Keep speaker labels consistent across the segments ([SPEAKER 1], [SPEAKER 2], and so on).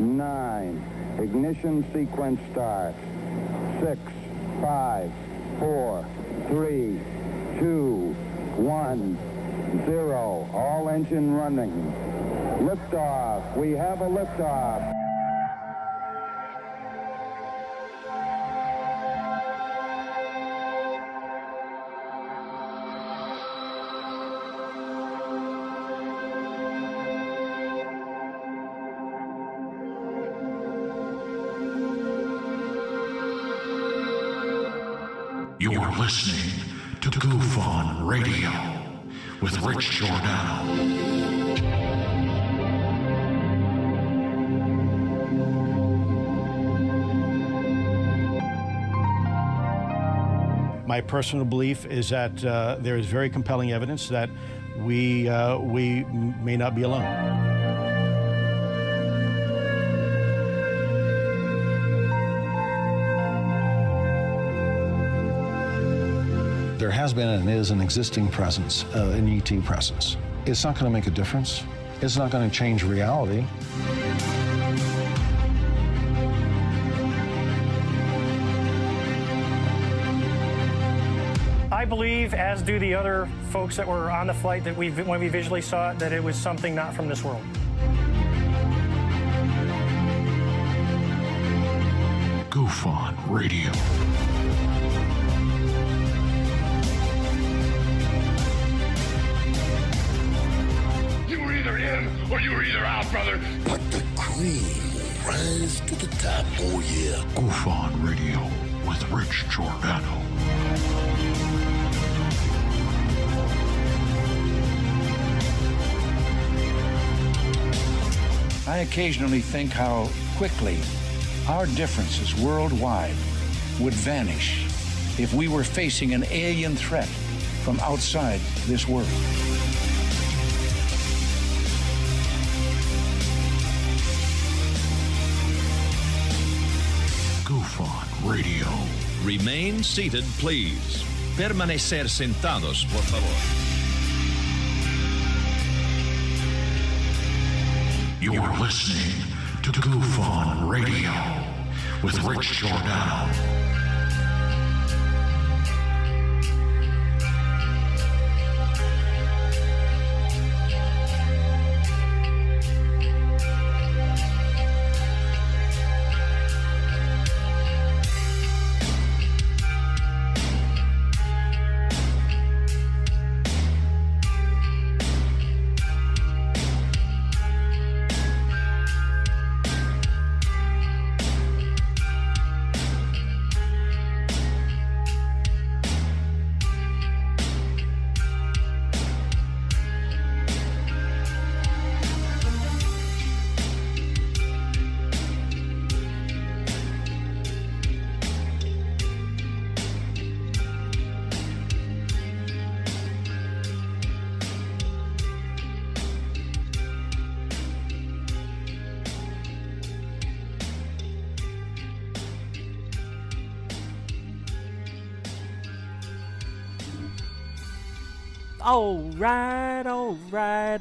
[SPEAKER 1] 9. Ignition sequence start. 6, 5, 4, 3, 2, 1, 0. All engine running. Liftoff. We have a liftoff.
[SPEAKER 2] You're listening to Goof On Radio with Rich Giordano.
[SPEAKER 3] My personal belief is that there is very compelling evidence that we may not be alone.
[SPEAKER 4] There has been and is an existing presence, an ET presence. It's not going to make a difference. It's not going to change reality.
[SPEAKER 5] I believe, as do the other folks that were on the flight, that when we visually saw it, that it was something not from this world.
[SPEAKER 2] Goof On Radio.
[SPEAKER 6] Or you were either out, brother.
[SPEAKER 7] But the cream will rise to the top. Oh, yeah.
[SPEAKER 2] Goof On Radio with Rich Giordano.
[SPEAKER 8] I occasionally think how quickly our differences worldwide would vanish if we were facing an alien threat from outside this world.
[SPEAKER 2] Goof On Radio.
[SPEAKER 9] Remain seated, please. Permanecer sentados, por favor.
[SPEAKER 2] You're listening to Goof On Radio with Rich Giordano.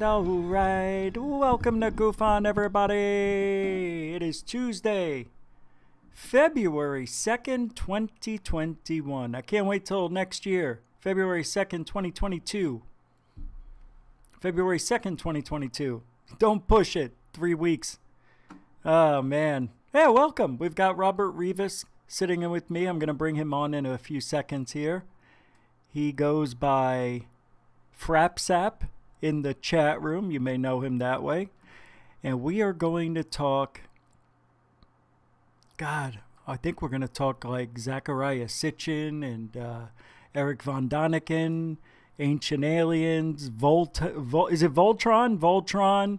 [SPEAKER 10] Alright. Welcome to Goof On, everybody. It is Tuesday, February 2nd, 2021. I can't wait till next year, February 2nd, 2022. February 2nd, 2022. Don't push it. 3 weeks. Oh, man. Yeah, welcome. We've got Robert Rivas sitting in with me. I'm going to bring him on in a few seconds here. He goes by FrapSap in the chat room. You may know him that way. And we are going to talk, I think we're going to talk like Zecharia, Sitchin, and Erik von Daniken, Ancient Aliens, is it Voltron? Voltron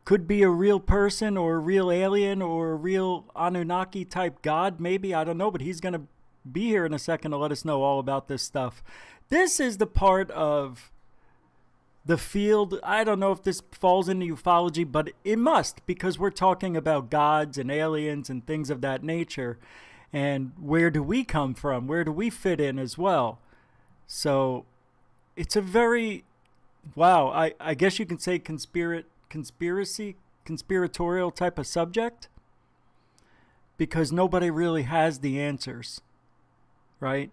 [SPEAKER 10] could be a real person or a real alien or a real Anunnaki type god, maybe. I don't know, but he's going to be here in a second to let us know all about this stuff. This is the part of the field. I don't know if this falls into ufology, but it must, because we're talking about gods and aliens and things of that nature. And where do we come from? Where do we fit in as well? So it's a very, I guess you can say conspiracy conspiratorial type of subject because nobody really has the answers, right?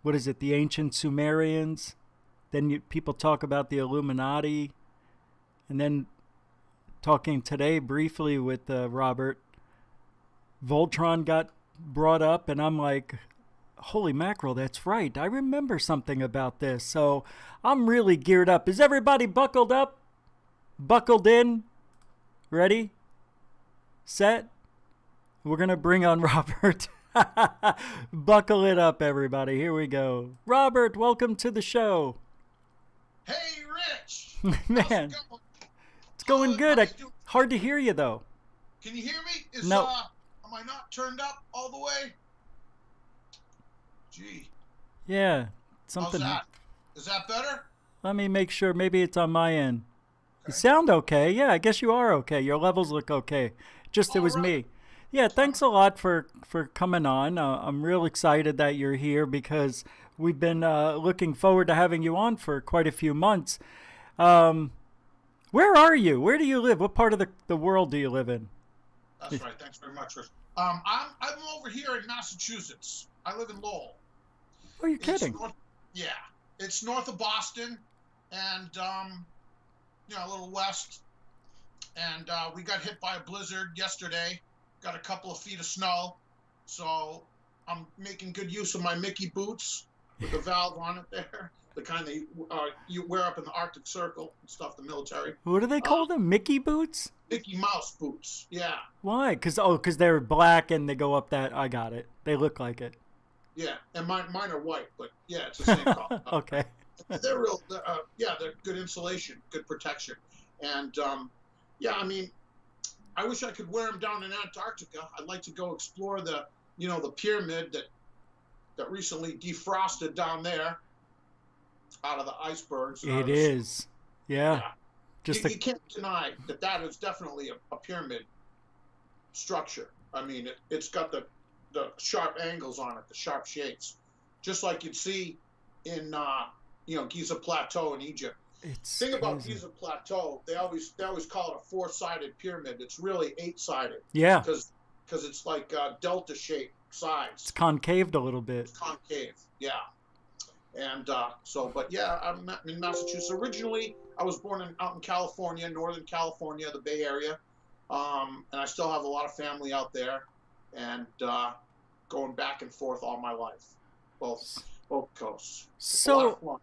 [SPEAKER 10] What is it, the ancient Sumerians? Then people talk about the Illuminati. And then talking today briefly with Robert, Voltron got brought up, and I'm like, holy mackerel, that's right. I remember something about this. So I'm really geared up. Is everybody buckled up? Buckled in? Ready? Set? We're going to bring on Robert. Buckle it up, everybody. Here we go. Robert, welcome to the show.
[SPEAKER 11] Hey, Rich.
[SPEAKER 10] Man, it's going good. Hard to hear you, though.
[SPEAKER 11] Can you hear me?
[SPEAKER 10] No.
[SPEAKER 11] Am I not turned up all the way? Gee.
[SPEAKER 10] Yeah. Something.
[SPEAKER 11] How's that? Is that better?
[SPEAKER 10] Let me make sure. Maybe it's on my end. Okay. You sound okay. Yeah, I guess you are okay. Your levels look okay. Just it was me. Yeah, thanks a lot for coming on. I'm real excited that you're here because we've been looking forward to having you on for quite a few months. Where are you? Where do you live? What part of the world do you live in?
[SPEAKER 11] That's right. Thanks very much, Rich. I'm over here in Massachusetts. I live in Lowell.
[SPEAKER 10] Oh, you're kidding?
[SPEAKER 11] It's north of Boston, and a little west. And we got hit by a blizzard yesterday. Got a couple of feet of snow, so I'm making good use of my Mickey boots with the valve on it there, the kind that you wear up in the Arctic Circle and stuff, the military.
[SPEAKER 10] What do they call them? Mickey boots?
[SPEAKER 11] Mickey Mouse boots, yeah.
[SPEAKER 10] Why? Because they're black and they go up that. I got it. They look like it.
[SPEAKER 11] Yeah, and mine are white, but yeah, it's the same color.
[SPEAKER 10] Okay.
[SPEAKER 11] They're real. They're good insulation, good protection, and I mean, I wish I could wear them down in Antarctica. I'd like to go explore the pyramid that recently defrosted down there out of the icebergs.
[SPEAKER 10] It is, yeah.
[SPEAKER 11] You can't deny that is definitely a pyramid structure. I mean, it's got the sharp angles on it, the sharp shapes, just like you'd see in Giza Plateau in Egypt. Thing about Giza Plateau, they always call it a 4-sided pyramid. It's really 8-sided.
[SPEAKER 10] Yeah.
[SPEAKER 11] Because it's like delta-shaped sides.
[SPEAKER 10] It's concaved a little bit.
[SPEAKER 11] It's concave, yeah. And I'm in Massachusetts. Originally, I was born out in California, Northern California, the Bay Area, and I still have a lot of family out there, and going back and forth all my life, both coasts.
[SPEAKER 10] So.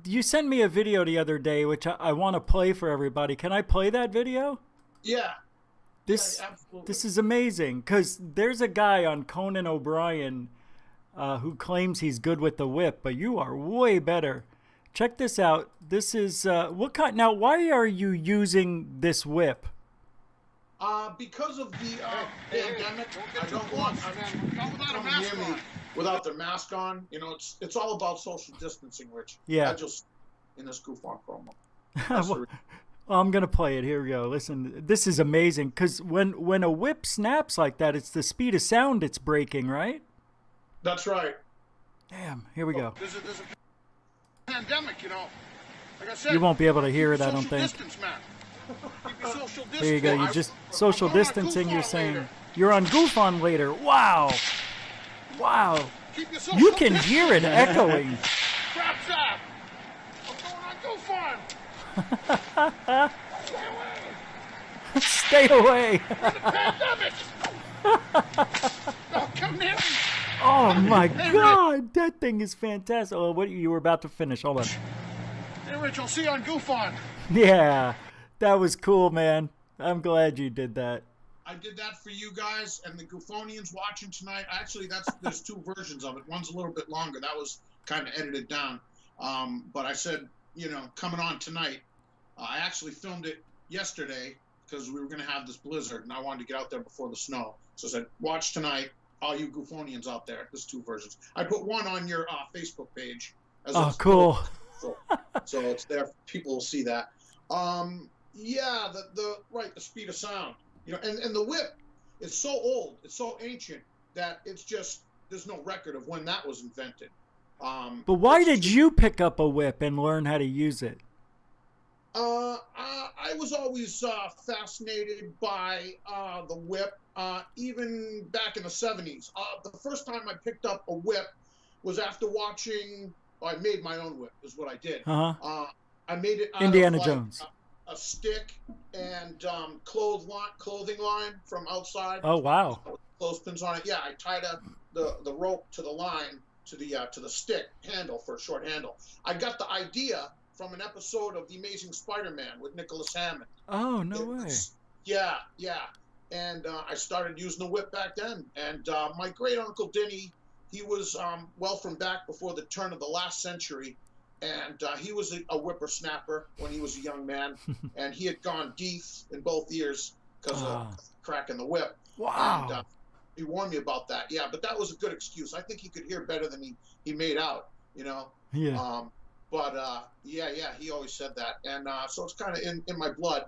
[SPEAKER 10] You sent me a video the other day, which I want to play for everybody. Can I play that video?
[SPEAKER 11] Yeah.
[SPEAKER 10] Absolutely. This is amazing because there's a guy on Conan O'Brien who claims he's good with the whip, but you are way better. Check this out. This is what kind? Now, why are you using this whip?
[SPEAKER 11] Because of the pandemic. I don't want without a mask on. Without their mask on, it's all about social distancing, Rich.
[SPEAKER 10] Yeah.
[SPEAKER 11] I just in this goof on promo.
[SPEAKER 10] Well, I'm gonna play it. Here we go. Listen, this is amazing because when a whip snaps like that, it's the speed of sound it's breaking, right?
[SPEAKER 11] That's right.
[SPEAKER 10] Damn. Here we go.
[SPEAKER 11] There's a pandemic, Like I said,
[SPEAKER 10] you won't be able to hear it, I don't think.
[SPEAKER 11] Distance, man. Keep your social distance.
[SPEAKER 10] There you go. You just social distancing. You're saying you're on goof on later. Wow. Wow. You can hear it echoing.
[SPEAKER 11] FrapSap. I'm going on goof on.
[SPEAKER 10] Stay away.
[SPEAKER 11] We're in the pandemic. Don't come near me.
[SPEAKER 10] Oh my God, that thing is fantastic. Oh, what you were about to finish? Hold on.
[SPEAKER 11] Hey, Rich, I'll see you on Goof On.
[SPEAKER 10] Yeah, that was cool, man. I'm glad you did that.
[SPEAKER 11] I did that for you guys and the Goofonians watching tonight. Actually, there's 2 versions of it. One's a little bit longer. That was kind of edited down. But I said, coming on tonight. I actually filmed it yesterday because we were going to have this blizzard, and I wanted to get out there before the snow. So I said, watch tonight, all you Goofonians out there. There's 2 versions. I put one on your Facebook page.
[SPEAKER 10] Cool.
[SPEAKER 11] So it's there. People will see that. The speed of sound. And the whip, it's so old, it's so ancient that it's just there's no record of when that was invented.
[SPEAKER 10] But why did you pick up a whip and learn how to use it?
[SPEAKER 11] I was always fascinated by the whip, even back in the 70s. The first time I picked up a whip was after watching. I made my own whip, is what I did. I made it out
[SPEAKER 10] Indiana
[SPEAKER 11] of
[SPEAKER 10] Jones.
[SPEAKER 11] A stick and clothing line from outside.
[SPEAKER 10] Oh wow!
[SPEAKER 11] Clothespins on it. Yeah, I tied the rope to the line to the stick handle for a short handle. I got the idea from an episode of The Amazing Spider-Man with Nicholas Hammond.
[SPEAKER 10] Oh, no way.
[SPEAKER 11] Yeah. And I started using the whip back then. And my great-uncle Denny, he was well from back before the turn of the last century. And he was a whippersnapper when he was a young man. And he had gone deaf in both ears because of cracking the whip.
[SPEAKER 10] Wow.
[SPEAKER 11] And he warned me about that. Yeah, but that was a good excuse. I think he could hear better than he made out, you know.
[SPEAKER 10] Yeah.
[SPEAKER 11] But yeah, he always said that, and so it's kind of in my blood.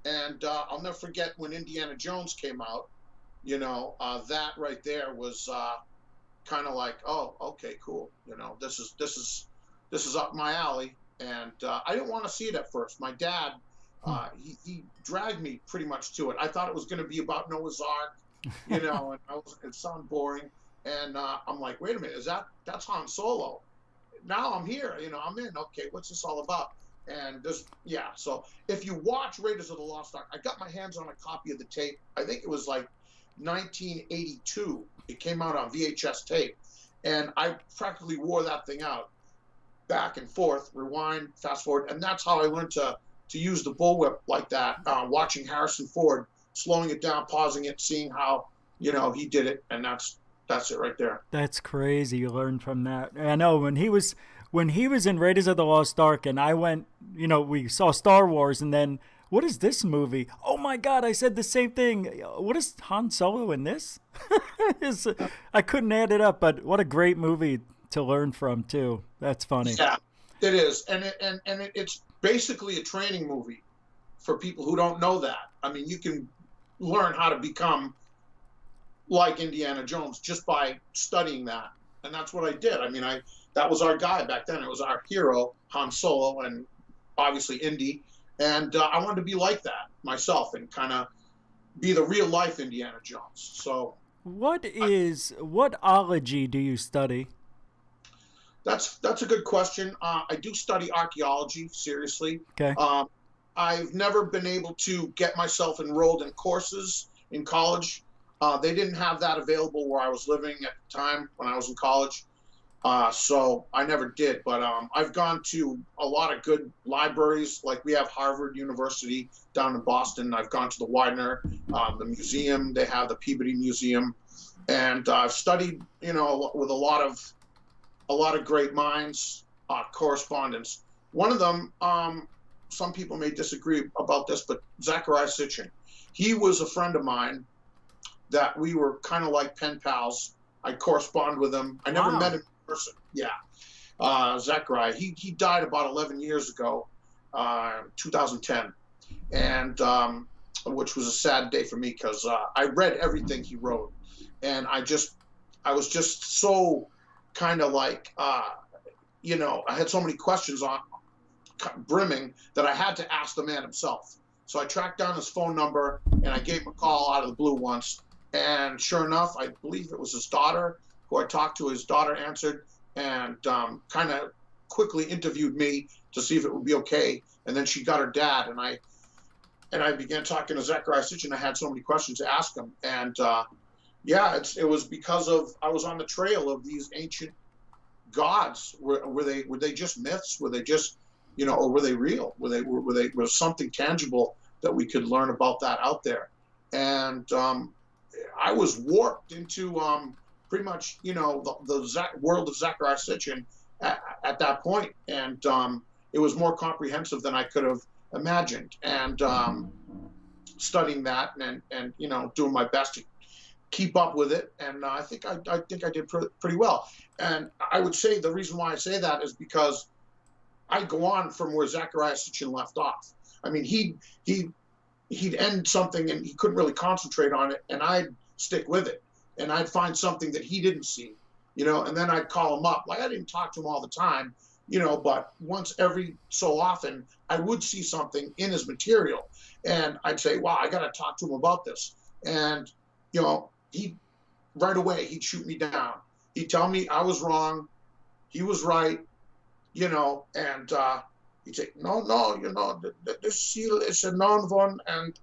[SPEAKER 11] And I'll never forget when Indiana Jones came out. You know, that right there was kind of like, oh, okay, cool. You know, this is up my alley. And I didn't want to see it at first. My dad, he dragged me pretty much to it. I thought it was going to be about Noah's Ark, you know, and it sounded boring. And I'm like, wait a minute, that's Han Solo? Now I'm here, you know, I'm in. Okay, what's this all about? And so if you watch Raiders of the Lost Ark, I got my hands on a copy of the tape. I think it was like 1982. It came out on VHS tape. And I practically wore that thing out, back and forth, rewind, fast forward. And that's how I learned to use the bullwhip like that, watching Harrison Ford, slowing it down, pausing it, seeing how, you know, he did it. And that's it right there.
[SPEAKER 10] That's crazy. You learned from that. I know when he was in Raiders of the Lost Ark, and I went, you know, we saw Star Wars, and then what is this movie? Oh my God! I said the same thing. What is Han Solo in this? I couldn't add it up, but what a great movie to learn from too. That's funny.
[SPEAKER 11] Yeah, it is, and it's basically a training movie for people who don't know that. I mean, you can learn how to become like Indiana Jones just by studying that. And that's what I did. I mean, that was our guy back then. It was our hero, Han Solo, and obviously Indy. And I wanted to be like that myself and kind of be the real life Indiana Jones. So
[SPEAKER 10] what ology do you study?
[SPEAKER 11] That's a good question. I do study archaeology, seriously.
[SPEAKER 10] Okay.
[SPEAKER 11] I've never been able to get myself enrolled in courses in college. They didn't have that available where I was living at the time when I was in college. So I never did. But I've gone to a lot of good libraries. Like we have Harvard University down in Boston. I've gone to the Widener, the museum. They have the Peabody Museum. And I've studied, you know, with a lot of great minds, correspondence. One of them, some people may disagree about this, but Zecharia Sitchin. He was a friend of mine that we were kind of like pen pals. I correspond with him. I never met him in person. Yeah. Zecharia, he died about 11 years ago, 2010. And which was a sad day for me because I read everything he wrote. And I was just so kind of like, you know, I had so many questions on brimming that I had to ask the man himself. So I tracked down his phone number and I gave him a call out of the blue once. And sure enough, I believe it was his daughter who I talked to. His daughter answered and kind of quickly interviewed me to see if it would be okay. And then she got her dad, and I began talking to Zecharia Sitchin. I had so many questions to ask him, and yeah, it was because of I was on the trail of these ancient gods. Were they just myths? Were they just, you know, or were they real? Was something tangible that we could learn about that out there? And I was warped into pretty much, you know, the world of Zecharia Sitchin at that point, and it was more comprehensive than I could have imagined. And studying that and you know, doing my best to keep up with it, and I think I did pretty well. And I would say the reason why I say that is because I go on from where Zecharia Sitchin left off. I mean, he'd end something and he couldn't really concentrate on it, and I'd stick with it, and I'd find something that he didn't see, you know, and then I'd call him up. Like, I didn't talk to him all the time, but once every so often, I would see something in his material. And I'd say, wow, I got to talk to him about this. And, right away, he'd shoot me down. He'd tell me I was wrong. He was right, and he'd say, no, this seal is a known one. And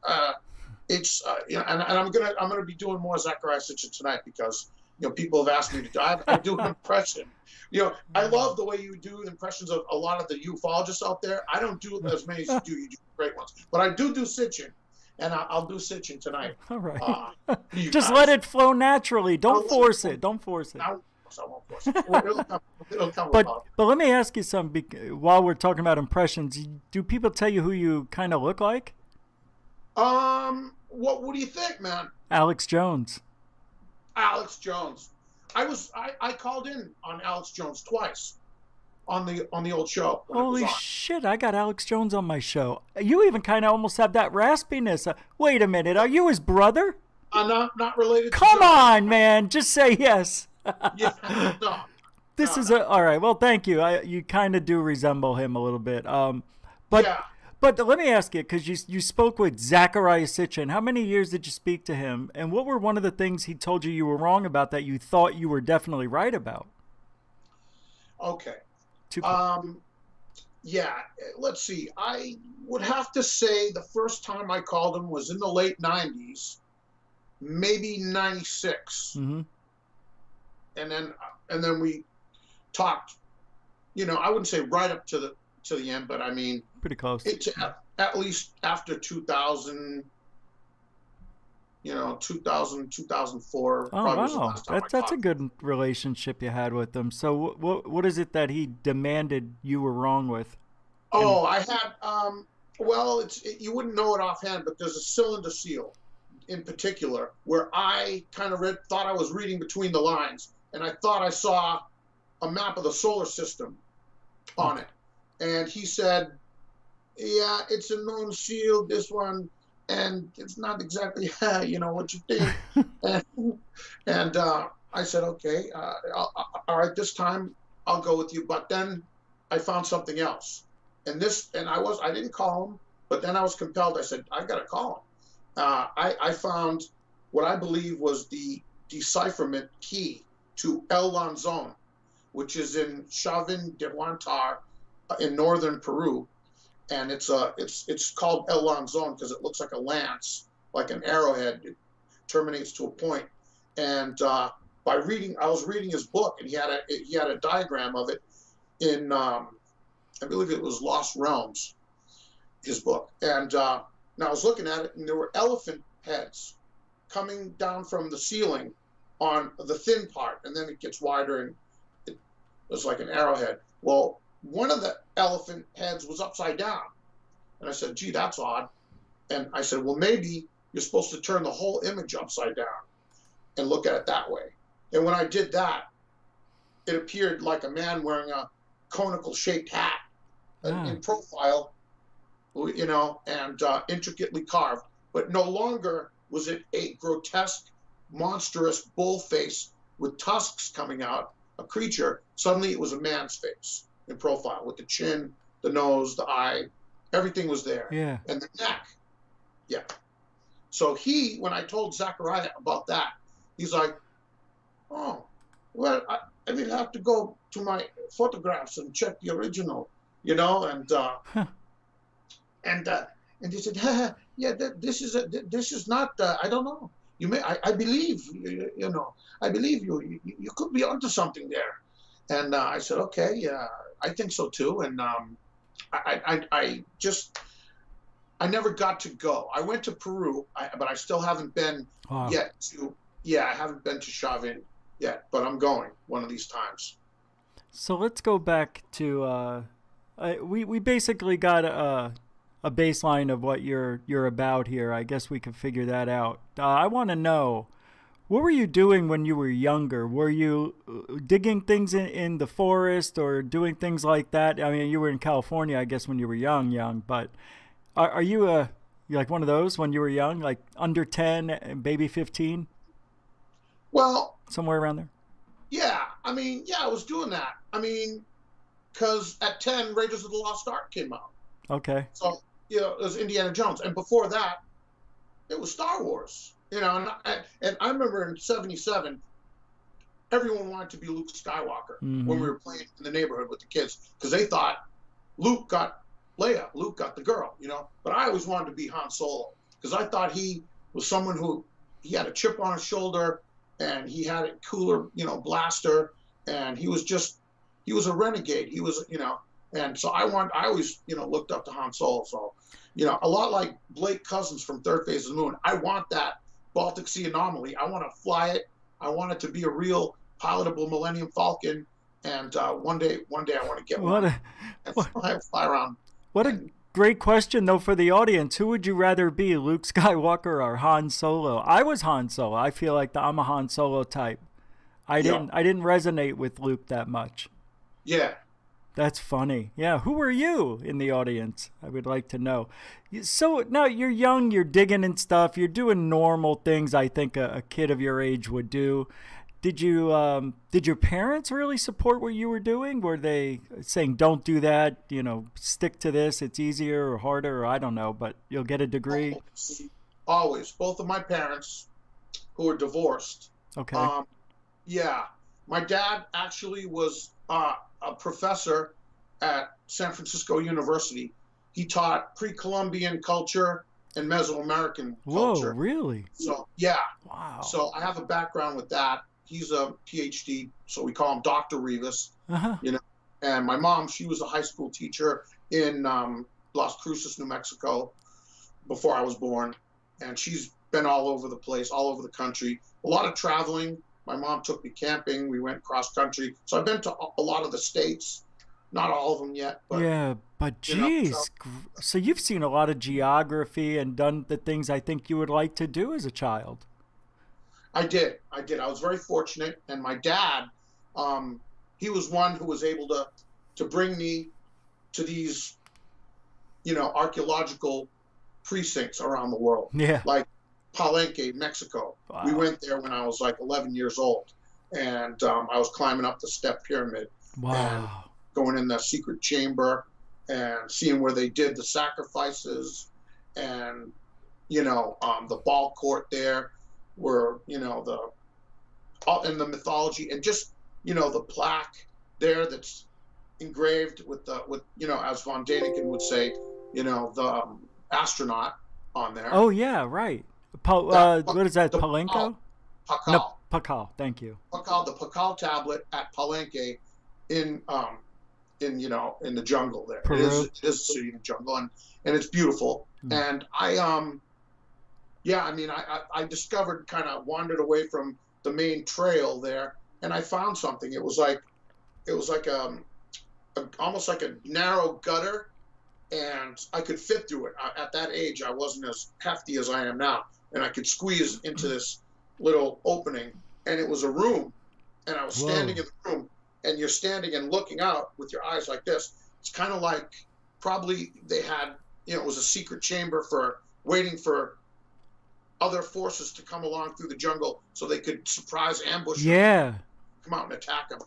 [SPEAKER 11] it's, and I'm going to be doing more Zecharia Sitchin tonight because, people have asked me to do, I do an impression. I love the way you do impressions of a lot of the ufologists out there. I don't do as many as you do. You do great ones. But I do Sitchin, and I'll do Sitchin tonight.
[SPEAKER 10] All right. Just let it flow naturally. Don't force it. Don't force it.
[SPEAKER 11] I won't force it. It'll come
[SPEAKER 10] but let me ask you something. While we're talking about impressions, do people tell you who you kind of look like?
[SPEAKER 11] What do you think, man?
[SPEAKER 10] Alex Jones.
[SPEAKER 11] Alex Jones. I called in on Alex Jones twice on the old show.
[SPEAKER 10] Holy shit, I got Alex Jones on my show. You even kind of almost have that raspiness. Wait a minute, are you his brother?
[SPEAKER 11] I'm not related to
[SPEAKER 10] Come on, man, just say yes.
[SPEAKER 11] Yeah, no.
[SPEAKER 10] This is all right. Well, thank you. You kind of do resemble him a little bit. But let me ask you, because you spoke with Zecharia Sitchin. How many years did you speak to him? And what were one of the things he told you were wrong about that you thought you were definitely right about?
[SPEAKER 11] Okay. Let's see. I would have to say the first time I called him was in the late 90s, maybe 96.
[SPEAKER 10] Mm-hmm.
[SPEAKER 11] And then we talked, I wouldn't say right up to the end, but I mean,
[SPEAKER 10] pretty close.
[SPEAKER 11] It's at least after 2000, 2004.
[SPEAKER 10] Oh, wow. That's a good relationship you had with him. So what is it that he demanded you were wrong with?
[SPEAKER 11] Oh, I had, you wouldn't know it offhand, but there's a cylinder seal in particular where I kind of thought I was reading between the lines, and I thought I saw a map of the solar system on it. And he said, yeah, it's a known seal, this one, and it's not exactly, what you think. and I said, okay, all right, this time I'll go with you. But then I found something else. And I didn't call him, but then I was compelled. I said, I got to call him. I found what I believe was the decipherment key to El Lanzon, which is in Chavin de Huantar in northern Peru. And it's called El Lanzon because it looks like a lance, like an arrowhead. It terminates to a point. And I was reading his book, and he had a diagram of it in, I believe it was Lost Realms, his book. And now I was looking at it, and there were elephant heads coming down from the ceiling on the thin part, and then it gets wider, and it was like an arrowhead. Well, one of the elephant heads was upside down. And I said, gee, that's odd. And I said, well, maybe you're supposed to turn the whole image upside down and look at it that way. And when I did that, it appeared like a man wearing a conical shaped hat in profile, and intricately carved. But no longer was it a grotesque, monstrous bull face with tusks coming out, a creature. Suddenly it was a man's face in profile with the chin, the nose, the eye, everything was there.
[SPEAKER 10] Yeah.
[SPEAKER 11] And the neck. Yeah. So when I told Zecharia about that, he's like, oh, well, I will have to go to my photographs and check the original, and he said, yeah, this is not, I don't know. I believe, I believe you could be onto something there. And I said, okay, yeah, I think so too. And I never got to go. I went to Peru, but I still haven't been yet I haven't been to Chavin yet, but I'm going one of these times.
[SPEAKER 10] So let's go back to, we basically got a baseline of what you're about here. I guess we can figure that out. I want to know, what were you doing when you were younger? Were you digging things in the forest or doing things like that? I mean, you were in California, I guess, when you were young, but are you you like one of those when you were young, like under 10 and maybe 15?
[SPEAKER 11] Well,
[SPEAKER 10] somewhere around there?
[SPEAKER 11] Yeah. I mean, yeah, I was doing that. I mean, because at 10, Raiders of the Lost Ark came out.
[SPEAKER 10] Okay.
[SPEAKER 11] So, you know, it was Indiana Jones. And before that, it was Star Wars. You know, and I remember in 77, everyone wanted to be Luke Skywalker when we were playing in the neighborhood with the kids, because they thought Luke got Leia, Luke got the girl, you know. But I always wanted to be Han Solo, because I thought he was someone who, he had a chip on his shoulder, and he had a cooler, you know, blaster, and he was a renegade. He was, you know, and so I always, you know, looked up to Han Solo. So, you know, a lot like Blake Cousins from Third Phase of the Moon, I want that Baltic Sea anomaly. I want to fly it. I want it to be a real pilotable Millennium Falcon, and one day I want to get one. I fly around.
[SPEAKER 10] What a great question, though, for the audience. Who would you rather be, Luke Skywalker or Han Solo? I was Han Solo. I feel like I'm a Han Solo type. I didn't resonate with Luke that much.
[SPEAKER 11] Yeah.
[SPEAKER 10] That's funny. Yeah. Who are you in the audience? I would like to know. So now you're young, you're digging and stuff, you're doing normal things I think a kid of your age would do. Did your parents really support what you were doing? Were they saying, don't do that, you know, stick to this, it's easier or harder, or I don't know, but you'll get a degree?
[SPEAKER 11] Always. Both of my parents, who are divorced.
[SPEAKER 10] Okay.
[SPEAKER 11] Yeah. My dad actually was a professor at San Francisco University. He taught pre-Columbian culture and Mesoamerican culture.
[SPEAKER 10] Whoa, really?
[SPEAKER 11] So, yeah.
[SPEAKER 10] Wow.
[SPEAKER 11] So I have a background with that. He's a PhD, so we call him Dr. Rivas. You know, and my mom, she was a high school teacher in Las Cruces, New Mexico, before I was born, and she's been all over the place, all over the country. A lot of traveling. My mom took me camping. We went cross country, so I've been to a lot of the states. Not all of them yet, but
[SPEAKER 10] yeah. But geez, so you've seen a lot of geography and done the things I think you would like to do as a child.
[SPEAKER 11] I did. I was very fortunate, and my dad, he was one who was able to bring me to these, you know, archaeological precincts around the world.
[SPEAKER 10] Yeah.
[SPEAKER 11] Like Palenque, Mexico.
[SPEAKER 10] Wow.
[SPEAKER 11] We went there when I was like 11 years old, and I was climbing up the step pyramid.
[SPEAKER 10] Wow.
[SPEAKER 11] And going in the secret chamber and seeing where they did the sacrifices, and, you know, the ball court there, where, you know, and the mythology, and just, you know, the plaque there that's engraved with you know, as Von Daniken would say, you know, the astronaut on there.
[SPEAKER 10] Oh yeah, right. What is that? Palenque?
[SPEAKER 11] Pakal.
[SPEAKER 10] No, Pakal. Thank you.
[SPEAKER 11] Pakal, the Pakal tablet at Palenque in you know, in the jungle there.
[SPEAKER 10] Peru.
[SPEAKER 11] It is a city in the jungle, and it's beautiful. And I discovered, kind of wandered away from the main trail there, and I found something. It was like almost like a narrow gutter, and I could fit through it. At that age, I wasn't as hefty as I am now, and I could squeeze into this little opening, and it was a room, and I was standing in the room, and you're standing and looking out with your eyes like this. It's kind of like, probably they had, you know, it was a secret chamber for waiting for other forces to come along through the jungle so they could surprise ambush them, come out and attack them.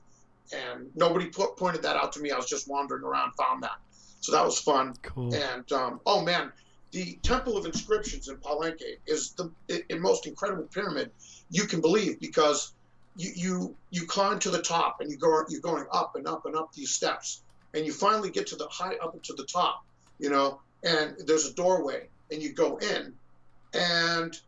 [SPEAKER 11] And nobody pointed that out to me. I was just wandering around, found that. So that was fun.
[SPEAKER 10] Cool.
[SPEAKER 11] And, oh man, the Temple of Inscriptions in Palenque is the most incredible pyramid you can believe, because you climb to the top, and you're going up and up and up these steps, and you finally get to the high up to the top, you know, and there's a doorway, and you go in, and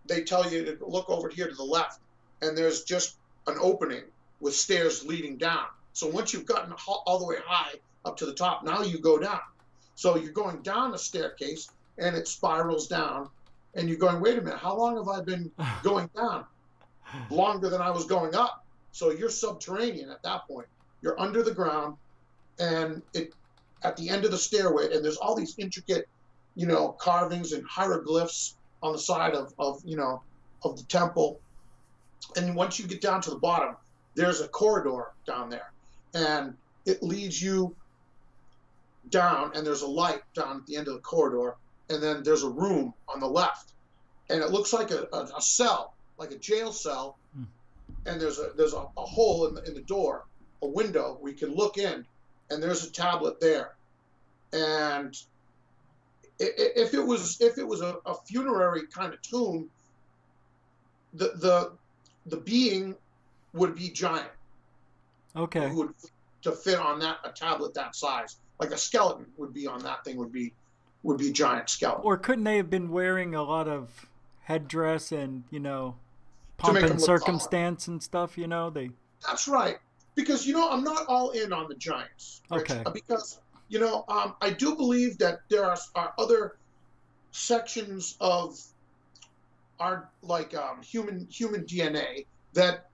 [SPEAKER 11] they tell you to look over here to the left, and there's just an opening with stairs leading down. So once you've gotten all the way high up to the top, now you go down. So you're going down a staircase, and it spirals down, and you're going, wait a minute, how long have I been going down? Longer than I was going up. So you're subterranean at that point. You're under the ground, and at the end of the stairway, and there's all these intricate, you know, carvings and hieroglyphs on the side of you know, of the temple. And once you get down to the bottom, there's a corridor down there, and it leads you down, and there's a light down at the end of the corridor, and then there's a room on the left, and it looks like a cell, like a jail cell, and there's a hole in the door, a window where you can look in, and there's a tablet there. And if it was a funerary kind of tomb, the being would be giant.
[SPEAKER 10] Okay.
[SPEAKER 11] Who would to fit on a tablet that size, like a skeleton would be on that thing, would be a giant skeleton.
[SPEAKER 10] Or couldn't they have been wearing a lot of headdress and, pomp and circumstance and stuff,
[SPEAKER 11] That's right. Because, I'm not all in on the giants. Rich,
[SPEAKER 10] okay.
[SPEAKER 11] Because, I do believe that there are other sections of our, human DNA that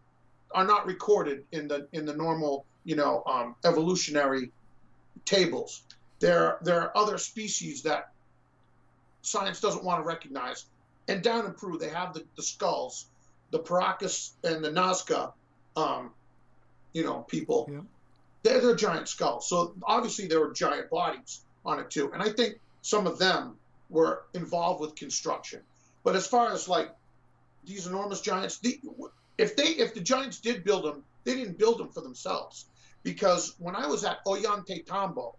[SPEAKER 11] are not recorded in the normal, evolutionary tables. There are other species that science doesn't want to recognize. And down in Peru, they have the skulls, the Paracas and the Nazca, people.
[SPEAKER 10] Yeah.
[SPEAKER 11] They're giant skulls. So obviously there were giant bodies on it too. And I think some of them were involved with construction. But as far as these enormous giants, if the giants did build them, they didn't build them for themselves. Because when I was at Ollantaytambo,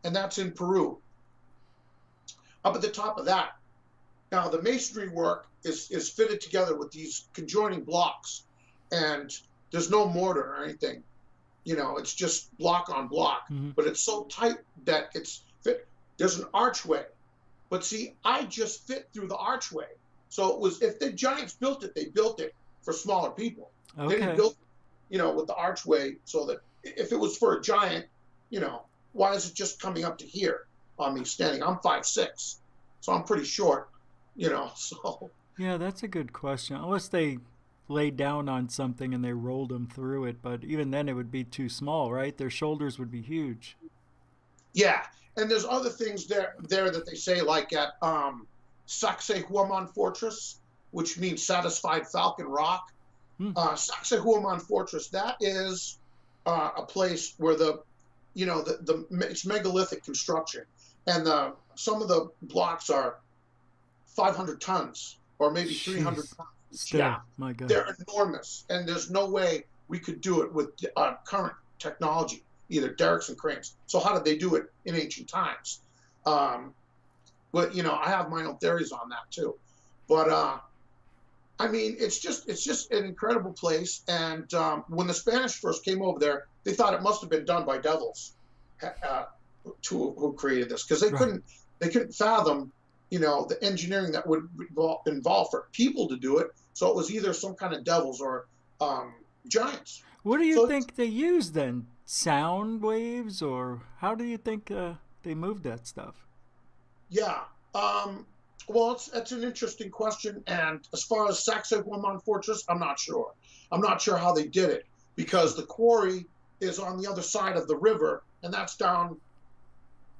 [SPEAKER 11] and that's in Peru, up at the top of that, now the masonry work is fitted together with these conjoining blocks, and there's no mortar or anything. It's just block on block, but it's so tight that it's fit. There's an archway, but see, I just fit through the archway. So it was, if the giants built it, they built it for smaller people.
[SPEAKER 10] Okay.
[SPEAKER 11] They didn't build, with the archway so that if it was for a giant, why is it just coming up to here on me standing? I'm 5'6", so I'm pretty short, so.
[SPEAKER 10] Yeah, that's a good question. Unless they laid down on something and they rolled them through it, but even then it would be too small, right? Their shoulders would be huge.
[SPEAKER 11] Yeah, and there's other things there that they say, like at Sacsayhuaman Fortress, which means Satisfied Falcon Rock. Sacsayhuaman Fortress, that is a place where it's megalithic construction, and some of the blocks are 500 tons or maybe 300 tons.
[SPEAKER 10] Still,
[SPEAKER 11] yeah,
[SPEAKER 10] my God.
[SPEAKER 11] They're enormous, and there's no way we could do it with current technology, either derricks and cranes. So how did they do it in ancient times? But I have my own theories on that too. But I mean, it's just an incredible place. And when the Spanish first came over there, they thought it must have been done by devils who created this, because they couldn't fathom the engineering that would involve for people to do it. So it was either some kind of devils or giants.
[SPEAKER 10] What do you think they used then? Sound waves, or how do you think they moved that stuff?
[SPEAKER 11] Yeah. Well, that's an interesting question. And as far as Sacsayhuaman Fortress, I'm not sure. I'm not sure how they did it, because the quarry is on the other side of the river, and that's down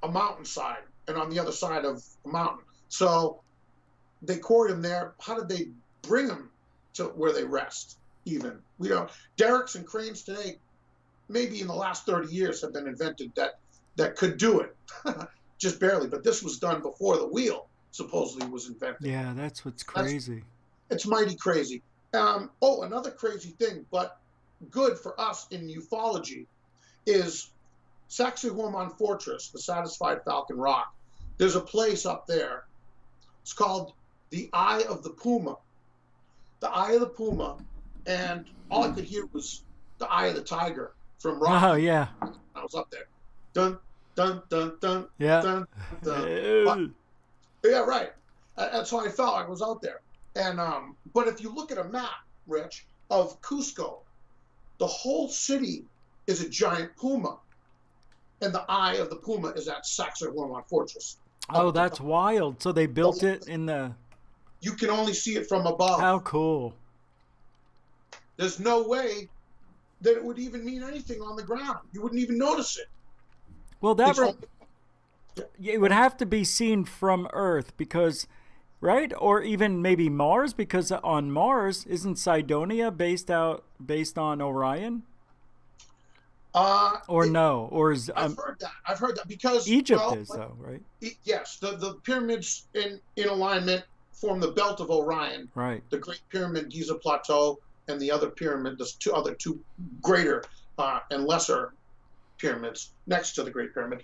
[SPEAKER 11] a mountainside and on the other side of a mountain. So they quarried them there. How did they bring them to where they rest? Even derricks and cranes today, maybe in the last 30 years, have been invented that could do it, just barely. But this was done before the wheel supposedly was invented.
[SPEAKER 10] Yeah, that's what's crazy.
[SPEAKER 11] It's mighty crazy. Another crazy thing, but good for us in ufology, is Sacsayhuaman Fortress, the Satisfied Falcon Rock. There's a place up there. It's called the Eye of the Puma. The Eye of the Puma, and all I could hear was the Eye of the Tiger from Rocky.
[SPEAKER 10] Oh, yeah.
[SPEAKER 11] I was up there. Dun, dun, dun, dun,
[SPEAKER 10] yeah.
[SPEAKER 11] dun, dun. Yeah, right. That's how I felt. I was out there. And but if you look at a map, Rich, of Cusco, the whole city is a giant puma. And the Eye of the Puma is at Sacsayhuaman Fortress.
[SPEAKER 10] Oh, that's wild. So they built it in the...
[SPEAKER 11] You can only see it from above.
[SPEAKER 10] How cool.
[SPEAKER 11] There's no way that it would even mean anything on the ground. You wouldn't even notice it.
[SPEAKER 10] Well, it would have to be seen from Earth because, right? Or even maybe Mars, because on Mars, isn't Cydonia based on Orion? No? Or is
[SPEAKER 11] I've heard that because
[SPEAKER 10] Egypt is though, right?
[SPEAKER 11] Yes, the pyramids in alignment form the belt of Orion.
[SPEAKER 10] Right.
[SPEAKER 11] The Great Pyramid, Giza Plateau, and the other pyramid. There's two greater and lesser pyramids next to the Great Pyramid,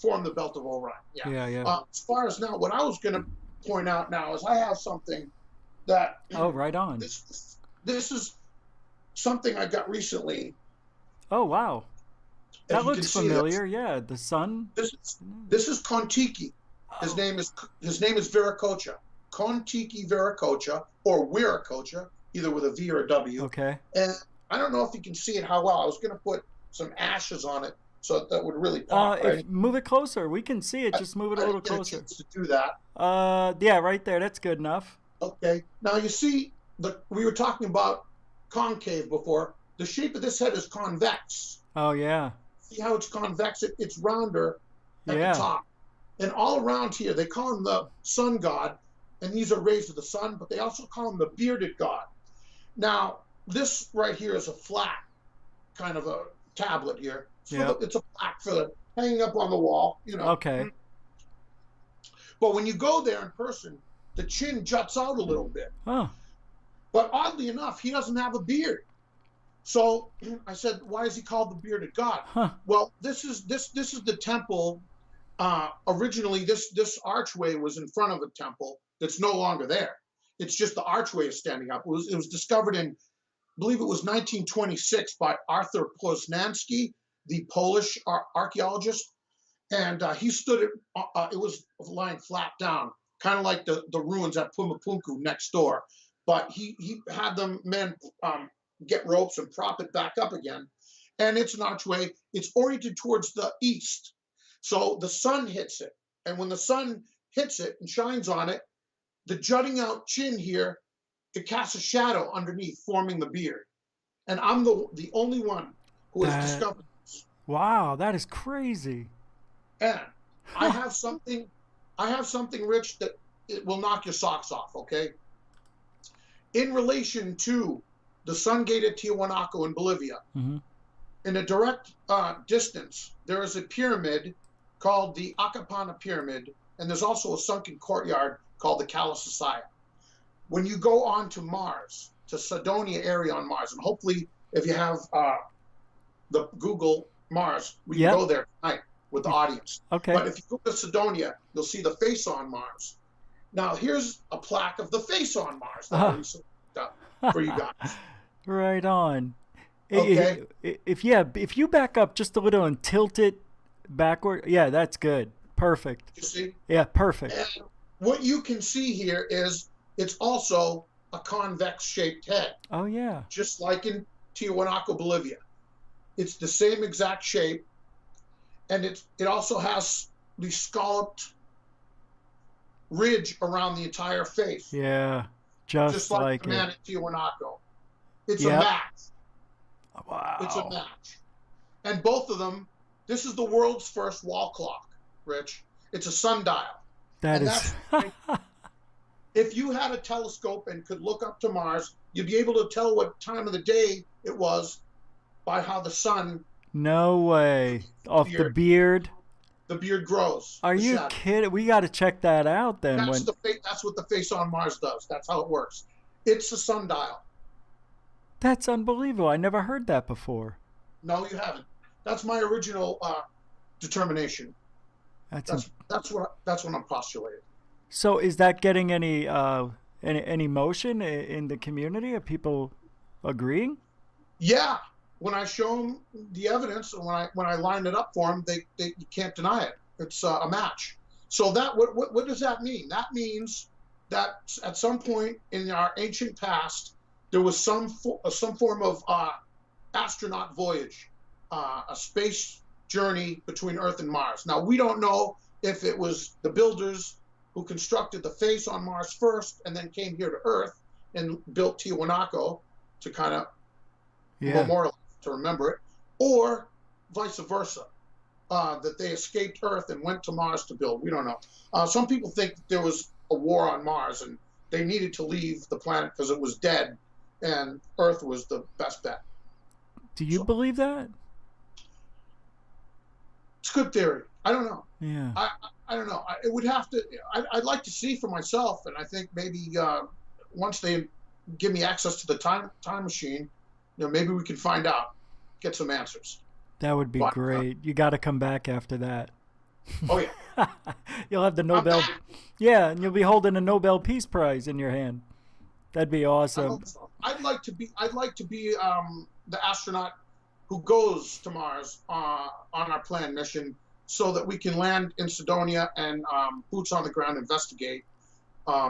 [SPEAKER 11] form the Belt of Orion.
[SPEAKER 10] Yeah.
[SPEAKER 11] As far as now, what I was going to point out now is I have something that.
[SPEAKER 10] Oh, right on.
[SPEAKER 11] This is something I got recently.
[SPEAKER 10] Oh, wow. That looks familiar. Yeah, the sun.
[SPEAKER 11] This is Kontiki. His name is Viracocha. Kontiki Viracocha or Wiracocha, either with a V or a W.
[SPEAKER 10] Okay.
[SPEAKER 11] And I don't know if you can see it how well. I was going to put some ashes on it so that would really pop. Right?
[SPEAKER 10] Move it closer. We can see it. Just move it a little closer.
[SPEAKER 11] To do that.
[SPEAKER 10] Yeah, right there. That's good enough.
[SPEAKER 11] Okay. Now you see we were talking about concave before. The shape of this head is convex.
[SPEAKER 10] Oh yeah.
[SPEAKER 11] See how it's convex? It's rounder at the top. And all around here, they call him the sun god, and these are rays of the sun, but they also call him the bearded god. Now, this right here is a flat kind of a tablet here. So it's a plaque for hanging up on the wall,
[SPEAKER 10] Okay.
[SPEAKER 11] But when you go there in person, the chin juts out a little bit.
[SPEAKER 10] Huh.
[SPEAKER 11] But oddly enough, he doesn't have a beard. So I said, why is he called the bearded god?
[SPEAKER 10] Huh.
[SPEAKER 11] Well, this is the temple. Originally, this archway was in front of a temple that's no longer there. It's just the archway is standing up. It was discovered in, I believe it was 1926 by Arthur Poznański, the Polish archaeologist. And he stood it was lying flat down, kind of like the ruins at Pumapunku next door. But he had the men get ropes and prop it back up again. And it's an archway. It's oriented towards the east. So the sun hits it. And when the sun hits it and shines on it, the jutting out chin here, it casts a shadow underneath, forming the beard. And I'm the only one who has discovered this.
[SPEAKER 10] Wow, that is crazy.
[SPEAKER 11] And I have something, Rich, that it will knock your socks off, okay? In relation to the Sun Gate at Tiwanaku in Bolivia, in a direct distance, there is a pyramid called the Acapana Pyramid, and there's also a sunken courtyard called the Kalasasaya. When you go on to Mars, to Cydonia area on Mars, and hopefully if you have the Google Mars, we can go there tonight with the audience.
[SPEAKER 10] Okay.
[SPEAKER 11] But if you go to Cydonia, you'll see the face on Mars. Now here's a plaque of the face on Mars that I recently looked up for you guys.
[SPEAKER 10] Right on.
[SPEAKER 11] Okay.
[SPEAKER 10] If you back up just a little and tilt it backward, that's good. Perfect.
[SPEAKER 11] You see?
[SPEAKER 10] Yeah, perfect.
[SPEAKER 11] And what you can see here is it's also a convex shaped head.
[SPEAKER 10] Oh yeah.
[SPEAKER 11] Just like in Tiwanaku, Bolivia. It's the same exact shape, and it also has the scalloped ridge around the entire face.
[SPEAKER 10] Yeah, just like
[SPEAKER 11] the man at Tiwanaku. It's a match.
[SPEAKER 10] Wow.
[SPEAKER 11] It's a match. And both of them, this is the world's first wall clock, Rich. It's a sundial.
[SPEAKER 10] That's
[SPEAKER 11] if you had a telescope and could look up to Mars, you'd be able to tell what time of the day it was by how the sun.
[SPEAKER 10] No way. Off the beard.
[SPEAKER 11] The beard grows.
[SPEAKER 10] Are you kidding? We got to check that out then.
[SPEAKER 11] That's what the face on Mars does. That's how it works. It's a sundial.
[SPEAKER 10] That's unbelievable. I never heard that before.
[SPEAKER 11] No, you haven't. That's my original determination. That's what I'm postulating.
[SPEAKER 10] So, is that getting any motion in the community? Are people agreeing?
[SPEAKER 11] Yeah. When I show them the evidence and when I line it up for them, you can't deny it. It's a match. So that what does that mean? That means that at some point in our ancient past, there was some form of astronaut voyage, a space journey between Earth and Mars. Now, we don't know if it was the builders who constructed the face on Mars first and then came here to Earth and built Tiwanaku to kind of memorialize, to remember it, or vice versa, that they escaped Earth and went to Mars to build. We don't know. Some people think that there was a war on Mars and they needed to leave the planet because it was dead and Earth was the best bet.
[SPEAKER 10] Do you believe that?
[SPEAKER 11] It's a good theory. I don't know.
[SPEAKER 10] Yeah.
[SPEAKER 11] I don't know. It would have to. I'd like to see for myself, and I think maybe once they give me access to the time machine, maybe we can find out, get some answers.
[SPEAKER 10] That would be great. You got to come back after that.
[SPEAKER 11] Oh yeah.
[SPEAKER 10] You'll have the Nobel. Yeah, and you'll be holding a Nobel Peace Prize in your hand. That'd be awesome.
[SPEAKER 11] I'd like to be the astronaut who goes to Mars on our planned mission, so that we can land in Cydonia and boots on the ground investigate.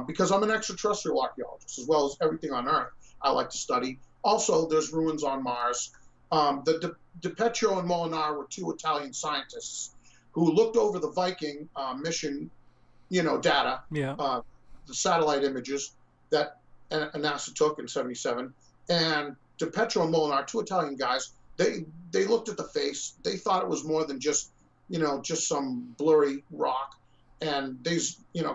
[SPEAKER 11] Because I'm an extraterrestrial archaeologist as well as everything on Earth I like to study. Also, there's ruins on Mars. The DiPetro and Molinar were two Italian scientists who looked over the Viking mission, data, the satellite images that NASA took in '77, and DiPetro and Molinar, two Italian guys, they looked at the face. They thought it was more than just some blurry rock, and they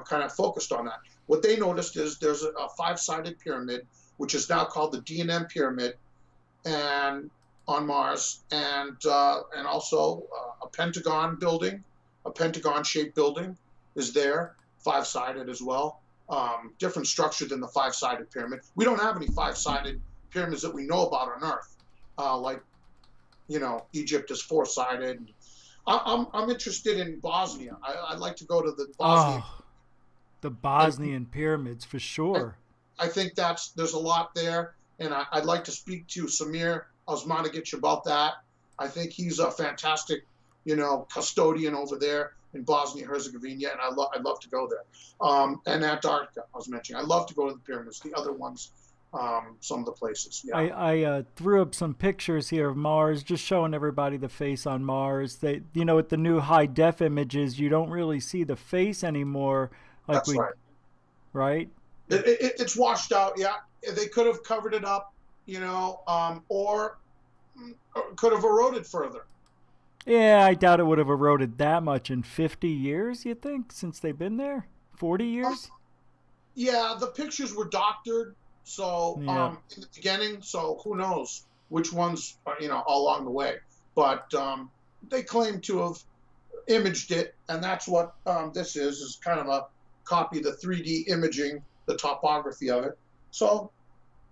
[SPEAKER 11] kind of focused on that. What they noticed is there's a five-sided pyramid, which is now called the D&M pyramid, and on Mars, and also a pentagon building, a pentagon-shaped building is there, five-sided as well. Different structure than the five-sided pyramid. We don't have any five-sided pyramids that we know about on Earth, like Egypt is four-sided. I'm interested in Bosnia. I'd like to go to the Bosnia.
[SPEAKER 10] The Bosnian pyramids for sure.
[SPEAKER 11] I think there's a lot there, and I'd like to speak to Samir Osmanagic about that. I think he's a fantastic, custodian over there in Bosnia-Herzegovina, and I'd love to go there. And Antarctica, I was mentioning. I'd love to go to the pyramids. The other ones, some of the places. Yeah.
[SPEAKER 10] I threw up some pictures here of Mars, just showing everybody the face on Mars. They, with the new high-def images, you don't really see the face anymore.
[SPEAKER 11] That's right.
[SPEAKER 10] Right?
[SPEAKER 11] It's washed out, yeah. They could have covered it up, or could have eroded further.
[SPEAKER 10] Yeah, I doubt it would have eroded that much in 50 years, you think, since they've been there? 40 years?
[SPEAKER 11] Yeah, the pictures were doctored, so in the beginning, so who knows which ones, all along the way. But they claim to have imaged it, and that's what this is kind of a copy of the 3D imaging, the topography of it. So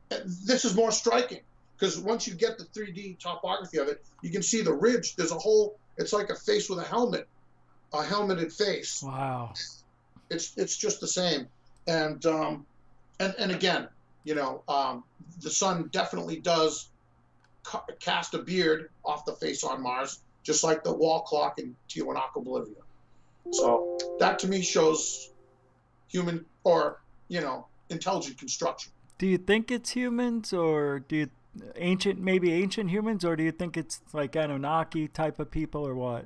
[SPEAKER 11] this is more striking, because once you get the 3D topography of it, you can see the ridge. There's a whole, it's like a face with a helmet, a helmeted face.
[SPEAKER 10] Wow.
[SPEAKER 11] It's just the same. And again, the sun definitely does cast a beard off the face on Mars, just like the wall clock in Tiwanaku, Bolivia. So that to me shows human or, intelligent construction.
[SPEAKER 10] Do you think it's humans, or ancient humans, or do you think it's like Anunnaki type of people, or what?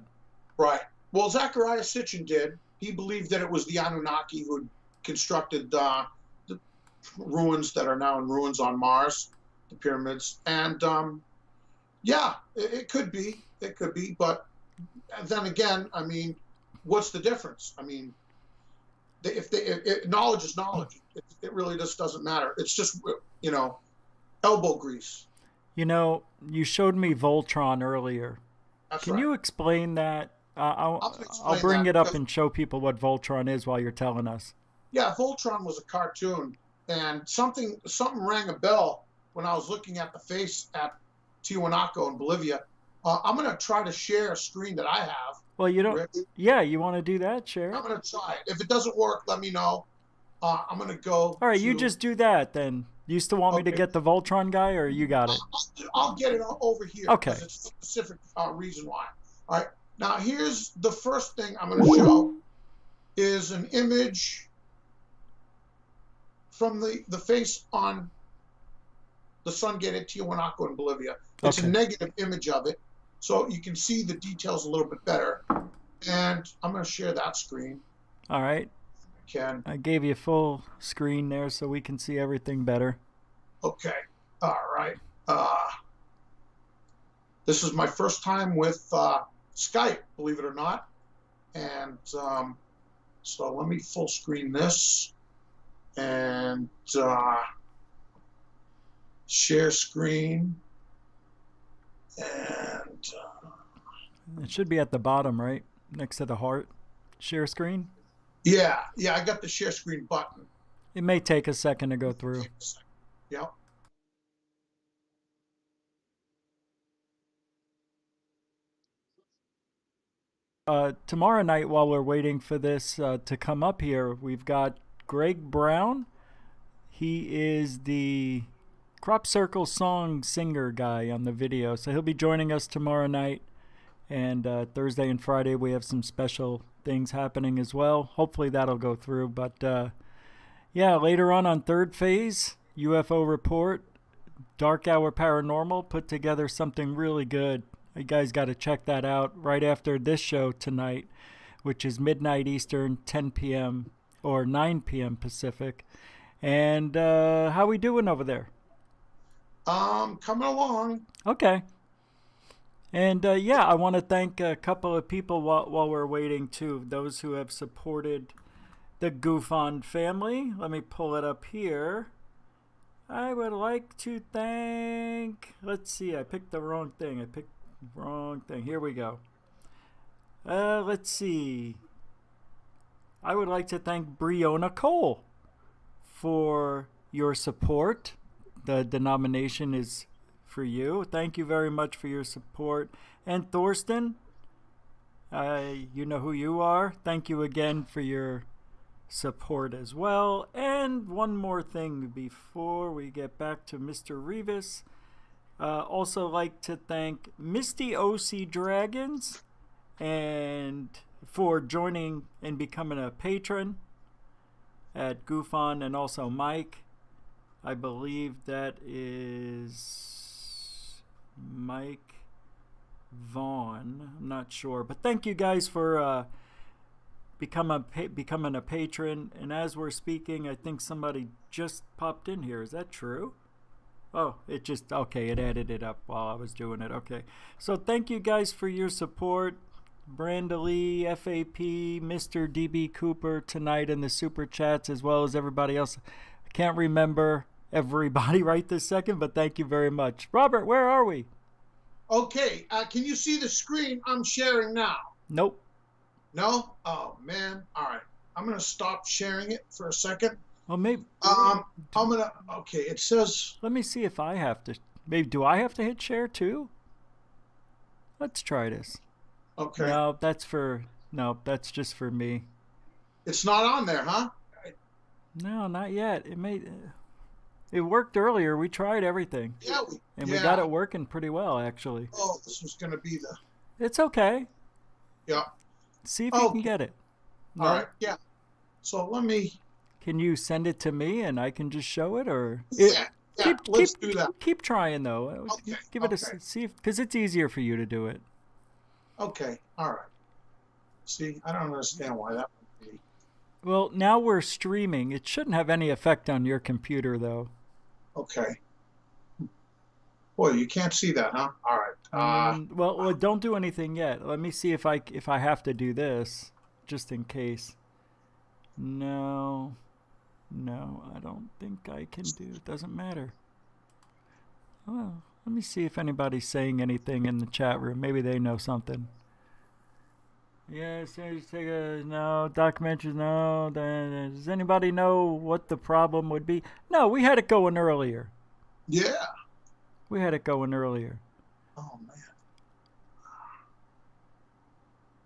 [SPEAKER 11] Right. Well, Zecharia Sitchin did. He believed that it was the Anunnaki who had constructed the ruins that are now in ruins on Mars, the pyramids. And it could be. It could be. But then again, what's the difference? If knowledge is knowledge. It really just doesn't matter. It's just, elbow grease.
[SPEAKER 10] You showed me Voltron earlier. Can you explain that? I'll bring it up and show people what Voltron is while you're telling us.
[SPEAKER 11] Yeah, Voltron was a cartoon, and something rang a bell when I was looking at the face at Tiwanaku in Bolivia. I'm going to try to share a screen that I have.
[SPEAKER 10] Well, you don't. Yeah, you want to do that? Share.
[SPEAKER 11] I'm going to try it. If it doesn't work, let me know. I'm going to go.
[SPEAKER 10] All right, you just do that then. You still want me to get the Voltron guy, or you got it?
[SPEAKER 11] I'll get it over here.
[SPEAKER 10] Okay.
[SPEAKER 11] It's a specific reason why. All right. Now, here's the first thing I'm going to show is an image from the face on the sun gate at Tiwanaku in Bolivia. It's a negative image of it, so you can see the details a little bit better. And I'm going to share that screen.
[SPEAKER 10] All right. I gave you a full screen there so we can see everything better.
[SPEAKER 11] Okay. All right. This is my first time with Skype, believe it or not. And so let me full screen this and share screen. And
[SPEAKER 10] it should be at the bottom, right? Next to the heart. Share screen?
[SPEAKER 11] Yeah, I got the share screen button.
[SPEAKER 10] It may take a second to go through.
[SPEAKER 11] Yep.
[SPEAKER 10] tomorrow night, while we're waiting for this to come up here, we've got Greg Brown. He is the Crop Circle song singer guy on the video. So he'll be joining us tomorrow night. And Thursday and Friday, we have some special things happening as well. Hopefully that'll go through. But yeah, later on Third Phase, UFO Report, Dark Hour Paranormal, put together something really good. You guys got to check that out right after this show tonight, which is midnight Eastern, 10 p.m. or 9 p.m. Pacific. And how we doing over there?
[SPEAKER 11] Coming along.
[SPEAKER 10] Okay. And yeah, I want to thank a couple of people while we're waiting too. Those who have supported the GoofOn family. Let me pull it up here. I would like to thank. Let's see. I picked the wrong thing. Here we go. Let's see. I would like to thank Breonna Cole for your support. The denomination is for you. Thank you very much for your support. And Thorsten, you know who you are. Thank you again for your support as well. And one more thing before we get back to Mr. Rivas. Also like to thank Misty OC Dragons and for joining and becoming a patron at GoofOn, and also Mike. I believe that is Mike Vaughn. I'm not sure, but thank you guys for becoming a patron. And as we're speaking, I think somebody just popped in here. Is that true? Oh, it added it up while I was doing it. Okay, so thank you guys for your support. Branda Lee, FAP, Mr. DB Cooper tonight in the super chats, as well as everybody else. I can't remember everybody right this second, but thank you very much. Robert, where are we?
[SPEAKER 11] Okay, can you see the screen I'm sharing now?
[SPEAKER 10] Nope.
[SPEAKER 11] No? Oh, man. All right. I'm going to stop sharing it for a second.
[SPEAKER 10] Well, maybe.
[SPEAKER 11] Okay, it says.
[SPEAKER 10] Let me see if I have to. Maybe, do I have to hit share too? Let's try this.
[SPEAKER 11] Okay.
[SPEAKER 10] No, that's just for me.
[SPEAKER 11] It's not on there, huh?
[SPEAKER 10] No, not yet. It worked earlier. We tried everything.
[SPEAKER 11] Yeah.
[SPEAKER 10] We got it working pretty well, actually.
[SPEAKER 11] Oh, this was going to be the.
[SPEAKER 10] It's okay.
[SPEAKER 11] Yeah.
[SPEAKER 10] See if you can get it.
[SPEAKER 11] All right. Yeah. So let me.
[SPEAKER 10] Can you send it to me and I can just show it, or?
[SPEAKER 11] Let's do that.
[SPEAKER 10] Keep trying though.
[SPEAKER 11] Okay.
[SPEAKER 10] Give it a see, because it's easier for you to do it.
[SPEAKER 11] Okay. All right. See, I don't understand why that would be.
[SPEAKER 10] Well, now we're streaming. It shouldn't have any effect on your computer, though.
[SPEAKER 11] Okay. Boy, you can't see that, huh? All right.
[SPEAKER 10] Well, don't do anything yet. Let me see if I have to do this, just in case. No, I don't think I can do. It doesn't matter. Well, let me see if anybody's saying anything in the chat room. Maybe they know something. Yes, no, documentaries, no. Does anybody know what the problem would be? No, we had it going earlier.
[SPEAKER 11] Yeah.
[SPEAKER 10] We had it going earlier.
[SPEAKER 11] Oh, man.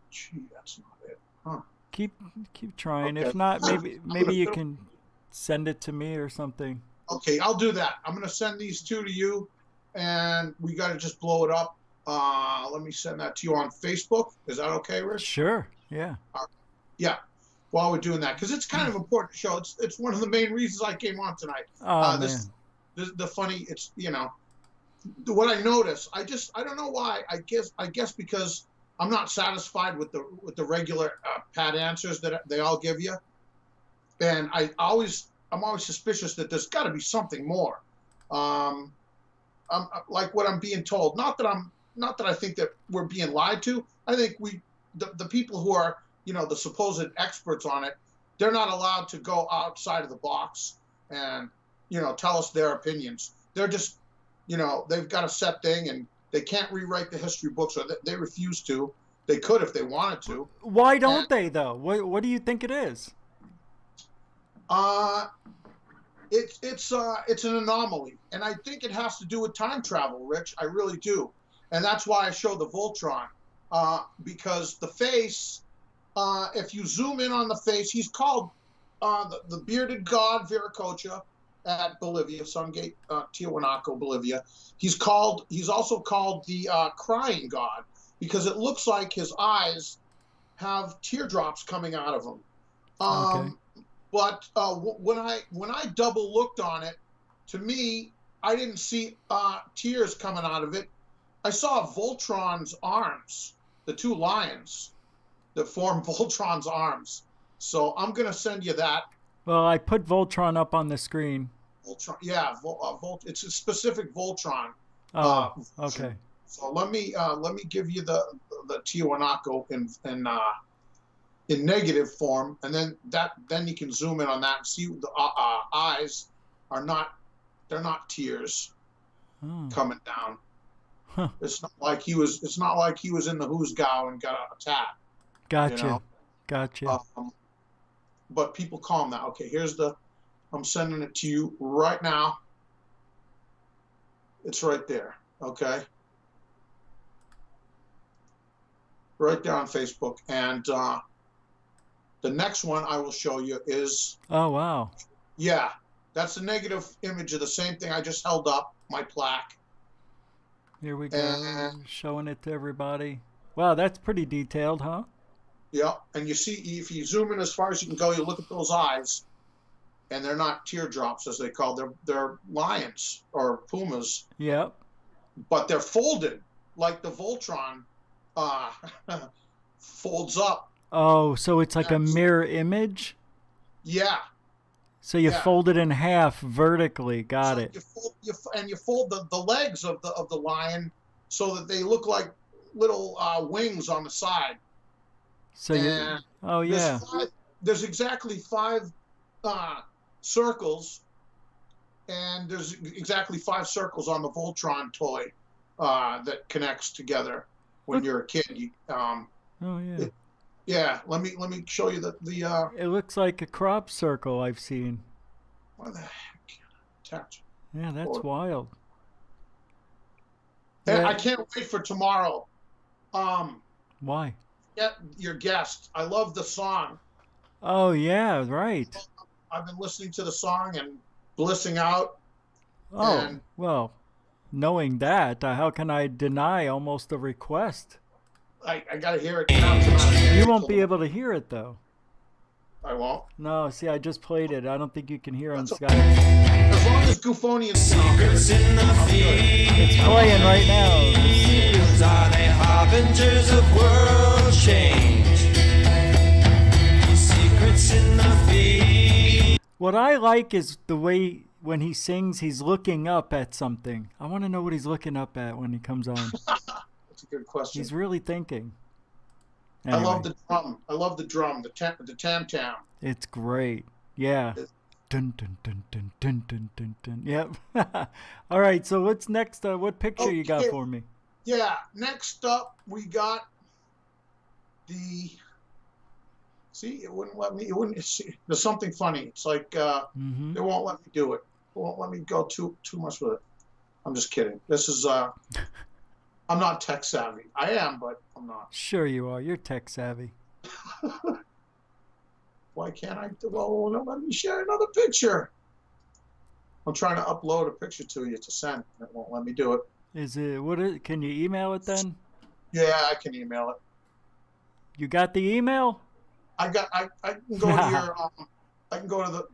[SPEAKER 11] Gee, that's not it. Huh.
[SPEAKER 10] Keep trying.
[SPEAKER 11] Okay.
[SPEAKER 10] If not, maybe you can send it to me or something.
[SPEAKER 11] Okay, I'll do that. I'm going to send these two to you, and we got to just blow it up. Let me send that to you on Facebook. Is that okay, Rich?
[SPEAKER 10] Sure. Yeah.
[SPEAKER 11] Yeah. While we're doing that, because it's kind of important show. It's one of the main reasons I came on tonight.
[SPEAKER 10] Oh, man.
[SPEAKER 11] The funny, it's, what I notice, I don't know why. I guess because I'm not satisfied with the regular pat answers that they all give you, and I'm always suspicious that there's got to be something more. I'm like what I'm being told. Not that I think that we're being lied to. I think the people who are the supposed experts on it, they're not allowed to go outside of the box and tell us their opinions. They're just they've got a set thing, and they can't rewrite the history books, or they refuse to. They could if they wanted to.
[SPEAKER 10] Why don't they, though? What do you think it is?
[SPEAKER 11] It's an anomaly, and I think it has to do with time travel, Rich. I really do, and that's why I show the Voltron. because the face, if you zoom in on the face, he's called the bearded god Viracocha at Bolivia, Sungate, Tiwanaku, Bolivia. He's also called the crying god because it looks like his eyes have teardrops coming out of them.
[SPEAKER 10] Okay.
[SPEAKER 11] But when I double looked on it, to me, I didn't see tears coming out of it. I saw Voltron's arms, the two lions that form Voltron's arms. So I'm gonna send you that.
[SPEAKER 10] Well, I put Voltron up on the screen.
[SPEAKER 11] Voltron, yeah, it's a specific Voltron.
[SPEAKER 10] Oh, okay.
[SPEAKER 11] So let me give you the Tiwanaku in negative form, and then you can zoom in on that and see the eyes are they're not tears coming down.
[SPEAKER 10] Huh.
[SPEAKER 11] It's not like he was in the Hoosgow and got a tat.
[SPEAKER 10] Gotcha.
[SPEAKER 11] You know?
[SPEAKER 10] Gotcha.
[SPEAKER 11] But people call him that. Okay, I'm sending it to you right now. It's right there. Okay. Right there on Facebook. And the next one I will show you is...
[SPEAKER 10] Oh, wow.
[SPEAKER 11] Yeah. That's a negative image of the same thing I just held up, my plaque.
[SPEAKER 10] Here we go. Showing it to everybody. Wow, that's pretty detailed, huh?
[SPEAKER 11] Yeah. And you see, if you zoom in as far as you can go, you look at those eyes, and they're not teardrops, as they call them. They're lions or pumas.
[SPEAKER 10] Yep.
[SPEAKER 11] But they're folded, like the Voltron folds up.
[SPEAKER 10] Oh, so it's like a mirror image?
[SPEAKER 11] Yeah.
[SPEAKER 10] So you fold it in half vertically. Got it.
[SPEAKER 11] You fold the legs of the lion so that they look like little wings on the side.
[SPEAKER 10] So yeah.
[SPEAKER 11] There's exactly 5 circles, and there's exactly 5 circles on the Voltron toy that connects together when you're a kid. Yeah, let me show you the.
[SPEAKER 10] It looks like a crop circle I've seen.
[SPEAKER 11] What the heck? Attach.
[SPEAKER 10] Yeah, that's wild.
[SPEAKER 11] Yeah. I can't wait for tomorrow.
[SPEAKER 10] Why?
[SPEAKER 11] Get your guest. I love the song.
[SPEAKER 10] Oh yeah, right.
[SPEAKER 11] I've been listening to the song and blissing out.
[SPEAKER 10] Oh, well, knowing that, how can I deny almost a request?
[SPEAKER 11] I got to hear it now tonight.
[SPEAKER 10] You won't be able to hear it, though.
[SPEAKER 11] I won't?
[SPEAKER 10] No, see, I just played it. I don't think you can hear on Skype.
[SPEAKER 11] As long as Goofonians secrets in the field.
[SPEAKER 10] It's playing right now.
[SPEAKER 12] The secrets are the harbingers of world change. The secrets in the field.
[SPEAKER 10] What I like is the way when he sings, he's looking up at something. I want to know what he's looking up at when he comes on.
[SPEAKER 11] That's a good question.
[SPEAKER 10] He's really thinking. Anyway.
[SPEAKER 11] I love the drum. I love the drum, the tam-tam.
[SPEAKER 10] It's great. Yeah. Dun, dun, dun, dun, dun, dun, dun, dun. Yep. All right, so what's next? What picture you got for me?
[SPEAKER 11] Yeah, next up we got the... See, it wouldn't let me... It wouldn't see. There's something funny. It's like they won't let me do it. They won't let me go too much with it. I'm just kidding. This is... I'm not tech savvy. I am, but I'm not.
[SPEAKER 10] Sure you are. You're tech savvy.
[SPEAKER 11] Why can't I? Well, no, let me share another picture. I'm trying to upload a picture to you to send. It won't let me do it.
[SPEAKER 10] Can you email it then?
[SPEAKER 11] Yeah, I can email it.
[SPEAKER 10] You got the email?
[SPEAKER 11] I can go to your. I can go to the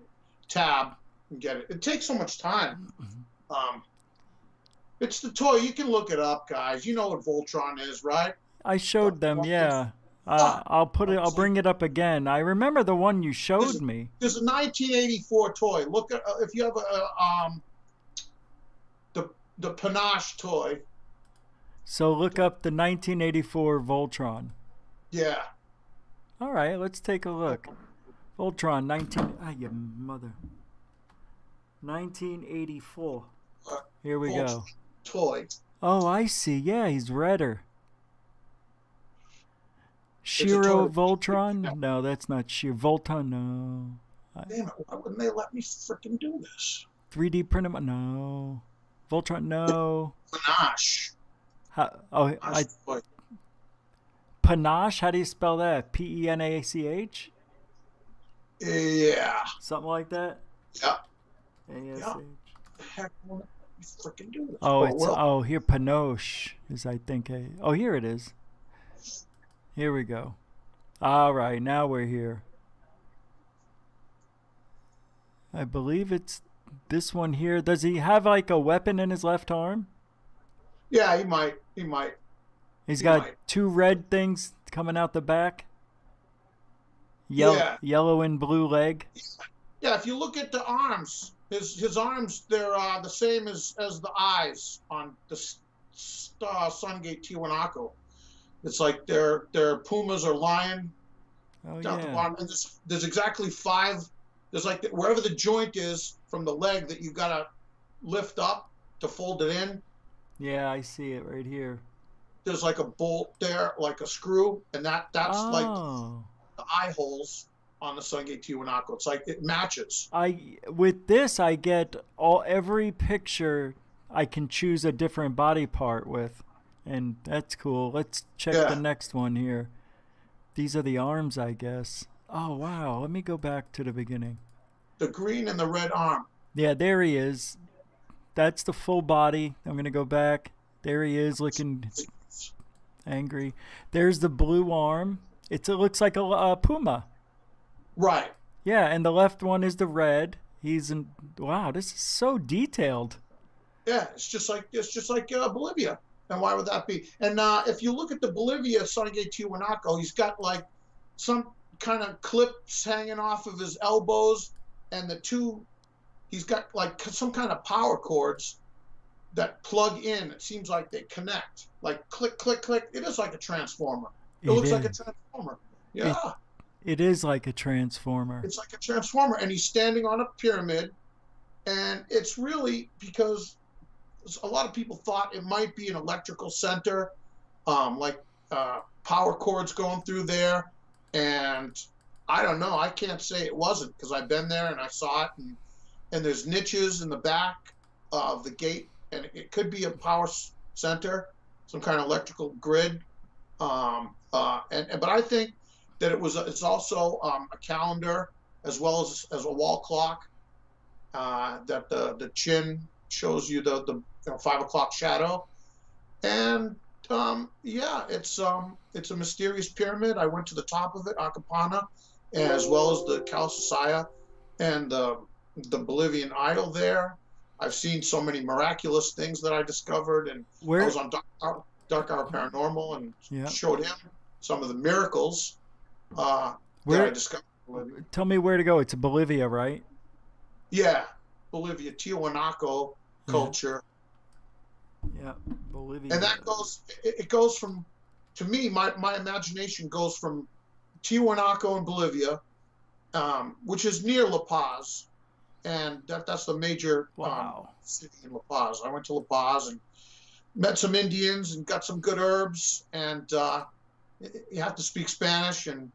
[SPEAKER 11] tab and get it. It takes so much time. It's the toy. You can look it up, guys. You know what Voltron is, right?
[SPEAKER 10] I showed them, yeah. I'll bring it up again. I remember the one you showed me.
[SPEAKER 11] There's a 1984 toy. Look at if you have the Panache toy.
[SPEAKER 10] So look up the 1984 Voltron.
[SPEAKER 11] Yeah.
[SPEAKER 10] All right, let's take a look. Voltron 1984. Here we go.
[SPEAKER 11] Toy.
[SPEAKER 10] Oh, I see. Yeah, he's redder. Shiro Voltron? No, that's not Shiro. Voltron, no.
[SPEAKER 11] Damn it, why wouldn't they let me freaking do this?
[SPEAKER 10] 3D print him? No. Voltron, no.
[SPEAKER 11] Panache.
[SPEAKER 10] panache. How do you spell that? Penach?
[SPEAKER 11] Yeah.
[SPEAKER 10] Something like that.
[SPEAKER 11] Yeah.
[SPEAKER 10] A-S-H.
[SPEAKER 11] Yeah. The heck, you freaking do this?
[SPEAKER 10] Here panoche is I think here it is. Here we go. All right, now we're here. I believe it's this one here. Does he have like a weapon in his left arm?
[SPEAKER 11] Yeah, he might.
[SPEAKER 10] He's got two red things coming out the back. Yellow and blue leg.
[SPEAKER 11] Yeah, if you look at the arms, his arms, they're the same as the eyes on the Sungate Tiwanaku. It's like their pumas are lying down the bottom. And there's exactly 5. There's like wherever the joint is from the leg that you gotta lift up to fold it in.
[SPEAKER 10] Yeah, I see it right here.
[SPEAKER 11] There's like a bolt there, like a screw, and that's like the eye holes on the Sungate Tiwanaku. It's like it matches.
[SPEAKER 10] With this, I get every picture I can choose a different body part with, and that's cool. Let's check the next one here. These are the arms, I guess. Oh wow! Let me go back to the beginning.
[SPEAKER 11] The green and the red arm.
[SPEAKER 10] Yeah, there he is. That's the full body. I'm gonna go back. There he is, looking angry. There's the blue arm. It looks like a puma.
[SPEAKER 11] Right.
[SPEAKER 10] Yeah, and the left one is the red. Wow, this is so detailed.
[SPEAKER 11] Yeah, it's just like Bolivia. And why would that be? And if you look at the Bolivia Sungate Tiwanaku, he's got like some kind of clips hanging off of his elbows, and he's got like some kind of power cords that plug in. It seems like they connect, like click, click, click. It is like a transformer. It looks like a transformer. Yeah.
[SPEAKER 10] It is like a transformer.
[SPEAKER 11] It's like a transformer, and he's standing on a pyramid, and it's really because a lot of people thought it might be an electrical center, like power cords going through there, and I don't know. I can't say it wasn't because I've been there and I saw it, and there's niches in the back of the gate, and it could be a power center, some kind of electrical grid, but I think that it's also a calendar as well as a wall clock, that the chin shows you the 5 o'clock shadow, and it's a mysterious pyramid. I went to the top of it, Acapana, as well as the Calcasiya and the Bolivian idol there. I've seen so many miraculous things that I discovered, and I was on Dark Hour Paranormal and showed him some of the miracles that I discovered in Bolivia.
[SPEAKER 10] Tell me where to go. It's Bolivia, right?
[SPEAKER 11] Yeah, Bolivia, Tiwanaku culture.
[SPEAKER 10] Yeah, Bolivia.
[SPEAKER 11] And that goes from, to me, my imagination goes from Tiwanaku in Bolivia, which is near La Paz, and that's the major city in La Paz. I went to La Paz and met some Indians and got some good herbs, and you have to speak Spanish and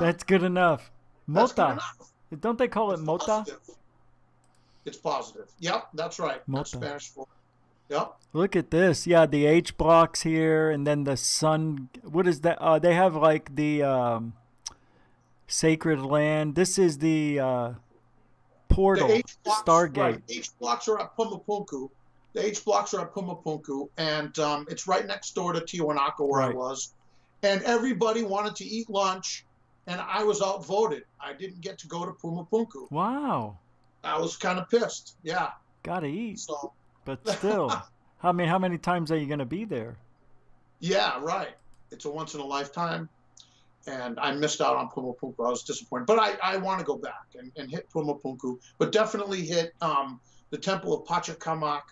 [SPEAKER 10] that's good enough. Mota.
[SPEAKER 11] That's good enough.
[SPEAKER 10] Don't they call it mota?
[SPEAKER 11] Positive. It's positive. Yep, that's right.
[SPEAKER 10] Mota.
[SPEAKER 11] That's Spanish for. Yep.
[SPEAKER 10] Look at this. Yeah, the H blocks here, and then the sun. What is that? They have like the sacred land. This is the portal,
[SPEAKER 11] the H blocks,
[SPEAKER 10] Stargate.
[SPEAKER 11] Right. H blocks are at Pumapunku. The H blocks are at Pumapunku, and it's right next door to Tiwanaku where I was. And everybody wanted to eat lunch, and I was outvoted. I didn't get to go to Pumapunku.
[SPEAKER 10] Wow.
[SPEAKER 11] I was kind of pissed. Yeah.
[SPEAKER 10] Gotta eat.
[SPEAKER 11] So.
[SPEAKER 10] But still, how many times are you gonna be there?
[SPEAKER 11] Yeah, right. It's a once in a lifetime, and I missed out on Pumapunku. I was disappointed, but I want to go back and hit Pumapunku, but definitely hit the Temple of Pachacamac,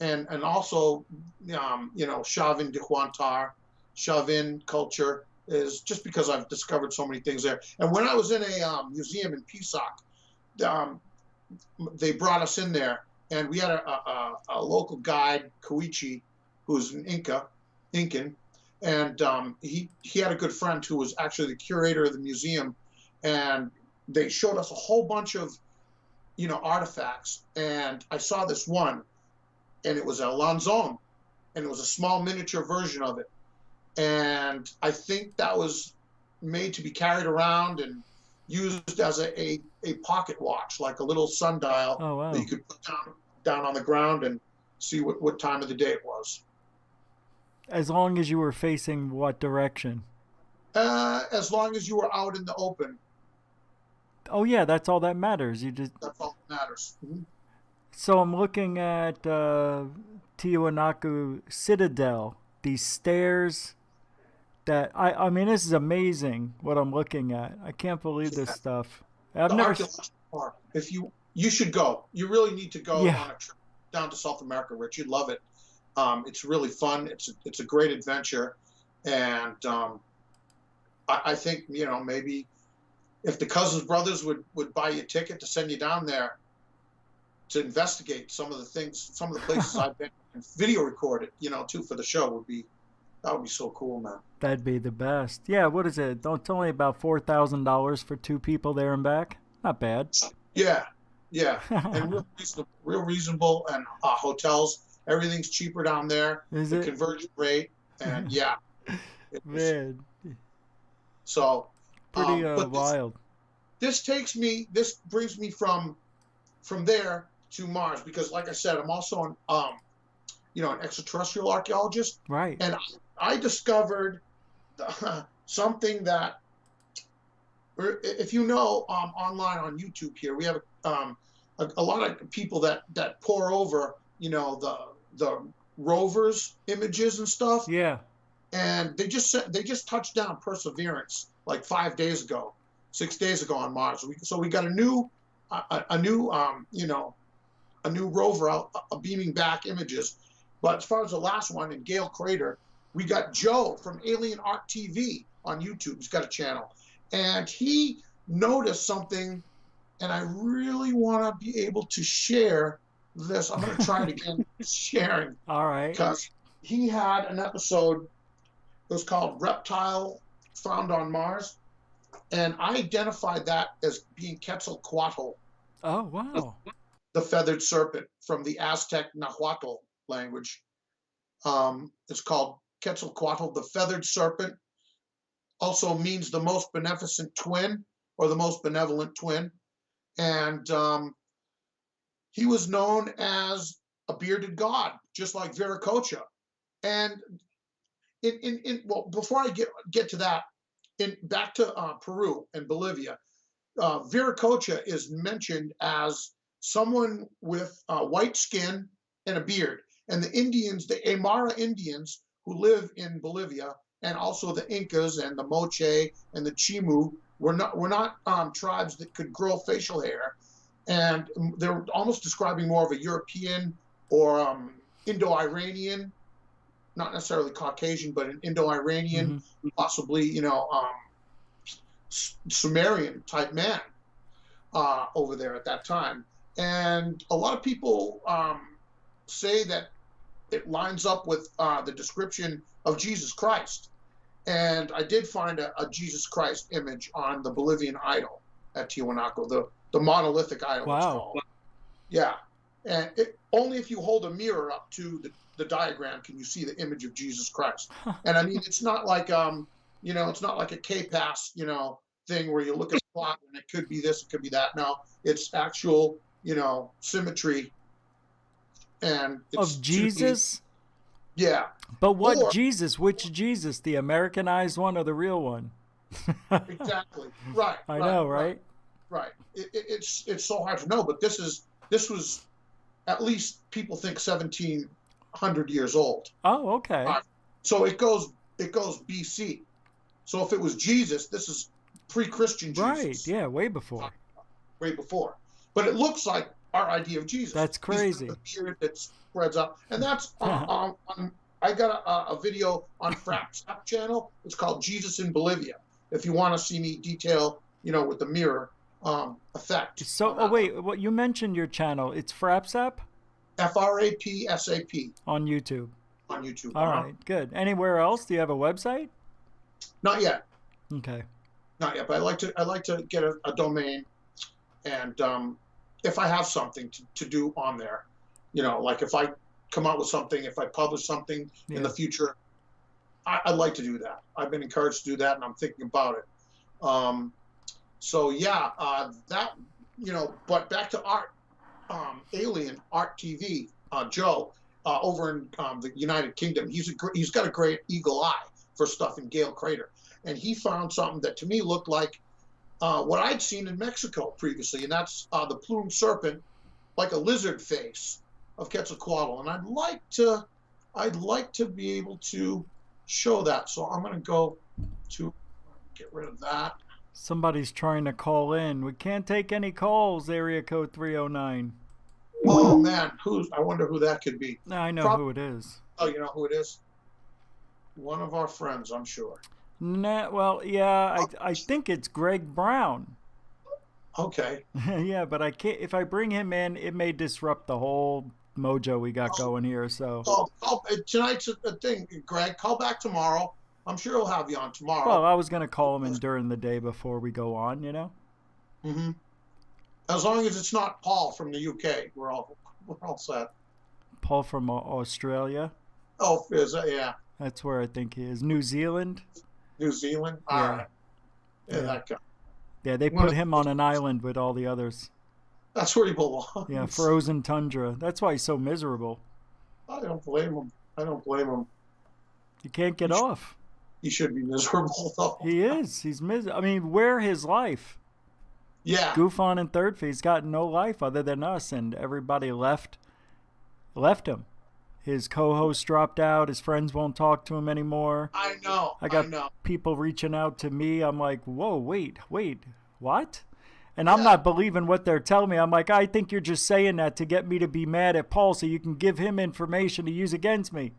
[SPEAKER 11] and also Chavin de Huantar, Chavin culture is just because I've discovered so many things there. And when I was in a museum in Pisac, they brought us in there. And we had a local guide, Koichi, who's an Incan, and he had a good friend who was actually the curator of the museum, and they showed us a whole bunch of, artifacts, and I saw this one, and it was a lanzon, and it was a small miniature version of it. And I think that was made to be carried around and used as a pocket watch, like a little sundial that you could put down on the ground and see what time of the day it was.
[SPEAKER 10] As long as you were facing what direction?
[SPEAKER 11] As long as you were out in the open.
[SPEAKER 10] Oh yeah, that's all that matters.
[SPEAKER 11] That's all that matters. Mm-hmm.
[SPEAKER 10] So I'm looking at Tiwanaku Citadel. These stairs that I mean, this is amazing what I'm looking at. I can't believe this stuff. I've never.
[SPEAKER 11] If you should go. You really need to go on a trip down to South America, Rich. You'd love it. It's really fun. It's a great adventure, and I think maybe if the Cousins brothers would buy you a ticket to send you down there to investigate some of the places I've been and video record it, too, for the show that would be so cool, man.
[SPEAKER 10] That'd be the best. Yeah, what is it? It's only about $4,000 for 2 people there and back. Not bad.
[SPEAKER 11] Yeah, and real reasonable, and hotels. Everything's cheaper down there.
[SPEAKER 10] Is
[SPEAKER 11] the
[SPEAKER 10] it?
[SPEAKER 11] Conversion rate, and
[SPEAKER 10] man.
[SPEAKER 11] So
[SPEAKER 10] pretty wild.
[SPEAKER 11] This brings me from there to Mars, because, like I said, I'm also an extraterrestrial archaeologist.
[SPEAKER 10] Right.
[SPEAKER 11] And I discovered something that, if online on YouTube here, we have a lot of people that pour over, the rovers images and stuff.
[SPEAKER 10] Yeah.
[SPEAKER 11] And they just touched down Perseverance like 6 days ago on Mars. So we got a new rover out beaming back images. But as far as the last one in Gale Crater, we got Joe from Alien Art TV on YouTube. He's got a channel, and he noticed something, and I really want to be able to share this. I'm going to try it again, sharing.
[SPEAKER 10] All right.
[SPEAKER 11] Because he had an episode. It was called Reptile Found on Mars, and I identified that as being Quetzalcoatl.
[SPEAKER 10] Oh, wow.
[SPEAKER 11] The feathered serpent from the Aztec Nahuatl language. It's called Quetzalcoatl, the feathered serpent. Also means the most beneficent twin, or the most benevolent twin. And he was known as a bearded god, just like Viracocha. And before I get to that, back to Peru and Bolivia, Viracocha is mentioned as someone with white skin and a beard. And the Indians, the Aymara Indians who live in Bolivia, and also the Incas and the Moche and the Chimu, were not tribes that could grow facial hair, and they're almost describing more of a European or Indo-Iranian, not necessarily Caucasian, but an Indo-Iranian, possibly Sumerian type man over there at that time. And a lot of people say that it lines up with the description of Jesus Christ. And I did find a Jesus Christ image on the Bolivian idol at Tiwanaku, the monolithic idol.
[SPEAKER 10] Wow.
[SPEAKER 11] It's called. Yeah. And only if you hold a mirror up to the diagram can you see the image of Jesus Christ. And I mean, it's not like it's not like a K-Pass, thing where you look at the plot and it could be this, it could be that. No, it's actual, symmetry. And it's
[SPEAKER 10] of Jesus?
[SPEAKER 11] Yeah.
[SPEAKER 10] But what Jesus? Which Jesus? The Americanized one or the real one?
[SPEAKER 11] Exactly. Right.
[SPEAKER 10] I know, right?
[SPEAKER 11] Right. It's so hard to know, but this was at least people think 1,700 years old.
[SPEAKER 10] Oh, okay.
[SPEAKER 11] So it goes BC. So if it was Jesus, this is pre-Christian Jesus.
[SPEAKER 10] Right. Yeah. Way before.
[SPEAKER 11] Way before. But it looks like our idea of Jesus.
[SPEAKER 10] That's crazy.
[SPEAKER 11] The beard that spreads up, and that's I got a video on FrapSap channel. It's called Jesus in Bolivia. If you want to see me detail, with the mirror effect.
[SPEAKER 10] So, wait, what you mentioned your channel? It's FrapSap.
[SPEAKER 11] FrapSap
[SPEAKER 10] on YouTube.
[SPEAKER 11] On YouTube.
[SPEAKER 10] All right, good. Anywhere else? Do you have a website?
[SPEAKER 11] Not yet.
[SPEAKER 10] Okay.
[SPEAKER 11] Not yet, but I like to get a domain, and if I have something to do on there, like if I come out with something, if I publish something in the future, I'd like to do that. I've been encouraged to do that, and I'm thinking about it. So yeah, that, you know, but back to Art, Alien, Art TV, Joe, over in the United Kingdom, he's got a great eagle eye for stuff in Gale Crater. And he found something that to me looked like what I'd seen in Mexico previously, and that's the plumed serpent, like a lizard face of Quetzalcoatl. And I'd like to be able to show that. So I'm going to go to get rid of that.
[SPEAKER 10] Somebody's trying to call in. We can't take any calls, area code 309.
[SPEAKER 11] Oh man, I wonder who that could be.
[SPEAKER 10] I know who it is.
[SPEAKER 11] Oh, you know who it is? One of our friends, I'm sure.
[SPEAKER 10] Nah, well, yeah, I think it's Greg Brown.
[SPEAKER 11] Okay.
[SPEAKER 10] Yeah, but I can't. If I bring him in, it may disrupt the whole mojo we got going here. So.
[SPEAKER 11] Tonight's a thing, Greg. Call back tomorrow. I'm sure he'll have you on tomorrow.
[SPEAKER 10] Well, I was gonna call him in during the day before we go on. You know.
[SPEAKER 11] Mm-hmm. As long as it's not Paul from the UK, we're all set.
[SPEAKER 10] Paul from Australia.
[SPEAKER 11] Oh, is that, yeah.
[SPEAKER 10] That's where I think he is. New Zealand.
[SPEAKER 11] New Zealand. All right. Yeah, that guy.
[SPEAKER 10] Yeah, they put him on an island with all the others.
[SPEAKER 11] That's where he belongs.
[SPEAKER 10] Yeah, frozen tundra. That's why he's so miserable.
[SPEAKER 11] I don't blame him.
[SPEAKER 10] You can't get off.
[SPEAKER 11] He should be miserable, though.
[SPEAKER 10] He is. He's miserable. I mean, where his life?
[SPEAKER 11] Yeah.
[SPEAKER 10] Goofon and Third Feet's got no life other than us, and everybody left him. His co-host dropped out. His friends won't talk to him anymore.
[SPEAKER 11] I know.
[SPEAKER 10] I got people reaching out to me. I'm like, whoa, wait, what? And I'm not believing what they're telling me. I'm like, I think you're just saying that to get me to be mad at Paul so you can give him information to use against me.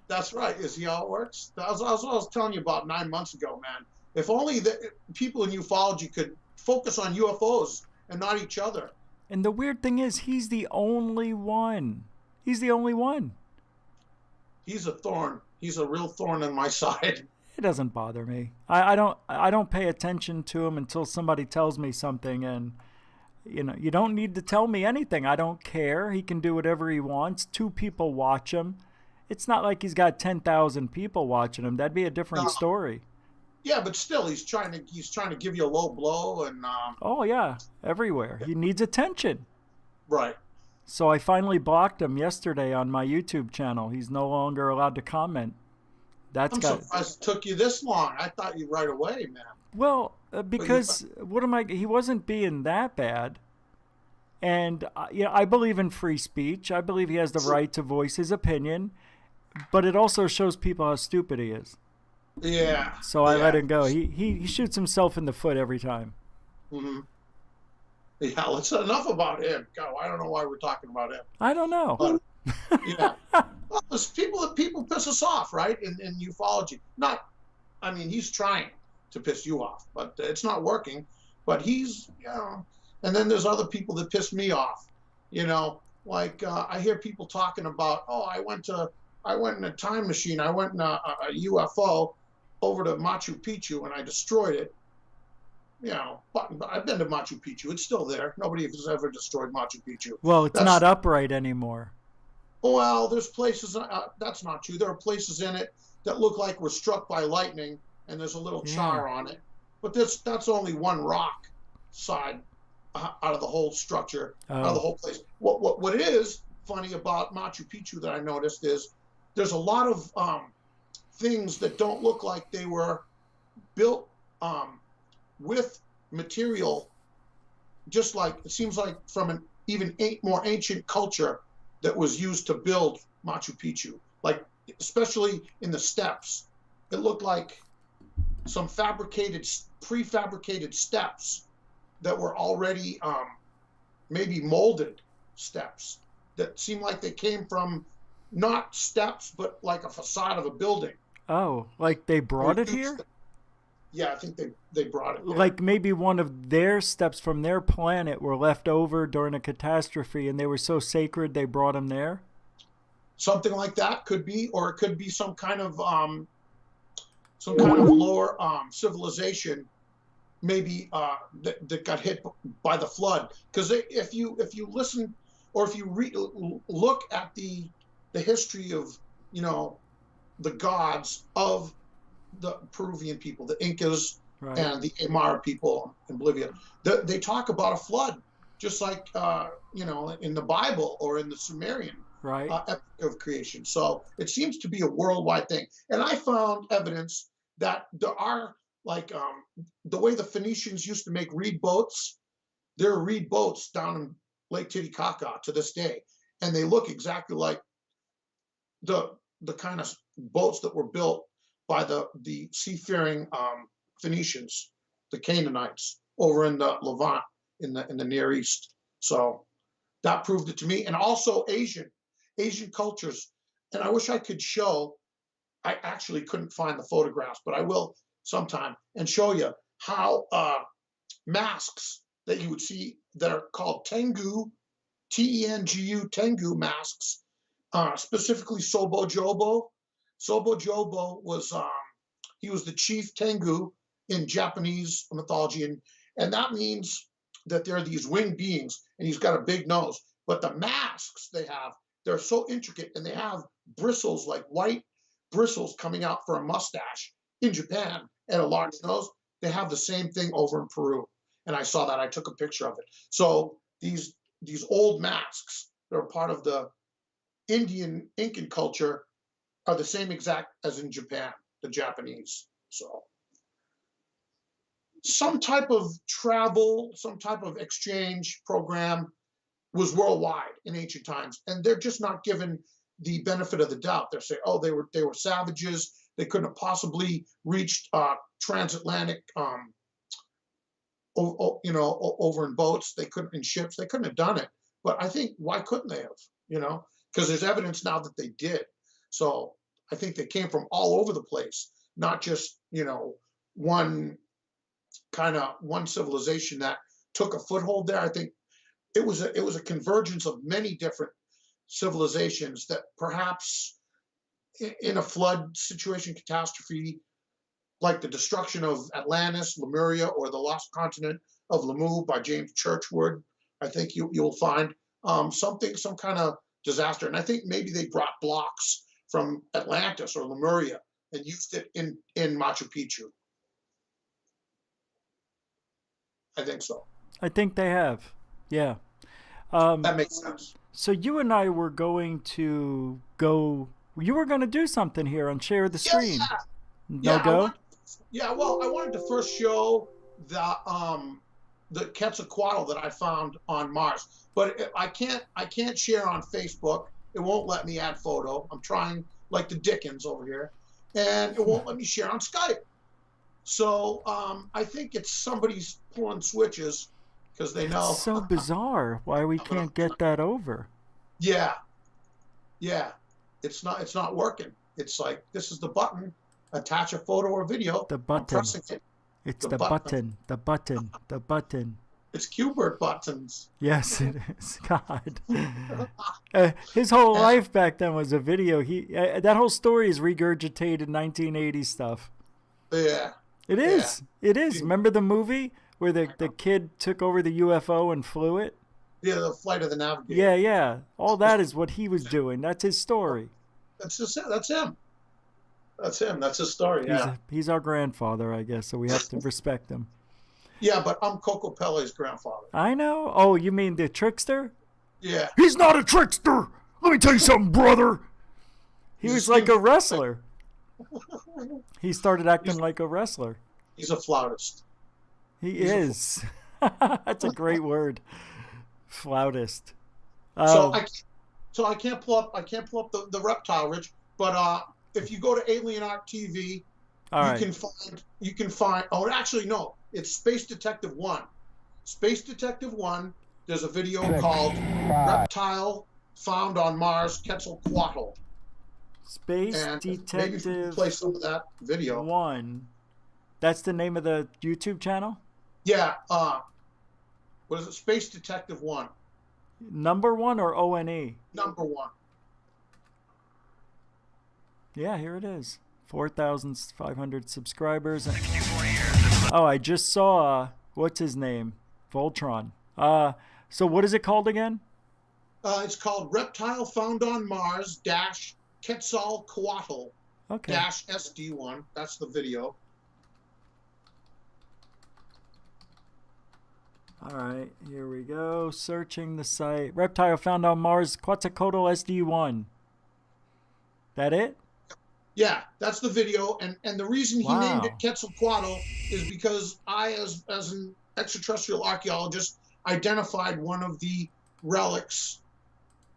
[SPEAKER 11] That's right. You see how it works? That's what I was telling you about 9 months ago, man. If only the people in ufology could focus on UFOs and not each other.
[SPEAKER 10] And the weird thing is, he's the only one. He's the only one.
[SPEAKER 11] He's a thorn. He's a real thorn in my side.
[SPEAKER 10] It doesn't bother me. I don't pay attention to him until somebody tells me something, and you don't need to tell me anything. I don't care. He can do whatever he wants. 2 people watch him. It's not like he's got 10,000 people watching him. That'd be a different story.
[SPEAKER 11] Yeah, but still, he's trying to give you a low blow, and
[SPEAKER 10] oh yeah, everywhere. He needs attention.
[SPEAKER 11] Right.
[SPEAKER 10] So I finally blocked him yesterday on my YouTube channel. He's no longer allowed to comment.
[SPEAKER 11] I'm surprised it took you this long. I thought you right away, man.
[SPEAKER 10] Well, because he wasn't being that bad. And I believe in free speech. I believe he has the right to voice his opinion, but it also shows people how stupid he is.
[SPEAKER 11] Yeah.
[SPEAKER 10] So I let him go. He shoots himself in the foot every time.
[SPEAKER 11] Mm-hmm. Yeah, let's enough about him. God, I don't know why we're talking about him.
[SPEAKER 10] I don't know.
[SPEAKER 11] But, yeah. Well, there's people piss us off, right? In ufology. He's trying to piss you off, but it's not working. But he's, and then there's other people that piss me off. Like I hear people talking about, I went in a time machine. I went in a UFO over to Machu Picchu and I destroyed it. But I've been to Machu Picchu. It's still there. Nobody has ever destroyed Machu Picchu.
[SPEAKER 10] Well, it's not upright anymore.
[SPEAKER 11] Well, there's places, that's not true. There are places in it that look like were struck by lightning, and there's a little char on it. But that's only one rock side out of the whole structure, out of the whole place. What is funny about Machu Picchu that I noticed is there's a lot of things that don't look like they were built with material, just like it seems like from an even more ancient culture that was used to build Machu Picchu, like especially in the steps. It looked like some prefabricated steps that were already maybe molded steps that seemed like they came from not steps, but like a facade of a building.
[SPEAKER 10] Oh, like they brought it here?
[SPEAKER 11] Yeah, I think they brought it there.
[SPEAKER 10] Like maybe one of their steps from their planet were left over during a catastrophe and they were so sacred they brought them there?
[SPEAKER 11] Something like that could be, or it could be some kind of lower civilization, maybe that got hit by the flood. Because if you listen or if you look at the history of, you know, the gods of the Peruvian people, the Incas, right, and the Aymara people in Bolivia, they talk about a flood, just like, you know, in the Bible or in the Sumerian epic of creation. So it seems to be a worldwide thing. And I found evidence that there are, like, the way the Phoenicians used to make reed boats, there are reed boats down in Lake Titicaca to this day. And they look exactly like the kind of boats that were built by the seafaring Phoenicians, the Canaanites, over in the Levant, in the Near East. So that proved it to me. And also Asian cultures. And I wish I could show, I actually couldn't find the photographs, but I will sometime and show you how masks that you would see that are called Tengu, Tengu, Tengu masks, specifically Sobo Jobo. Sobo Jobo was, he was the chief Tengu in Japanese mythology. And that means that there are these winged beings, and he's got a big nose. But the masks they have, they're so intricate, and they have bristles, like white bristles coming out for a mustache in Japan, and a large nose. They have the same thing over in Peru. And I saw that. I took a picture of it. So these old masks that are part of the Indian Incan culture are the same exact as in Japan, the Japanese. So some type of travel, some type of exchange program was worldwide in ancient times, and they're just not given the benefit of the doubt. They're saying, oh, they were savages. They couldn't have possibly reached transatlantic, you know, over in boats. They couldn't, in ships. They couldn't have done it. But I think, why couldn't they have? You know, because there's evidence now that they did. So I think they came from all over the place, not just, you know, one civilization that took a foothold there. I think it was a convergence of many different civilizations that perhaps in a flood situation, catastrophe, like the destruction of Atlantis, Lemuria, or the lost continent of Lamu by James Churchward, I think you'll find some kind of disaster. And I think maybe they brought blocks from Atlantis or Lemuria and used it in Machu Picchu. I think so.
[SPEAKER 10] I think they have. Yeah.
[SPEAKER 11] That makes sense.
[SPEAKER 10] So you and I were going to go. You were going to do something here on Share the Screen.
[SPEAKER 11] Yeah.
[SPEAKER 10] Go.
[SPEAKER 11] Well, I wanted to first show the Quetzalcoatl that I found on Mars, but I can't share on Facebook. It won't let me add photo. I'm trying like the Dickens over here, and it won't let me share on Skype. So I think it's somebody's pulling switches because they know.
[SPEAKER 10] It's so bizarre why we can't get that over.
[SPEAKER 11] Yeah. It's not working. It's like, this is the button. Attach a photo or video.
[SPEAKER 10] The button.
[SPEAKER 11] I'm pressing it.
[SPEAKER 10] It's the button. The button. The button.
[SPEAKER 11] It's Q*bert buttons.
[SPEAKER 10] Yes, it is. God. His whole life back then was a video. That whole story is regurgitated 1980s stuff.
[SPEAKER 11] Yeah.
[SPEAKER 10] It is. Yeah. It is. Remember the movie where the kid took over the UFO and flew it?
[SPEAKER 11] Yeah, the Flight of the Navigator.
[SPEAKER 10] Yeah. All that is what he was doing. That's his story.
[SPEAKER 11] That's him. That's his story, yeah.
[SPEAKER 10] He's our grandfather, I guess, so we have to respect him.
[SPEAKER 11] Yeah, but I'm Coco Pele's grandfather.
[SPEAKER 10] I know. Oh, you mean the trickster?
[SPEAKER 11] Yeah.
[SPEAKER 2] He's not a trickster. Let me tell you something, brother.
[SPEAKER 10] He was like a wrestler. He started acting like a wrestler.
[SPEAKER 11] He's a flautist.
[SPEAKER 10] He is. That's a great word. Flautist.
[SPEAKER 11] So I can't pull up the reptile, Rich, but if you go to Alien Art TV, you can find oh, actually no, it's Space Detective 1. Space Detective 1, there's a video called Reptile Found on Mars, Quetzalcoatl.
[SPEAKER 10] Space Detective
[SPEAKER 11] maybe if you can play some of that video.
[SPEAKER 10] 1. That's the name of the YouTube channel?
[SPEAKER 11] Yeah. What is it? Space Detective 1.
[SPEAKER 10] Number 1 or ONE?
[SPEAKER 11] Number 1.
[SPEAKER 10] Yeah, here it is. 4,500 subscribers. Oh, I just saw, what's his name? Voltron. So what is it called again?
[SPEAKER 11] It's called Reptile Found on Mars dash Quetzalcoatl dash SD1. That's the video.
[SPEAKER 10] All right, here we go. Searching the site. Reptile found on Mars, Quetzalcoatl SD1. That it?
[SPEAKER 11] Yeah, that's the video. And the reason he named it Quetzalcoatl is because I, as an extraterrestrial archaeologist, identified one of the relics,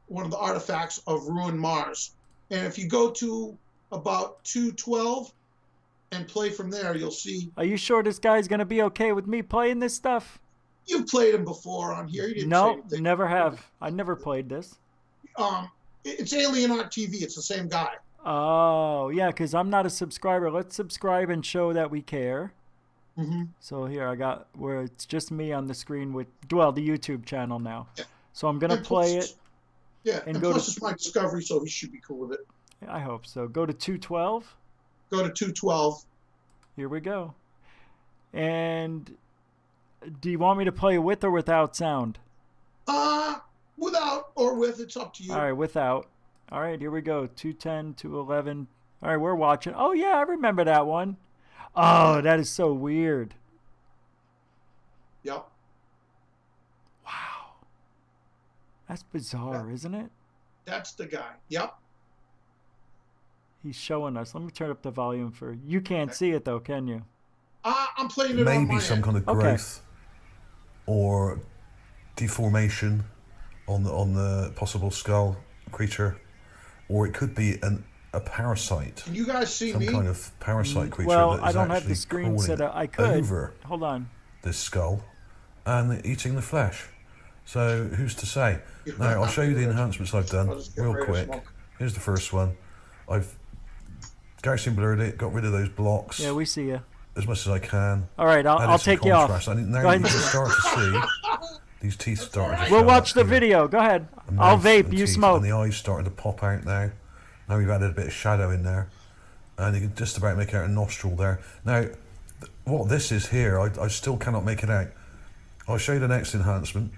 [SPEAKER 11] one of the artifacts of ruined Mars. And if you go to about 212 and play from there, you'll see.
[SPEAKER 10] Are you sure this guy's going to be okay with me playing this stuff?
[SPEAKER 11] You've played him before on here. You didn't say
[SPEAKER 10] No,
[SPEAKER 11] anything.
[SPEAKER 10] never have. I never played this.
[SPEAKER 11] It's Alien Art TV. It's the same guy.
[SPEAKER 10] Oh, yeah, because I'm not a subscriber. Let's subscribe and show that we care.
[SPEAKER 11] Mm-hmm.
[SPEAKER 10] So here I got where it's just me on the screen with, well, the YouTube channel now. Yeah. So I'm going to play it.
[SPEAKER 11] Yeah, and go plus it's my discovery, so he should be cool with it.
[SPEAKER 10] I hope so. Go to 212.
[SPEAKER 11] Go to 212.
[SPEAKER 10] Here we go. And do you want me to play with or without sound?
[SPEAKER 11] Without or with, it's up to you.
[SPEAKER 10] All right, without. All right, here we go. 210, 211. All right, we're watching. Oh, yeah, I remember that one. Oh, that is so weird.
[SPEAKER 11] Yep.
[SPEAKER 10] Wow. That's bizarre, isn't it?
[SPEAKER 11] That's the guy. Yep.
[SPEAKER 10] He's showing us. Let me turn up the volume for you. Can't see it, though, can you?
[SPEAKER 11] I'm playing it
[SPEAKER 13] maybe
[SPEAKER 11] on my
[SPEAKER 13] some
[SPEAKER 11] end.
[SPEAKER 13] kind of growth or deformation on the possible skull creature, or it could be a parasite.
[SPEAKER 11] Can you guys see
[SPEAKER 13] some
[SPEAKER 11] me?
[SPEAKER 13] kind of parasite creature.
[SPEAKER 10] Well,
[SPEAKER 13] that is
[SPEAKER 10] I don't have
[SPEAKER 13] actually
[SPEAKER 10] the screen set up. I could.
[SPEAKER 13] Over
[SPEAKER 10] Hold on.
[SPEAKER 13] this skull and eating the flesh. So who's to say? Now I'll show you the enhancements I've done real quick. Here's the first one. I've Gaussian blurred it, got rid of those blocks.
[SPEAKER 10] Yeah, we see you.
[SPEAKER 13] As much as I can.
[SPEAKER 10] All right, I'll take you off.
[SPEAKER 13] And now you can start to see these teeth starting to
[SPEAKER 10] We'll watch the video. Go ahead. I'll vape. You smoke.
[SPEAKER 13] And the eyes starting to pop out now. Now we've added a bit of shadow in there. And you can just about make out a nostril there. Now, what this is here, I still cannot make it out. I'll show you the next enhancement.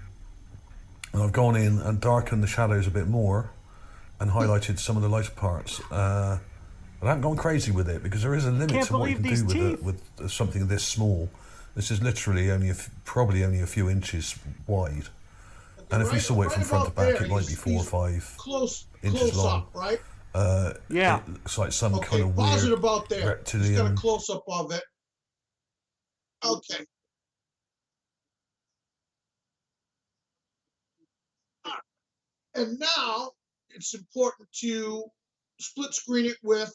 [SPEAKER 13] And I've gone in and darkened the shadows a bit more and highlighted some of the lighter parts. But I haven't gone crazy with it because there is a limit to what you can do with something this small. This is literally only probably only a few inches wide. And if we saw it from front to back, it might be 4 or 5 inches long.
[SPEAKER 11] Up, right?
[SPEAKER 10] Yeah.
[SPEAKER 13] It looks like some kind of
[SPEAKER 11] pause
[SPEAKER 13] weird
[SPEAKER 11] it about there.
[SPEAKER 13] reptilian.
[SPEAKER 11] Just got a close up of it. Okay. And now it's important to split screen it with,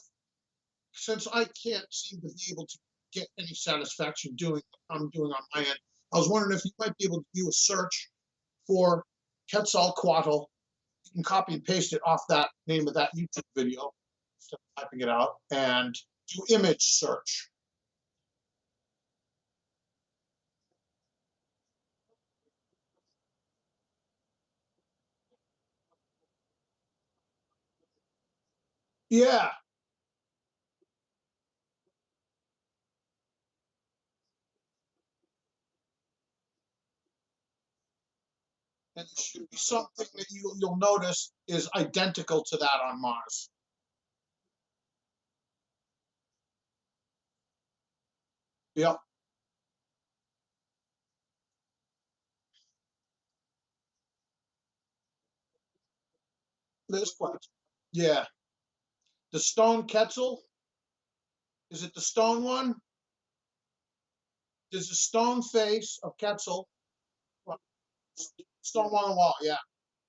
[SPEAKER 11] since I can't seem to be able to get any satisfaction doing what I'm doing on my end. I was wondering if you might be able to do a search for Quetzalcoatl. You can copy and paste it off that name of that YouTube video, instead of typing it out, and do image search. Yeah. And it should be something that you'll notice is identical to that on Mars. Yep. This one. Yeah. The stone Quetzal. Is it the stone one? There's a stone face of Quetzal. Stone on the wall, yeah.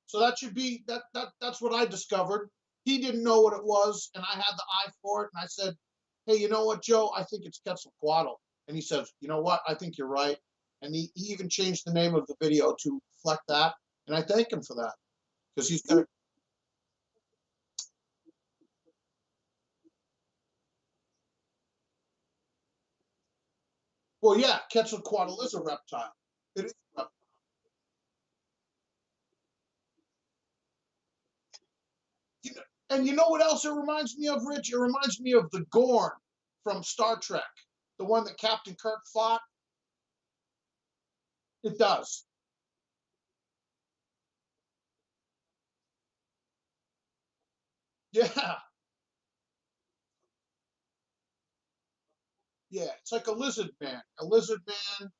[SPEAKER 11] So that should be that's what I discovered. He didn't know what it was, and I had the eye for it, and I said, hey, you know what, Joe? I think it's Quetzalcoatl. And he says, you know what? I think you're right. And he even changed the name of the video to reflect that. And I thank him for that. Because he's got well, yeah, Quetzalcoatl is a reptile. It is a reptile. And you know what else it reminds me of, Rich? It reminds me of the Gorn from Star Trek, the one that Captain Kirk fought. It does. Yeah. Yeah, it's like a lizard man. A lizard man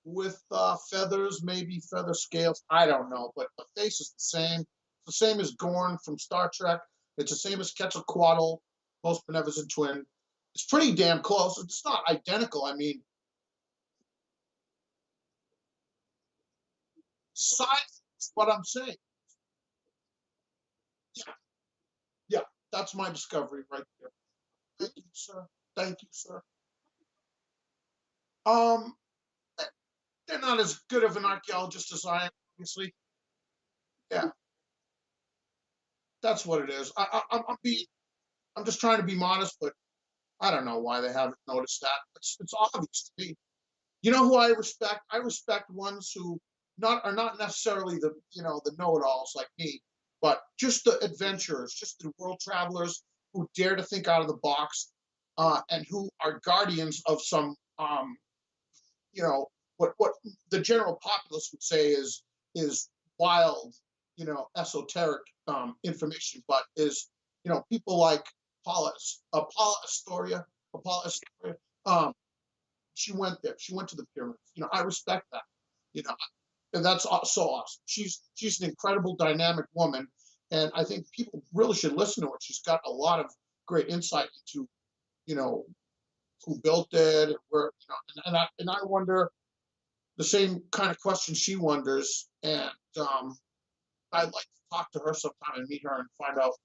[SPEAKER 11] with feathers, maybe feather scales. I don't know, but the face is the same. It's the same as Gorn from Star Trek. It's the same as Quetzalcoatl, most beneficent twin. It's pretty damn close. It's not identical. I mean, size is what I'm saying. Yeah, yeah, that's my discovery right there. Thank you, sir. Thank you, sir. Um, they're not as good of an archaeologist as I am, obviously. Yeah, that's what it is. I'm just trying to be modest, but I don't know why they haven't noticed that. It's obvious to me. You know who I respect? I respect ones who are not necessarily the know-it-alls like me, but just the adventurers, just the world travelers who dare to think out of the box, and who are guardians of some what the general populace would say is wild, esoteric information, but is people like Paula Astoria. She went there. She went to the pyramids. I respect that. You know, and that's so awesome. She's an incredible, dynamic woman, and I think people really should listen to her. She's got a lot of great insight into who built it, and where and I wonder the same kind of question she wonders, and I'd like to talk to her sometime and meet her and find out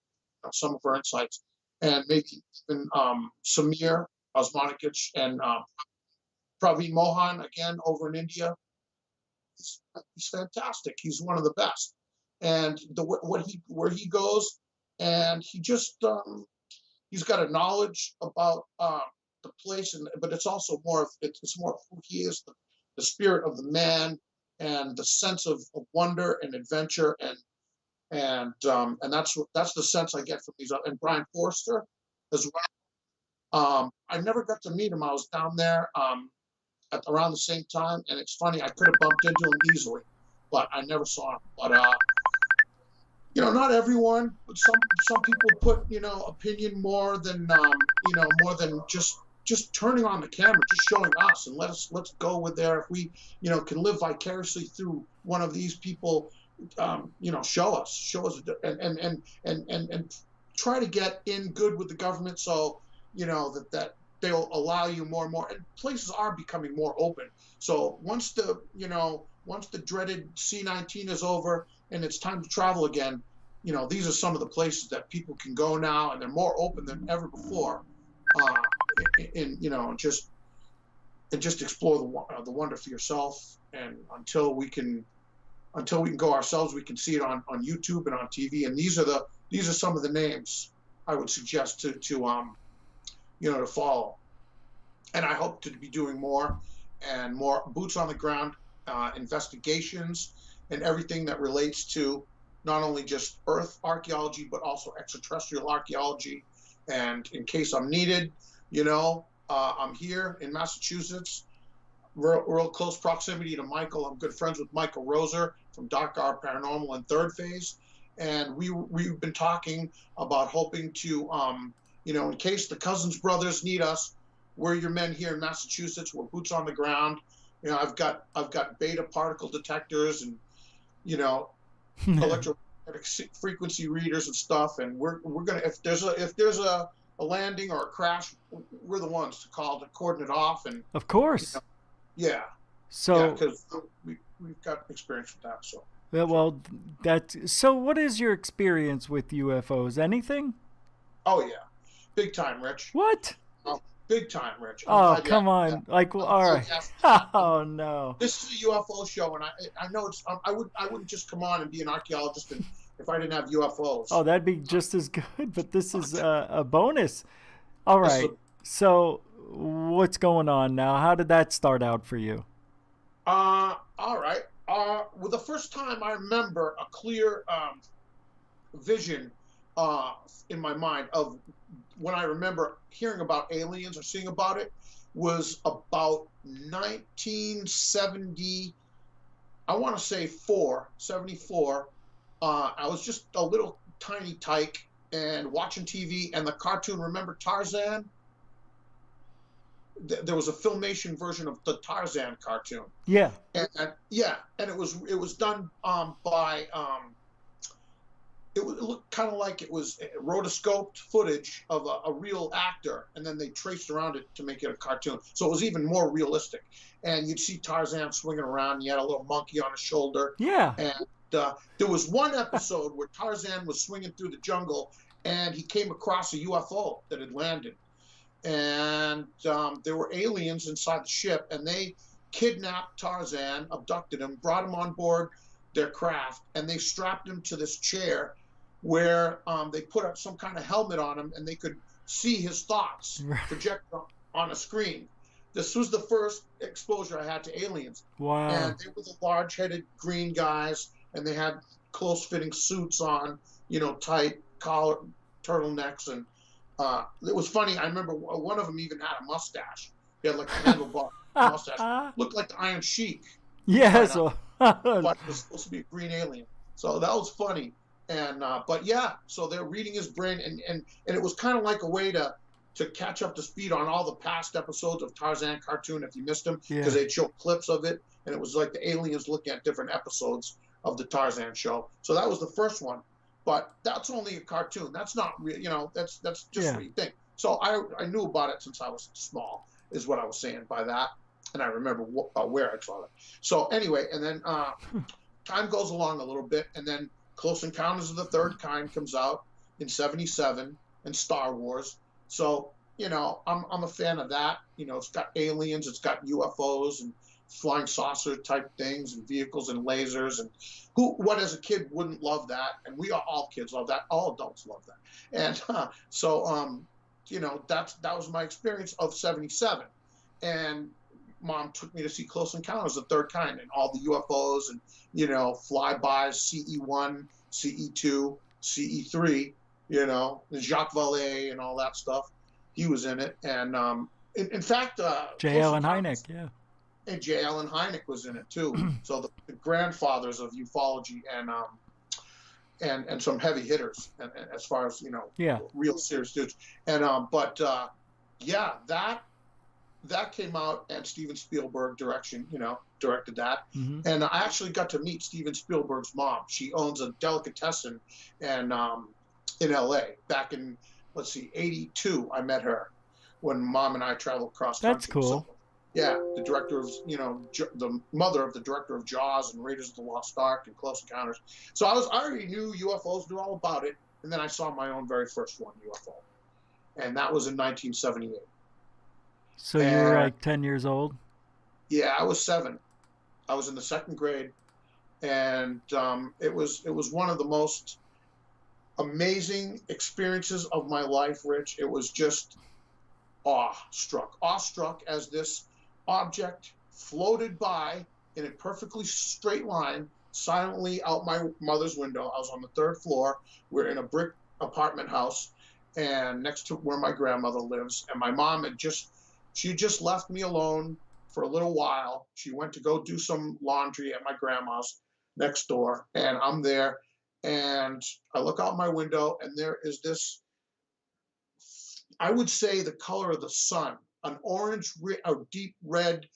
[SPEAKER 11] some of her insights, and maybe even Samir Osmanikic and Praveen Mohan again over in India. He's fantastic. He's one of the best, and where he goes, and he's got a knowledge about the place, but it's also it's more of who he is, the spirit of the man, and the sense of wonder and adventure, and that's the sense I get from these. And Brian Forster as well. I never got to meet him. I was down there at around the same time, and it's funny. I could have bumped into him easily, but I never saw him. But not everyone. But some people put opinion more than just turning on the camera, just showing us, and let's go with there. If we can live vicariously through one of these people, show us, and try to get in good with the government, so that they'll allow you more and more. And places are becoming more open. So once the dreaded C-19 is over and it's time to travel again, these are some of the places that people can go now, and they're more open than ever before. Just explore the wonder for yourself. And until we can go ourselves, we can see it on YouTube and on TV. And these are some of the names I would suggest to follow. And I hope to be doing more and more boots on the ground investigations and everything that relates to not only just Earth archaeology, but also extraterrestrial archaeology. And in case I'm needed, I'm here in Massachusetts, real close proximity to Michael. I'm good friends with Michael Roser from Dark Hour Paranormal and Third Phase. And we've been talking about hoping to, in case the Cousins brothers need us, we're your men here in Massachusetts. We're boots on the ground. I've got beta particle detectors and, electromagnetic frequency readers and stuff. And we're gonna, if there's a landing or a crash, we're the ones to call to cordon it off. And
[SPEAKER 10] of course,
[SPEAKER 11] yeah.
[SPEAKER 10] So
[SPEAKER 11] because we've got experience with that. So
[SPEAKER 10] well, so. What is your experience with UFOs? Anything?
[SPEAKER 11] Oh yeah, big time, Rich.
[SPEAKER 10] What?
[SPEAKER 11] Big time, Rich.
[SPEAKER 10] Oh, come on. Yeah. Like, well, all right. Oh, no.
[SPEAKER 11] This is a UFO show, and I know it's. I wouldn't just come on and be an archaeologist if I didn't have UFOs.
[SPEAKER 10] Oh, that'd be just as good, but this is a bonus. All right. So, what's going on now? How did that start out for you?
[SPEAKER 11] All right. Well, the first time I remember a clear vision in my mind of when I remember hearing about aliens or seeing about it was about 1970, I want to say 74. I was just a little tiny tyke, and watching TV and the cartoon. Remember Tarzan? There was a filmation version of the Tarzan cartoon.
[SPEAKER 10] Yeah.
[SPEAKER 11] And it was done by it looked kind of like it was rotoscoped footage of a real actor, and then they traced around it to make it a cartoon. So it was even more realistic. And you'd see Tarzan swinging around, and he had a little monkey on his shoulder.
[SPEAKER 10] Yeah.
[SPEAKER 11] And there was one episode where Tarzan was swinging through the jungle, and he came across a UFO that had landed. And there were aliens inside the ship, and they kidnapped Tarzan, abducted him, brought him on board their craft, and they strapped him to this chair where they put up some kind of helmet on him, and they could see his thoughts projected on a screen. This was the first exposure I had to aliens.
[SPEAKER 10] Wow.
[SPEAKER 11] And they were the large-headed green guys, and they had close-fitting suits on, tight collar, turtlenecks, and it was funny. I remember one of them even had a mustache. He had like a handlebar mustache. Looked like the Iron Sheik.
[SPEAKER 10] Yeah.
[SPEAKER 11] But it was supposed to be a green alien. So that was funny. And but yeah, so they're reading his brain, and it was kind of like a way to catch up to speed on all the past episodes of Tarzan cartoon if you missed them, because they'd show clips of it, and it was like the aliens looking at different episodes of the Tarzan show. So that was the first one. But that's only a cartoon. That's not real, that's just what you think. So I knew about it since I was small, is what I was saying by that. And I remember where I saw it. So anyway, and then time goes along a little bit, and then Close Encounters of the Third Kind comes out in '77, and Star Wars. So, I'm a fan of that. It's got aliens, it's got UFOs and flying saucer type things and vehicles and lasers, and what as a kid wouldn't love that? And all kids love that. All adults love that. And that was my experience of '77. And Mom took me to see Close Encounters of the Third Kind and all the UFOs and, flybys, CE1, CE2, CE3, Jacques Vallée and all that stuff. He was in it. And in fact,
[SPEAKER 10] J. Allen Hynek, yeah.
[SPEAKER 11] And J. Allen Hynek was in it too. So the grandfathers of ufology and some heavy hitters, and as far as real serious dudes. And that came out, and Steven Spielberg directed that. Mm-hmm. And I actually got to meet Steven Spielberg's mom. She owns a delicatessen in L.A. Back in, '82. I met her when Mom and I traveled cross country.
[SPEAKER 10] That's cool.
[SPEAKER 11] So, yeah, the director of, the mother of the director of Jaws and Raiders of the Lost Ark and Close Encounters. So I already knew UFOs, knew all about it, and then I saw my own very first one, UFO. And that was in 1978.
[SPEAKER 10] So you were like 10 years old?
[SPEAKER 11] Yeah, I was 7. I was in the 2nd grade, and it was one of the most amazing experiences of my life, Rich. It was just awestruck as this object floated by in a perfectly straight line, silently out my mother's window. I was on the 3rd floor. We're in a brick apartment house, and next to where my grandmother lives. And my mom had just left me alone for a little while. She went to go do some laundry at my grandma's next door, and I'm there, and I look out my window, and there is this, I would say the color of the sun, an orange, a deep red,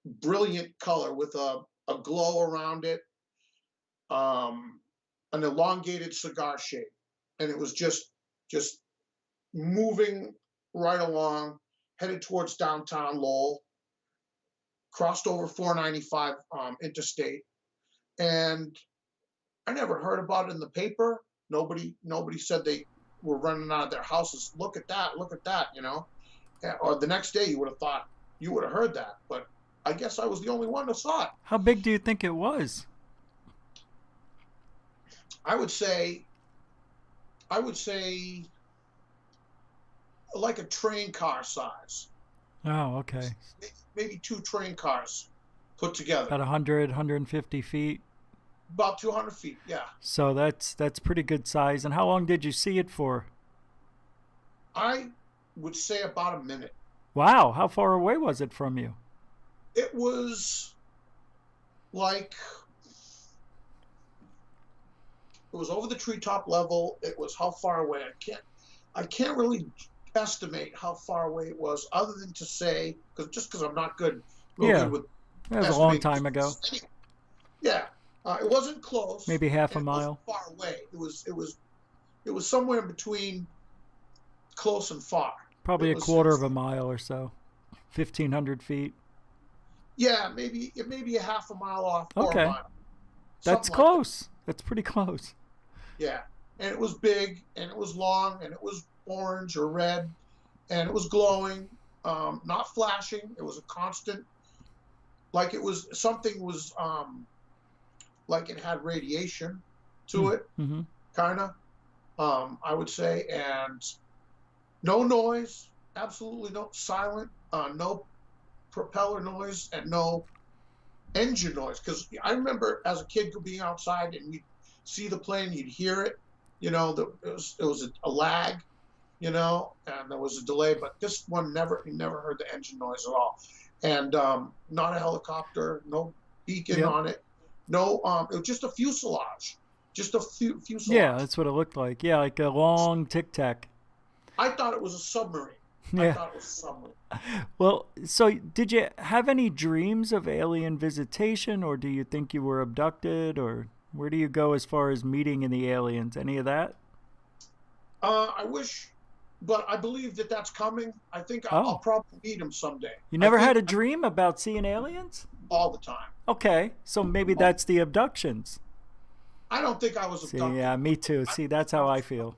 [SPEAKER 11] brilliant color with a glow around it, an elongated cigar shape. And it was just moving right along, headed towards downtown Lowell, crossed over 495 interstate. And I never heard about it in the paper. Nobody said they were running out of their houses. Look at that, Or the next day you would have thought, you would have heard that. But I guess I was the only one that saw it.
[SPEAKER 10] How big do you think it was?
[SPEAKER 11] I would say like a train car size.
[SPEAKER 10] Oh, okay.
[SPEAKER 11] Maybe 2 train cars put together.
[SPEAKER 10] About 100, 150 feet.
[SPEAKER 11] About 200 feet, yeah.
[SPEAKER 10] So that's pretty good size. And how long did you see it for?
[SPEAKER 11] I would say about a minute.
[SPEAKER 10] Wow. How far away was it from you?
[SPEAKER 11] It was like It was over the treetop level. It was how far away? I can't really estimate how far away it was, other than to say, because I'm not good.
[SPEAKER 10] Yeah,
[SPEAKER 11] good with
[SPEAKER 10] that was a long time ago.
[SPEAKER 11] Yeah, it wasn't close.
[SPEAKER 10] Maybe half a
[SPEAKER 11] It
[SPEAKER 10] mile.
[SPEAKER 11] wasn't far away. It was somewhere in between close and far.
[SPEAKER 10] Probably a quarter of a mile or so, 1,500 feet.
[SPEAKER 11] Yeah, maybe a half a mile off.
[SPEAKER 10] Okay,
[SPEAKER 11] or a mile.
[SPEAKER 10] that's
[SPEAKER 11] Something
[SPEAKER 10] close.
[SPEAKER 11] Like
[SPEAKER 10] That's pretty close.
[SPEAKER 11] Yeah, and it was big, and it was long, and it was orange or red, and it was glowing, not flashing. It was a constant, like it was something was like it had radiation to it, kind of. I would say, and no noise, absolutely no silent, no propeller noise, and no engine noise. Because I remember as a kid being outside and you'd see the plane, you'd hear it. You know, it was a lag, you know, and there was a delay. But this one you never heard the engine noise at all, and not a helicopter, no beacon on it, no. It was just a fuselage. Just a fuselage.
[SPEAKER 10] Yeah, that's what it looked like. Yeah, like a long tic tac.
[SPEAKER 11] I thought it was a submarine.
[SPEAKER 10] Yeah.
[SPEAKER 11] I thought it was a submarine.
[SPEAKER 10] Well, so did you have any dreams of alien visitation, or do you think you were abducted, or where do you go as far as meeting the aliens? Any of that?
[SPEAKER 11] I wish, but I believe that that's coming. I think I'll probably meet them someday.
[SPEAKER 10] You never had a dream about seeing aliens?
[SPEAKER 11] All the time.
[SPEAKER 10] Okay, so maybe that's the abductions.
[SPEAKER 11] I don't think I was abducted.
[SPEAKER 10] See, yeah, me too. See, that's how I feel.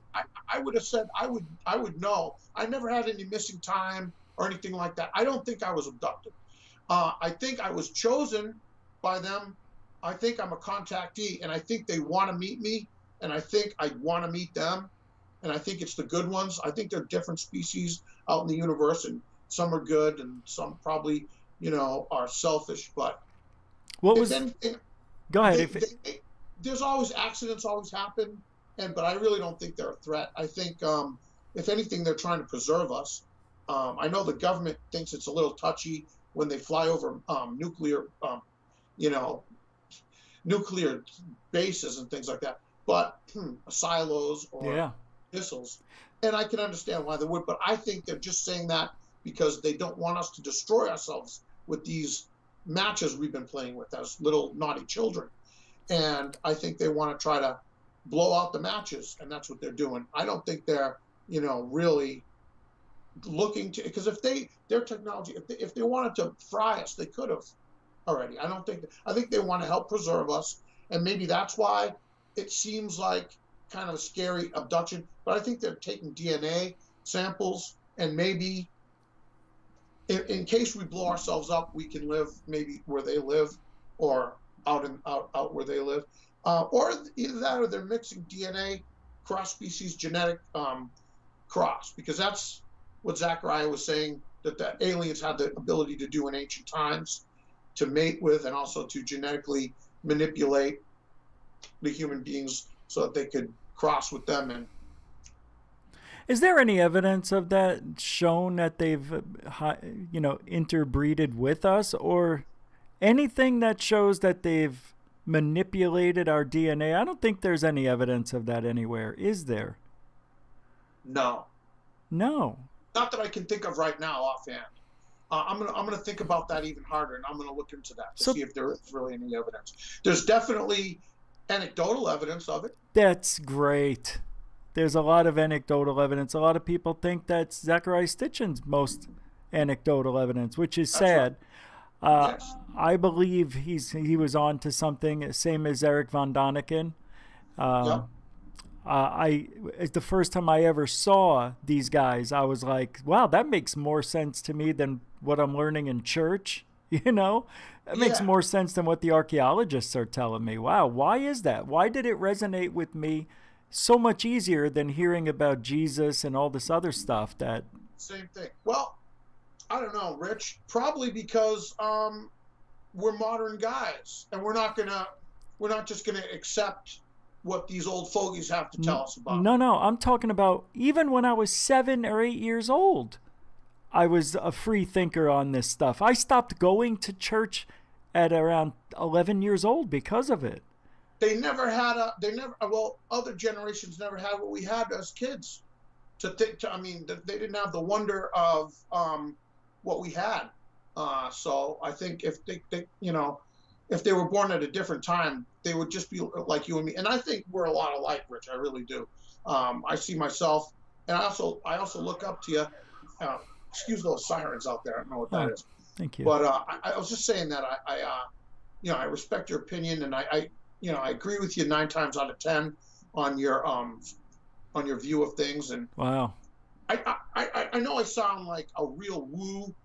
[SPEAKER 11] I would have said I would know. I never had any missing time or anything like that. I don't think I was abducted. I think I was chosen by them. I think I'm a contactee, and I think they want to meet me, and I think I want to meet them, and I think it's the good ones. I think there are different species out in the universe, and some are good, and some probably, you know, are selfish. But
[SPEAKER 10] what was? Go ahead.
[SPEAKER 11] There's always accidents, always happen, but I really don't think they're a threat. I think, if anything, they're trying to preserve us. I know the government thinks it's a little touchy when they fly over nuclear bases and things like that, but silos or missiles. And I can understand why they would, but I think they're just saying that because they don't want us to destroy ourselves with these matches we've been playing with as little naughty children. And I think they want to try to blow out the matches, and that's what they're doing. I don't think they're, you know, really looking to, because if their technology, if they wanted to fry us, they could have already. I think they want to help preserve us, and maybe that's why it seems like kind of a scary abduction. But I think they're taking DNA samples, and maybe in case we blow ourselves up, we can live maybe where they live, or out where they live, or either that or they're mixing DNA, cross-species genetic cross, because that's what Zecharia was saying, that the aliens had the ability to do in ancient times, to mate with and also to genetically manipulate the human beings so that they could cross with them. And
[SPEAKER 10] is there any evidence of that shown that they've, you know, interbreeded with us, or anything that shows that they've manipulated our DNA? I don't think there's any evidence of that anywhere. Is there?
[SPEAKER 11] No.
[SPEAKER 10] No.
[SPEAKER 11] Not that I can think of right now offhand. I'm gonna think about that even harder, and I'm gonna look into that to see if there is really any evidence. There's definitely anecdotal evidence of it.
[SPEAKER 10] That's great. There's a lot of anecdotal evidence. A lot of people think that's Zecharia Sitchin's most anecdotal evidence, which is sad.
[SPEAKER 11] Right. Yes.
[SPEAKER 10] I believe he was on to something, same as Erik von Daniken. The first time I ever saw these guys, I was like, wow, that makes more sense to me than what I'm learning in church. You know, that makes more sense than what the archaeologists are telling me. Wow, why is that? Why did it resonate with me so much easier than hearing about Jesus and all this other stuff? That
[SPEAKER 11] same thing. Well, I don't know, Rich. Probably because we're modern guys, and we're not just gonna accept what these old fogies have to tell us about.
[SPEAKER 10] No, I'm talking about even when I was 7 or 8 years old, I was a free thinker on this stuff. I stopped going to church at around 11 years old because of it.
[SPEAKER 11] other generations never had what we had as kids. They didn't have the wonder of what we had. So I think if they were born at a different time, they would just be like you and me. And I think we're a lot alike, Rich. I really do. I see myself, and I also look up to you. Excuse those sirens out there. I don't know what that is.
[SPEAKER 10] Thank you.
[SPEAKER 11] But I was just saying that I respect your opinion, and I agree with you 9 times out of 10 on your view of things. And
[SPEAKER 10] wow,
[SPEAKER 11] I know I sound like a real woo,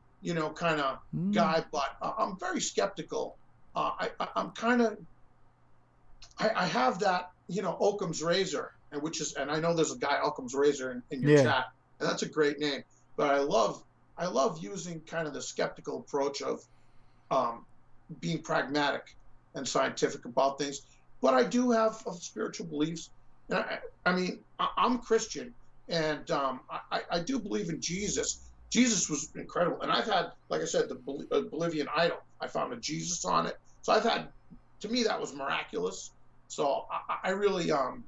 [SPEAKER 11] kind of guy, but I'm very skeptical. I have that, Occam's razor, and I know there's a guy Occam's razor in your chat, and that's a great name. But I love using kind of the skeptical approach of being pragmatic and scientific about things. But I do have spiritual beliefs. And I'm Christian, and I do believe in Jesus. Jesus was incredible. And I've had, like I said, the Bolivian idol. I found a Jesus on it. So to me, that was miraculous. So I really, I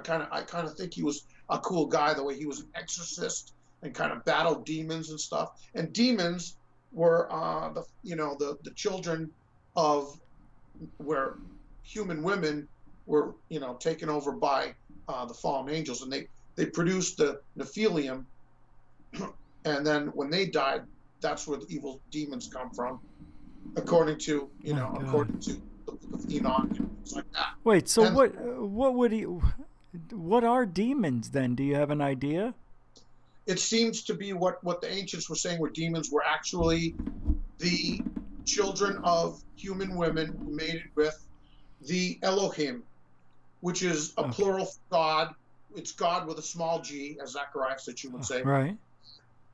[SPEAKER 11] kind of think he was a cool guy, the way he was an exorcist and kind of battled demons and stuff. And demons were the children of where human women were taken over by the fallen angels, and they produced the Nephilim, and then when they died, that's where the evil demons come from, according to according to the book of Enoch and things like that.
[SPEAKER 10] Wait, so what are demons then? Do you have an idea?
[SPEAKER 11] It seems to be what the ancients were saying, where demons were actually the children of human women who mated with the Elohim, which is a plural for God. It's God with a small g, as Zecharia Sitchin would say.
[SPEAKER 10] Right.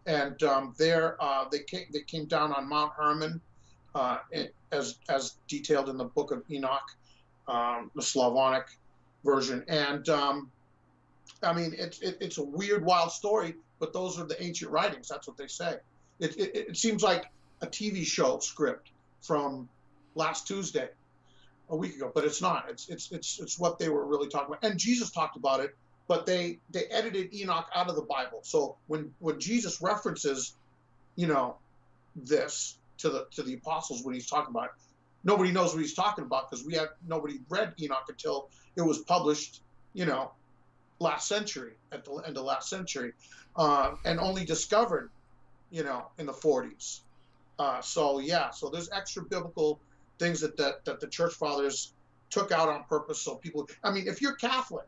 [SPEAKER 11] And they came down on Mount Hermon, as detailed in the book of Enoch, the Slavonic version. And it's a weird, wild story, but those are the ancient writings. That's what they say. It seems like a TV show script from last Tuesday, a week ago, but it's not. It's what they were really talking about. And Jesus talked about it, but they edited Enoch out of the Bible. So when Jesus references, this to the apostles when he's talking about it, nobody knows what he's talking about, because nobody read Enoch until it was published, last century, at the end of last century, and only discovered, in the 40s. So there's extra biblical things that the church fathers took out on purpose, so people. If you're Catholic,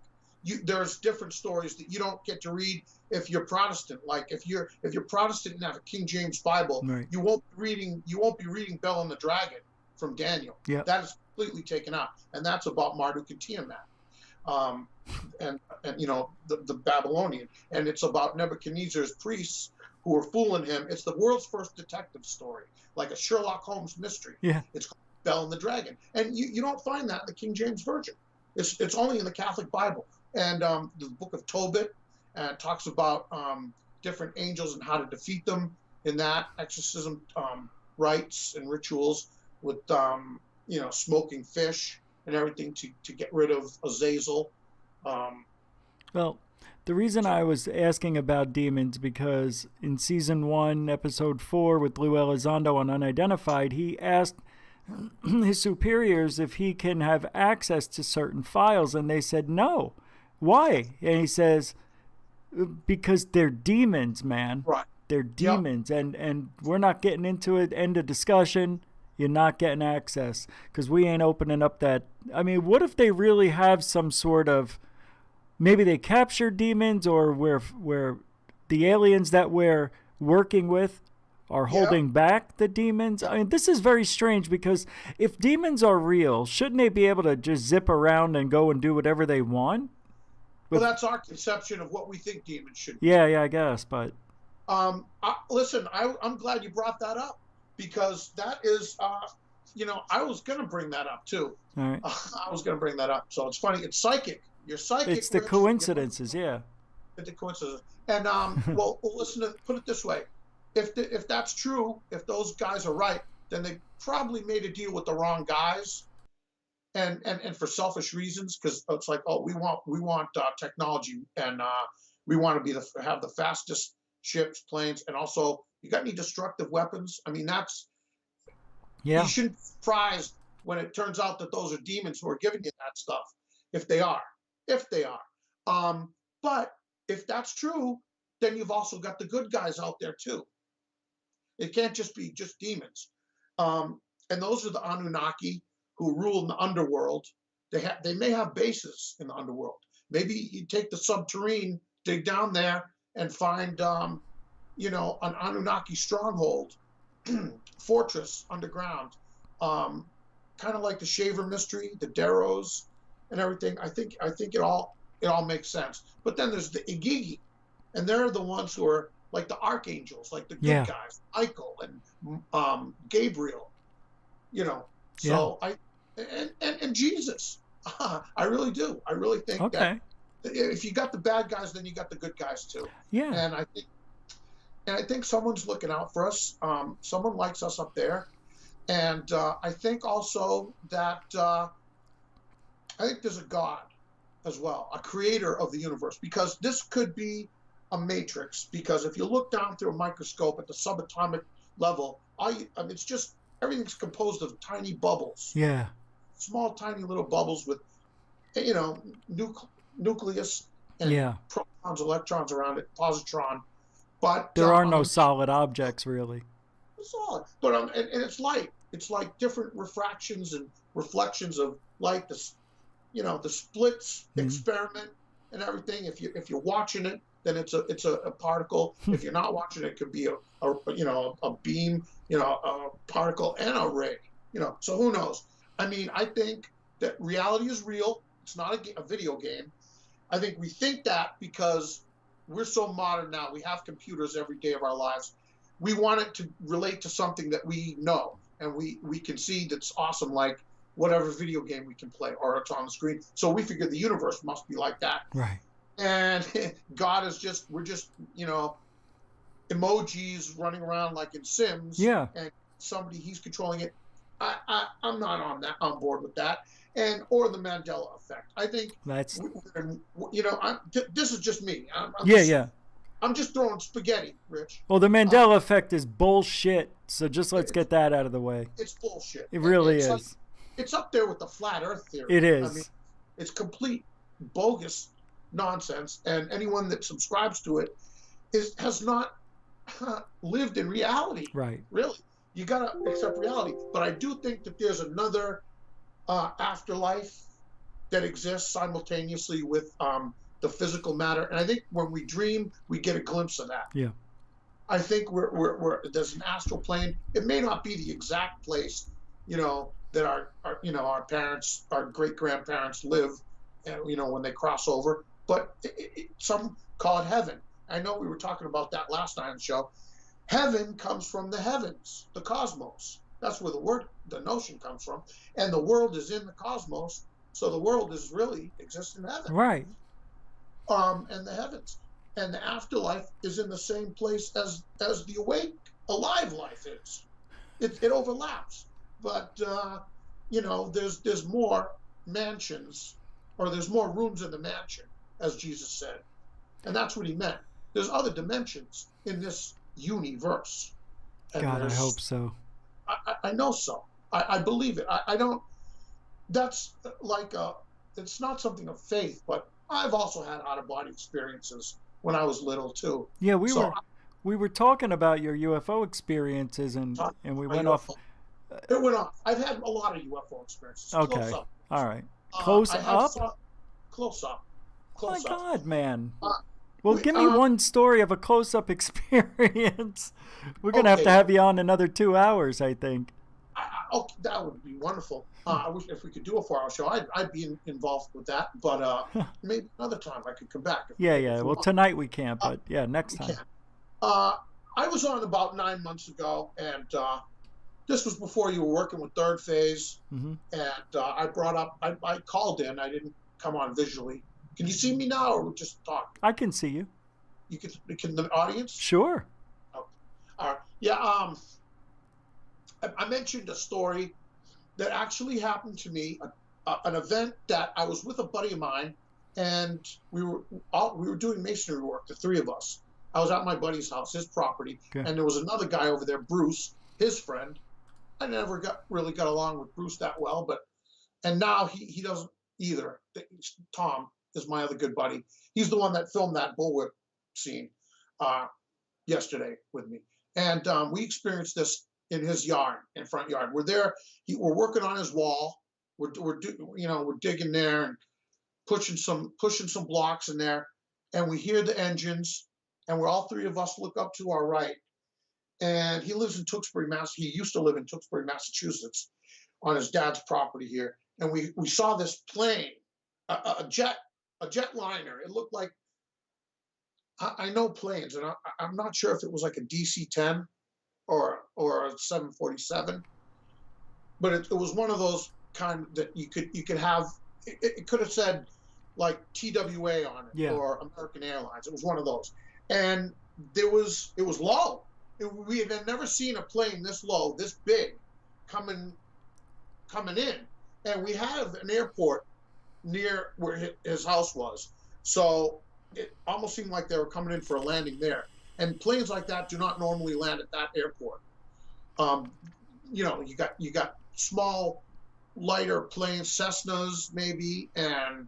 [SPEAKER 11] there's different stories that you don't get to read if you're Protestant. Like if you're Protestant and have a King James Bible,
[SPEAKER 10] right,
[SPEAKER 11] you won't be reading Bel and the Dragon from Daniel.
[SPEAKER 10] Yeah,
[SPEAKER 11] that is completely taken out, and that's about Marduk and Tiamat, and the Babylonian, and it's about Nebuchadnezzar's priests who were fooling him. It's the world's first detective story, like a Sherlock Holmes mystery.
[SPEAKER 10] Yeah,
[SPEAKER 11] it's called Bel and the Dragon, and you don't find that in the King James Version. It's only in the Catholic Bible. And the book of Tobit talks about different angels and how to defeat them in that exorcism rites and rituals with smoking fish and everything to get rid of Azazel.
[SPEAKER 10] Well, the reason I was asking about demons, because in season 1, episode 4 with Lou Elizondo on Unidentified, he asked his superiors if he can have access to certain files, and they said no. Why? And he says, because they're demons, man.
[SPEAKER 11] Right.
[SPEAKER 10] They're demons, yep. And we're not getting into it. End of discussion. You're not getting access because we ain't opening up that. What if they really have some sort of, maybe they captured demons, or where the aliens that we're working with are holding back the demons? This is very strange, because if demons are real, shouldn't they be able to just zip around and go and do whatever they want?
[SPEAKER 11] Well, that's our conception of what we think demons should be.
[SPEAKER 10] Yeah, I guess, but...
[SPEAKER 11] listen, I'm glad you brought that up, because that is, I was going to bring that up, too.
[SPEAKER 10] All right.
[SPEAKER 11] I was going to bring that up. So it's funny. It's psychic. You're psychic.
[SPEAKER 10] It's the coincidences, yeah.
[SPEAKER 11] It's the coincidences. And, well, listen, put it this way. If that's true, if those guys are right, then they probably made a deal with the wrong guys. and for selfish reasons, because it's like, oh, we want technology, and we want to have the fastest ships, planes, and also, you got any destructive weapons? I mean, you shouldn't be surprised when it turns out that those are demons who are giving you that stuff, if they are. But if that's true, then you've also got the good guys out there too. It can't just be just demons. And those are the Anunnaki who rule in the underworld. They may have bases in the underworld. Maybe you take the subterranean, dig down there, and find an Anunnaki stronghold, fortress underground, kind of like the Shaver mystery, the Darrows, and everything. I think it all makes sense. But then there's the Igigi, and they're the ones who are like the archangels, like the good guys, Michael and Gabriel. So and Jesus. I really do. I really think that if you got the bad guys, then you got the good guys too.
[SPEAKER 10] Yeah.
[SPEAKER 11] And I think someone's looking out for us. Someone likes us up there. And I think also that I think there's a God as well, a creator of the universe, because this could be a matrix. Because if you look down through a microscope at the subatomic level, it's just everything's composed of tiny bubbles.
[SPEAKER 10] Yeah.
[SPEAKER 11] Small, tiny little bubbles with, nucleus and protons, electrons around it, positron. But
[SPEAKER 10] there are no solid objects, really.
[SPEAKER 11] Solid, but and it's light. It's like different refractions and reflections of light. The splits experiment and everything. If you're watching it, then it's a particle. If you're not watching it, it could be a beam, a particle and a ray. So who knows? I mean, I think that reality is real. It's not a video game. I think we think that because we're so modern now. We have computers every day of our lives. We want it to relate to something that we know and we can see that's awesome, like whatever video game we can play or it's on the screen. So we figure the universe must be like that.
[SPEAKER 10] Right.
[SPEAKER 11] And God is we're just, emojis running around like in Sims.
[SPEAKER 10] Yeah.
[SPEAKER 11] And he's controlling it. I'm not on board with that. Or the Mandela effect. I think
[SPEAKER 10] that's,
[SPEAKER 11] this is just me. I'm just throwing spaghetti, Rich.
[SPEAKER 10] Well, the Mandela effect is bullshit. So just let's get that out of the way.
[SPEAKER 11] It's bullshit.
[SPEAKER 10] It really is.
[SPEAKER 11] It's up there with the flat Earth theory.
[SPEAKER 10] It is.
[SPEAKER 11] I mean, it's complete bogus nonsense, and anyone that subscribes to it has not lived in reality.
[SPEAKER 10] Right.
[SPEAKER 11] Really, you gotta accept reality. But I do think that there's another afterlife that exists simultaneously with the physical matter, and I think when we dream, we get a glimpse of that.
[SPEAKER 10] Yeah.
[SPEAKER 11] I think there's an astral plane. It may not be the exact place, that our parents, our great grandparents live, when they cross over. But some call it heaven. I know we were talking about that last night on the show. Heaven comes from the heavens, the cosmos. That's where the notion comes from. And the world is in the cosmos, so the world is really exists in heaven.
[SPEAKER 10] Right.
[SPEAKER 11] And the heavens. And the afterlife is in the same place as the awake, alive life is. It overlaps. But, there's more mansions, or there's more rooms in the mansion, as Jesus said. And that's what he meant. There's other dimensions in this universe. And
[SPEAKER 10] God, I hope so.
[SPEAKER 11] I know so. I believe it. I don't, that's like it's not something of faith, but I've also had out-of-body experiences when I was little too.
[SPEAKER 10] Yeah, we were talking about your UFO experiences, and we went off.
[SPEAKER 11] It went off. I've had a lot of UFO experiences.
[SPEAKER 10] Okay.
[SPEAKER 11] Close up.
[SPEAKER 10] All right. Close up?
[SPEAKER 11] Close up.
[SPEAKER 10] Oh my God, man. Well, give me one story of a close-up experience. We're going to have you on another 2 hours, I think.
[SPEAKER 11] That would be wonderful. I wish if we could do a 4-hour show, I'd be involved with that. But maybe another time I could come back.
[SPEAKER 10] Yeah. Well, tonight we can't, but next time.
[SPEAKER 11] I was on about 9 months ago, and this was before you were working with Third Phase.
[SPEAKER 10] Mm-hmm.
[SPEAKER 11] And I brought up, I called in. I didn't come on visually. Can you see me now, or we just talk?
[SPEAKER 10] I can see you.
[SPEAKER 11] Can the audience?
[SPEAKER 10] Sure.
[SPEAKER 11] Oh, all right. Yeah. I mentioned a story that actually happened to me an event that I was with a buddy of mine, and we were doing masonry work, the three of us. I was at my buddy's house, his property, and there was another guy over there, Bruce, his friend. I never really got along with Bruce that well, and now he doesn't either. Tom is my other good buddy. He's the one that filmed that Bullwhip scene yesterday with me, and we experienced this in his yard, in front yard. We're there. We're working on his wall. We're digging there and pushing some blocks in there, and we hear the engines, and we're all three of us look up to our right, and he lives in Tewksbury, Mass. He used to live in Tewksbury, Massachusetts, on his dad's property here, and we saw this plane, a jetliner. It looked like, I know planes, and I'm not sure if it was like a DC-10 or a 747, but it was one of those kind that you could have. It could have said like TWA on it, or American Airlines. It was one of those, and it was low. We had never seen a plane this low, this big, coming in, and we have an airport near where his house was, so it almost seemed like they were coming in for a landing there. And planes like that do not normally land at that airport. You got small, lighter planes, Cessnas maybe, and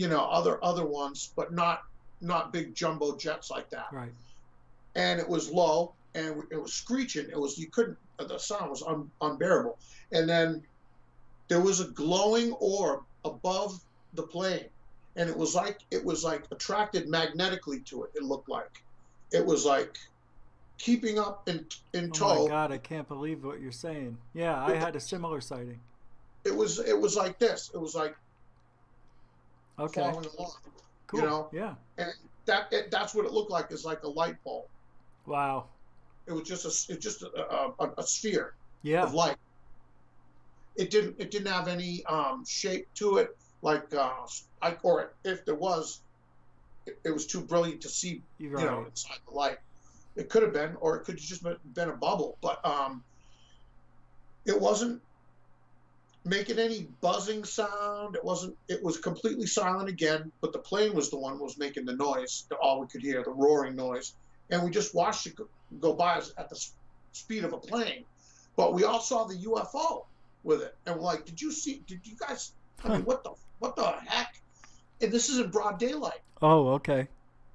[SPEAKER 11] other ones, but not big jumbo jets like that.
[SPEAKER 10] Right.
[SPEAKER 11] And it was low, and it was screeching. The sound was unbearable. And then there was a glowing orb above the plane, and it was like attracted magnetically to it. It looked like it was like keeping up in tow.
[SPEAKER 10] Oh my God, I can't believe what you're saying. Yeah, I had a similar sighting.
[SPEAKER 11] It was like this. It was like following along.
[SPEAKER 10] Cool. Yeah.
[SPEAKER 11] And that's what it looked like. It's like a light bulb.
[SPEAKER 10] Wow.
[SPEAKER 11] It was just a sphere
[SPEAKER 10] of
[SPEAKER 11] light. It didn't have any shape to it, like or if there was, it was too brilliant to see, inside the light. It could have been, or it could have just been a bubble, but it wasn't making any buzzing sound. It was completely silent again, but the plane was the one who was making the noise, all we could hear, the roaring noise. And we just watched it go by at the speed of a plane. But we all saw the UFO with it. And we're like, did you guys, I mean, what the heck? And this is in broad daylight.
[SPEAKER 10] Oh, okay.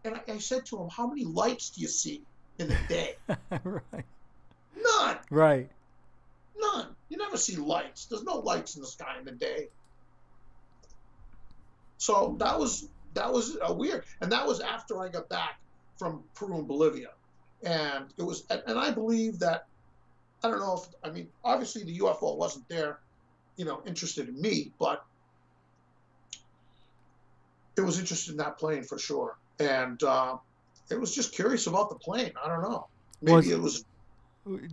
[SPEAKER 11] And I said to him, how many lights do you see in the day?
[SPEAKER 10] Right.
[SPEAKER 11] None.
[SPEAKER 10] Right.
[SPEAKER 11] None. You never see lights. There's no lights in the sky in the day. So that was weird. And that was after I got back from Peru and Bolivia. And it was, and I believe that, I don't know if, obviously the UFO wasn't there, interested in me, but it was interested in that plane for sure. And it was just curious about the plane. I don't know. Maybe it was.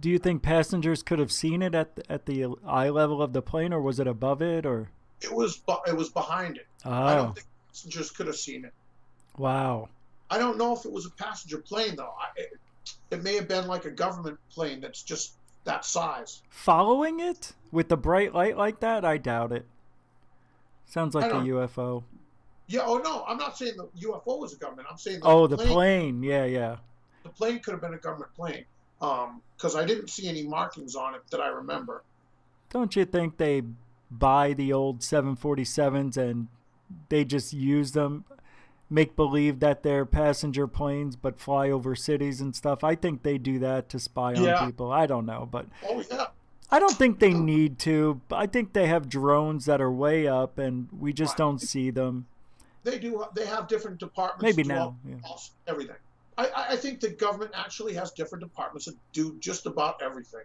[SPEAKER 10] Do you think passengers could have seen it at the eye level of the plane, or was it above it, or?
[SPEAKER 11] It was behind it.
[SPEAKER 10] Oh.
[SPEAKER 11] I don't think passengers could have seen it.
[SPEAKER 10] Wow.
[SPEAKER 11] I don't know if it was a passenger plane though. It may have been like a government plane that's just that size.
[SPEAKER 10] Following it with the bright light like that? I doubt it. Sounds like a UFO.
[SPEAKER 11] Yeah. Oh no, I'm not saying the UFO was a government. I'm saying
[SPEAKER 10] the plane. Yeah.
[SPEAKER 11] The plane could have been a government plane. Because I didn't see any markings on it that I remember.
[SPEAKER 10] Don't you think they buy the old 747s and they just use them, make believe that they're passenger planes but fly over cities and stuff? I think they do that to spy on people. I don't know, but I don't think they need to. I think they have drones that are way up and we just don't see them.
[SPEAKER 11] They do. They have different departments.
[SPEAKER 10] Maybe now.
[SPEAKER 11] Everything. I think the government actually has different departments that do just about everything.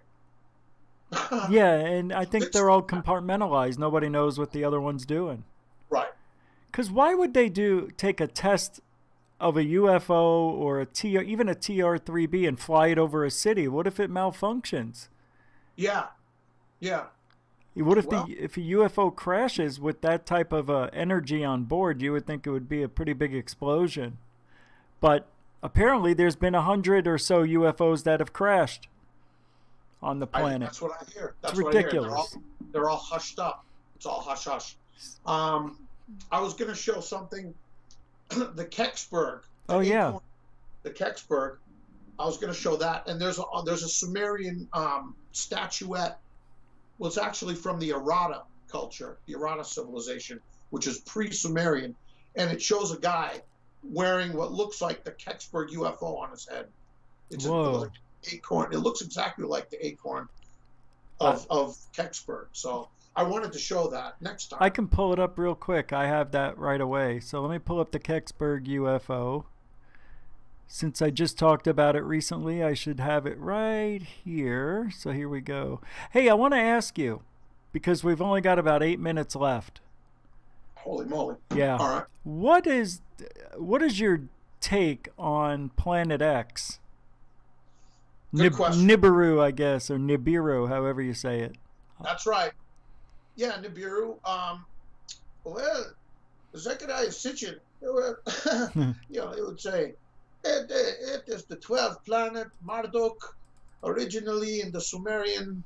[SPEAKER 10] Yeah, and I think they're all compartmentalized. Nobody knows what the other one's doing.
[SPEAKER 11] Right.
[SPEAKER 10] Because why would they take a test of a UFO or even a TR-3B and fly it over a city? What if it malfunctions?
[SPEAKER 11] Yeah.
[SPEAKER 10] What if if a UFO crashes with that type of energy on board? You would think it would be a pretty big explosion. But apparently there's been 100 or so UFOs that have crashed on the planet.
[SPEAKER 11] That's what I hear.
[SPEAKER 10] It's ridiculous.
[SPEAKER 11] They're all hushed up. It's all hush hush. I was going to show something. The Kecksburg.
[SPEAKER 10] Oh yeah.
[SPEAKER 11] The Kecksburg. I was going to show that, and there's a Sumerian statuette. Well, it's actually from the Errata culture, the Errata civilization, which is pre-Sumerian, and it shows a guy wearing what looks like the Kecksburg UFO on his head. It's an acorn. It looks exactly like the acorn of Kecksburg. So I wanted to show that next time.
[SPEAKER 10] I can pull it up real quick. I have that right away. So let me pull up the Kecksburg UFO. Since I just talked about it recently, I should have it right here. So here we go. Hey, I want to ask you, because we've only got about 8 minutes left.
[SPEAKER 11] Holy moly.
[SPEAKER 10] Yeah.
[SPEAKER 11] All right.
[SPEAKER 10] What is your take on Planet X?
[SPEAKER 11] Good question.
[SPEAKER 10] Nibiru, I guess, or Nibiru, however you say it.
[SPEAKER 11] That's right. Yeah, Nibiru. Well, Zecharia Sitchin, it would say, it is the 12th planet, Marduk, originally in the Sumerian,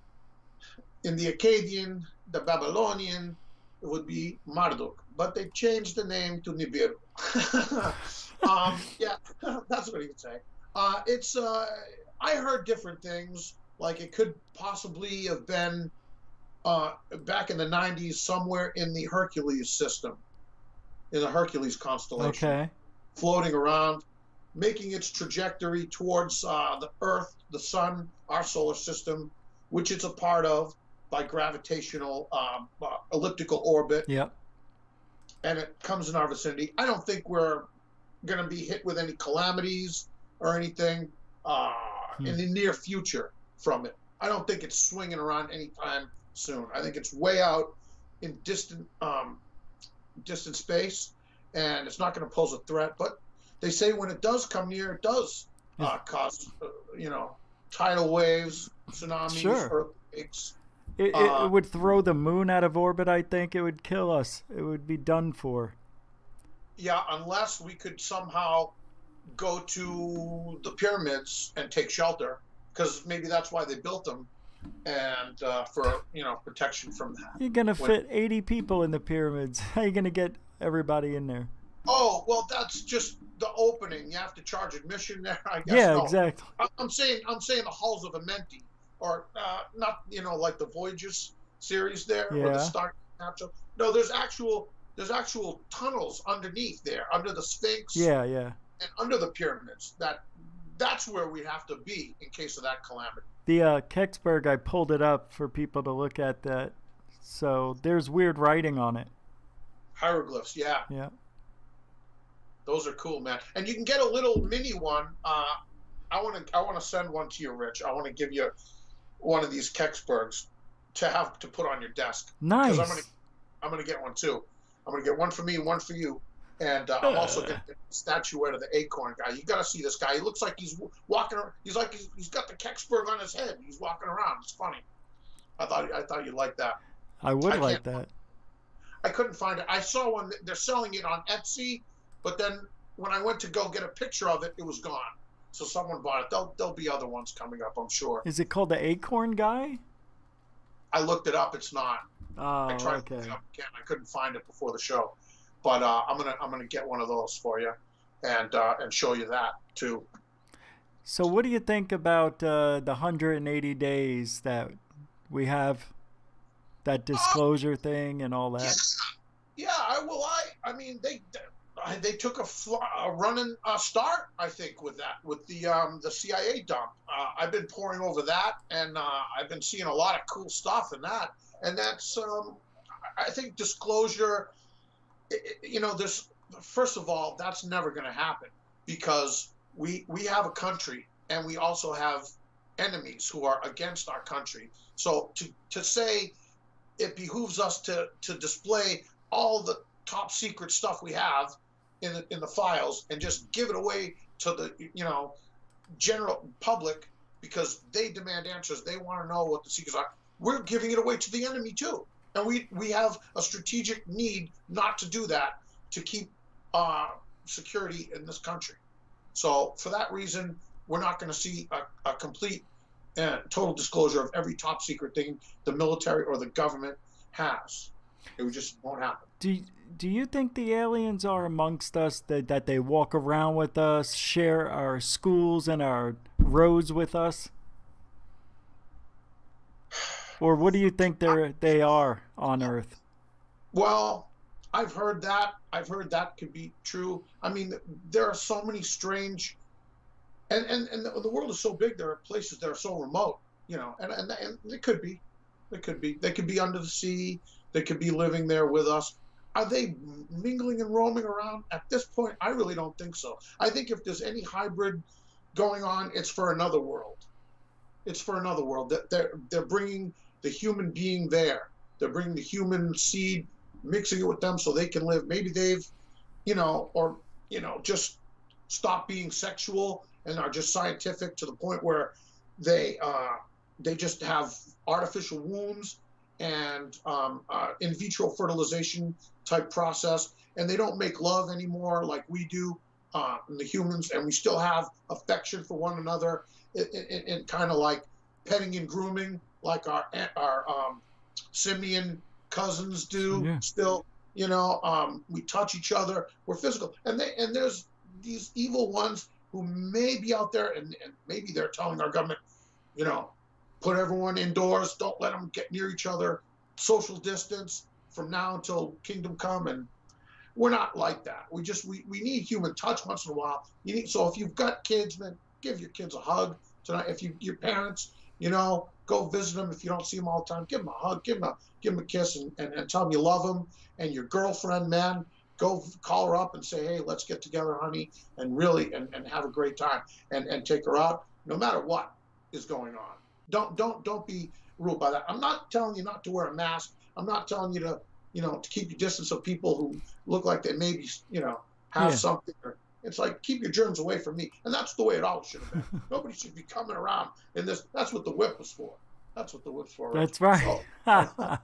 [SPEAKER 11] in the Akkadian, the Babylonian, it would be Marduk, but they changed the name to Nibiru. Yeah, that's what he would say. I heard different things, like it could possibly have been back in the 90s somewhere in the Hercules system, in the Hercules constellation.
[SPEAKER 10] Okay.
[SPEAKER 11] Floating around, making its trajectory towards the Earth, the Sun, our solar system, which it's a part of by gravitational elliptical orbit.
[SPEAKER 10] Yep.
[SPEAKER 11] And it comes in our vicinity. I don't think we're going to be hit with any calamities or anything in the near future from it. I don't think it's swinging around anytime soon. I think it's way out in distant space, and it's not going to pose a threat. But they say when it does come near, it does cause, tidal waves, tsunamis, earthquakes.
[SPEAKER 10] It would throw the moon out of orbit, I think. It would kill us. It would be done for.
[SPEAKER 11] Yeah, unless we could somehow go to the pyramids and take shelter, because maybe that's why they built them, and for protection from that.
[SPEAKER 10] You're gonna fit 80 people in the pyramids. How are you gonna get everybody in there?
[SPEAKER 11] Oh well, that's just the opening. You have to charge admission there, I guess.
[SPEAKER 10] Yeah,
[SPEAKER 11] no.
[SPEAKER 10] exactly.
[SPEAKER 11] I'm saying the halls of Amenti, or not like the Voyages series there, or the Star Capsule. No, there's actual tunnels underneath there, under the Sphinx.
[SPEAKER 10] Yeah, yeah.
[SPEAKER 11] And under the pyramids. That's where we have to be in case of that calamity.
[SPEAKER 10] The Kecksburg, I pulled it up for people to look at that. So there's weird writing on it.
[SPEAKER 11] Hieroglyphs, yeah.
[SPEAKER 10] Yeah.
[SPEAKER 11] Those are cool, man. And you can get a little mini one. I want to send one to you, Rich. I want to give you one of these Kecksburgs to have to put on your desk.
[SPEAKER 10] Nice.
[SPEAKER 11] Because I'm gonna get one too. I'm gonna get one for me and one for you. And I'm also getting the statuette of the acorn guy. You got to see this guy. He looks like he's walking around. He's like he's got the Kecksburg on his head. He's walking around. It's funny. I thought you'd like that.
[SPEAKER 10] I would like that.
[SPEAKER 11] I couldn't find it. I saw one. They're selling it on Etsy, but then when I went to go get a picture of it, it was gone. So someone bought it. There'll be other ones coming up, I'm sure.
[SPEAKER 10] Is it called the acorn guy?
[SPEAKER 11] I looked it up. It's not.
[SPEAKER 10] Oh,
[SPEAKER 11] I tried to look it up again. I couldn't find it before the show. But I'm gonna get one of those for you, and show you that too.
[SPEAKER 10] So what do you think about the 180 days that we have, that disclosure thing and all that?
[SPEAKER 11] Yeah. I mean they took a running start, I think, with that, with the CIA dump. I've been poring over that, and I've been seeing a lot of cool stuff in that, and that's I think disclosure. This, first of all, that's never going to happen, because we have a country, and we also have enemies who are against our country. So to say it behooves us to display all the top secret stuff we have in the files and just give it away to the general public, because they demand answers. They want to know what the secrets are. We're giving it away to the enemy too. And we have a strategic need not to do that, to keep security in this country. So for that reason, we're not going to see a complete total disclosure of every top secret thing the military or the government has. It just won't happen.
[SPEAKER 10] Do you think the aliens are amongst us, that they walk around with us, share our schools and our roads with us? Or what do you think they are on Earth?
[SPEAKER 11] Well, I've heard that. I've heard that could be true. I mean, there are so many strange, and the world is so big. There are places that are so remote, you know, and it could be. It could be. They could be under the sea. They could be living there with us. Are they mingling and roaming around? At this point, I really don't think so. I think if there's any hybrid going on, it's for another world. It's for another world. They're bringing the human being there. They're bringing the human seed, mixing it with them so they can live. Maybe they've, just stopped being sexual and are just scientific to the point where they just have artificial wombs and in vitro fertilization type process, and they don't make love anymore like we do, the humans, and we still have affection for one another, and kind of like petting and grooming like our simian cousins do. Yeah. Still, we touch each other. We're physical, and there's these evil ones who may be out there, and maybe they're telling our government, put everyone indoors, don't let them get near each other, social distance from now until kingdom come. And we're not like that. We need human touch once in a while. So if you've got kids, man, give your kids a hug tonight. If your parents, go visit them. If you don't see them all the time, give them a hug, give them a kiss, and tell them you love them. And your girlfriend, man, go call her up and say, hey, let's get together, honey, and really and have a great time, and take her out, no matter what is going on. Don't be ruled by that. I'm not telling you not to wear a mask. I'm not telling you to to keep your distance of people who look like they maybe have something. It's like, keep your germs away from me. And that's the way it always should have been. Nobody should be coming around in this. That's what the whip was for. That's what the whip's for. Right?
[SPEAKER 10] That's right. So,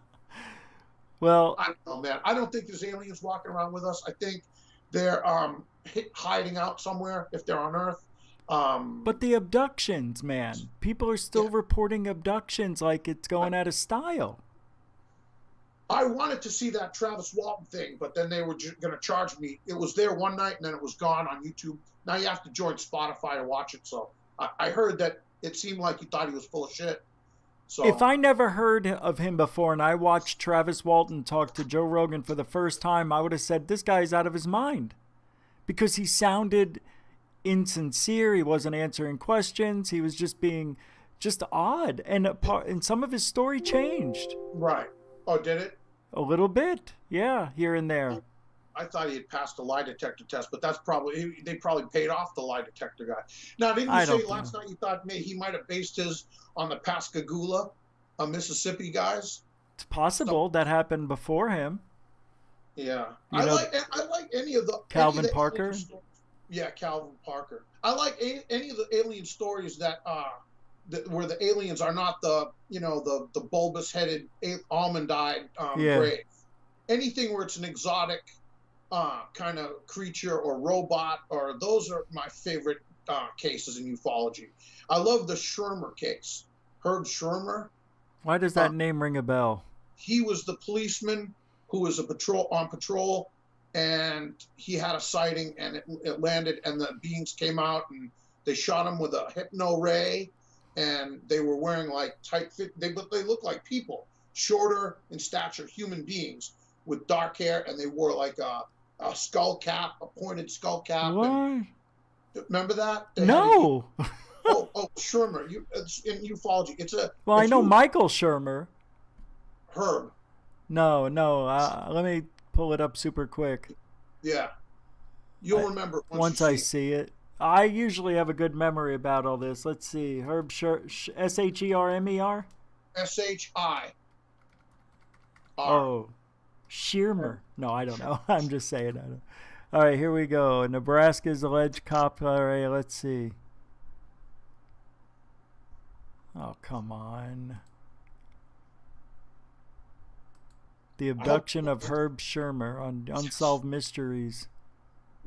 [SPEAKER 10] well,
[SPEAKER 11] I don't know, man. I don't think there's aliens walking around with us. I think they're hiding out somewhere if they're on Earth.
[SPEAKER 10] But the abductions, man. People are still reporting abductions like it's going out of style.
[SPEAKER 11] I wanted to see that Travis Walton thing, but then they were going to charge me. It was there one night, and then it was gone on YouTube. Now you have to join Spotify to watch it. So I heard that it seemed like you thought he was full of shit. So
[SPEAKER 10] if I never heard of him before and I watched Travis Walton talk to Joe Rogan for the first time, I would have said, this guy's out of his mind. Because he sounded insincere. He wasn't answering questions. He was just being odd. And some of his story changed.
[SPEAKER 11] Right. Oh, did it?
[SPEAKER 10] A little bit, yeah, here and there.
[SPEAKER 11] I thought he had passed the lie detector test, but they probably paid off the lie detector guy. Now, didn't you say last night you thought he might have based his on the Pascagoula, Mississippi guys?
[SPEAKER 10] It's possible that happened before him.
[SPEAKER 11] Yeah, I like any of the
[SPEAKER 10] Calvin Parker.
[SPEAKER 11] Yeah, Calvin Parker. I like any of the alien stories that where the aliens are not the the bulbous headed almond-eyed grave. Anything where it's an exotic kind of creature or robot, or those are my favorite cases in ufology. I love the Schirmer case, Herb Schirmer.
[SPEAKER 10] Why does that name ring a bell?
[SPEAKER 11] He was the policeman who was on patrol, and he had a sighting, and it landed, and the beings came out, and they shot him with a hypno ray. And they were wearing like tight fit. They looked like people, shorter in stature, human beings with dark hair, and they wore like a skull cap, a pointed skull cap.
[SPEAKER 10] What?
[SPEAKER 11] Remember that?
[SPEAKER 10] No.
[SPEAKER 11] Schirmer. It's in ufology.
[SPEAKER 10] I know Michael Schirmer.
[SPEAKER 11] Herb.
[SPEAKER 10] No. Let me pull it up super quick.
[SPEAKER 11] Yeah. You'll remember
[SPEAKER 10] once I see it. I usually have a good memory about all this. Let's see. Herb Shermer?
[SPEAKER 11] SHI.
[SPEAKER 10] Oh. Schirmer. No, I don't know. I'm just saying. I don't. All right, here we go. Nebraska's alleged cop. All right, let's see. Oh, come on. The abduction of Herb Schirmer on Unsolved Mysteries.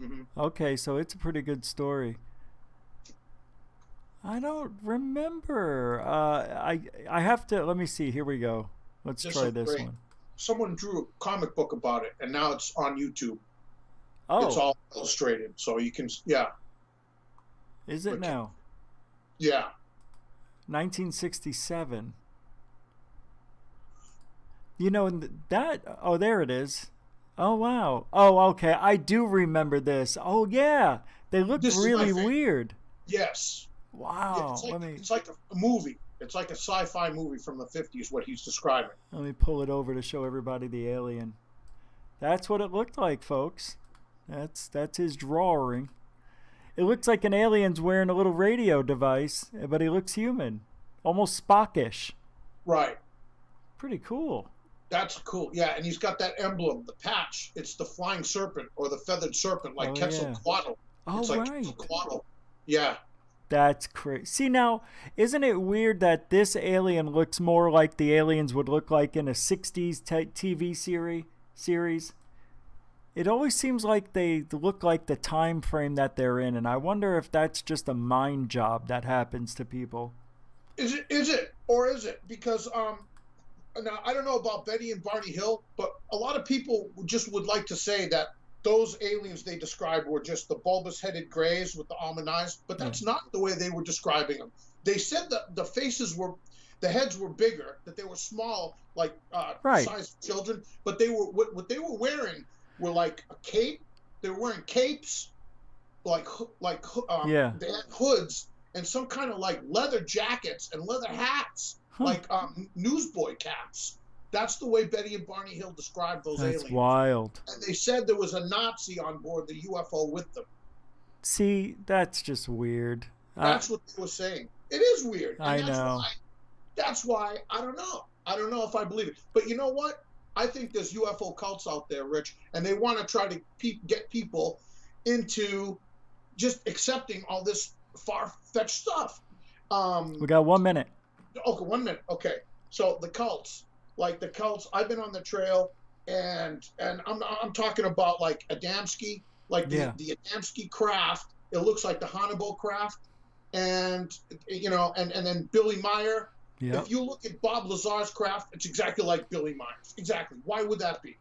[SPEAKER 11] Mm-hmm.
[SPEAKER 10] Okay, so it's a pretty good story. I don't remember. I have to. Let me see. Here we go. Let's try this one.
[SPEAKER 11] someone drew a comic book about it, and now it's on YouTube.
[SPEAKER 10] Oh.
[SPEAKER 11] It's all illustrated, so you can, yeah.
[SPEAKER 10] Is it now?
[SPEAKER 11] Yeah.
[SPEAKER 10] 1967. You know, that, oh, there it is. Oh, wow. Oh, okay. I do remember this. Oh, yeah. They looked really weird.
[SPEAKER 11] Yes.
[SPEAKER 10] Wow.
[SPEAKER 11] Yeah, it's like a movie. It's like a sci-fi movie from the 50s, what he's describing.
[SPEAKER 10] Let me pull it over to show everybody the alien. That's what it looked like, folks. That's his drawing. It looks like an alien's wearing a little radio device, but he looks human. Almost Spockish.
[SPEAKER 11] Right.
[SPEAKER 10] Pretty cool.
[SPEAKER 11] That's cool. Yeah, and he's got that emblem, the patch. It's the flying serpent or the feathered serpent, like Quetzalcoatl.
[SPEAKER 10] Oh,
[SPEAKER 11] it's like
[SPEAKER 10] right.
[SPEAKER 11] Quetzalcoatl. Yeah.
[SPEAKER 10] That's crazy. See, now, isn't it weird that this alien looks more like the aliens would look like in a 60s TV series? It always seems like they look like the time frame that they're in, and I wonder if that's just a mind job that happens to people.
[SPEAKER 11] Is it? Or is it? Because, now, I don't know about Betty and Barney Hill, but a lot of people just would like to say that those aliens they described were just the bulbous-headed grays with the almond eyes, but that's not the way they were describing them. They said that the heads were bigger, that they were small, like size of children, but they were what they were wearing were like a cape. They were wearing capes, they had hoods and some kind of like leather jackets and leather hats, like newsboy caps. That's the way Betty and Barney Hill described those aliens.
[SPEAKER 10] That's wild.
[SPEAKER 11] And they said there was a Nazi on board the UFO with them.
[SPEAKER 10] See, that's just weird.
[SPEAKER 11] That's what they were saying. It is weird. And
[SPEAKER 10] I know.
[SPEAKER 11] That's why I don't know. I don't know if I believe it. But you know what? I think there's UFO cults out there, Rich, and they want to try to get people into just accepting all this far-fetched stuff.
[SPEAKER 10] We got 1 minute.
[SPEAKER 11] Okay, 1 minute. Okay. So the cults. Like the cults, I've been on the trail, and I'm talking about like Adamski, like the Adamski craft. It looks like the Hannibal craft, and and then Billy Meyer. Yep. If you look at Bob Lazar's craft, it's exactly like Billy Meyer's. Exactly. Why would that be?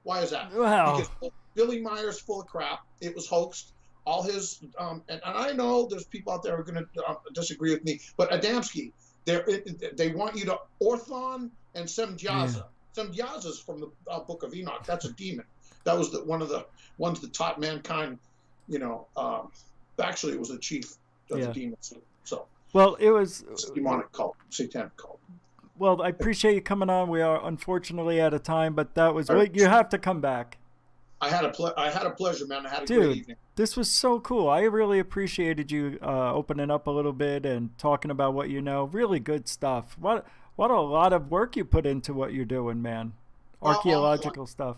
[SPEAKER 11] Why is that?
[SPEAKER 10] Wow.
[SPEAKER 11] Because Billy Meyer's full of crap. It was hoaxed. All his and I know there's people out there who are going to disagree with me, but Adamski, they want you to Orthon and Semjaza. Semjaza's from the Book of Enoch. That's a demon. That was one of the ones that taught mankind. Actually, it was the chief of the demons. So.
[SPEAKER 10] Well, it was
[SPEAKER 11] demonic cult, satanic cult.
[SPEAKER 10] Well, I appreciate you coming on. We are unfortunately out of time, but that was you have to come back.
[SPEAKER 11] I had a pleasure, man. I had a great evening.
[SPEAKER 10] This was so cool. I really appreciated you opening up a little bit and talking about what you know. Really good stuff. What a lot of work you put into what you're doing, man. Archaeological stuff.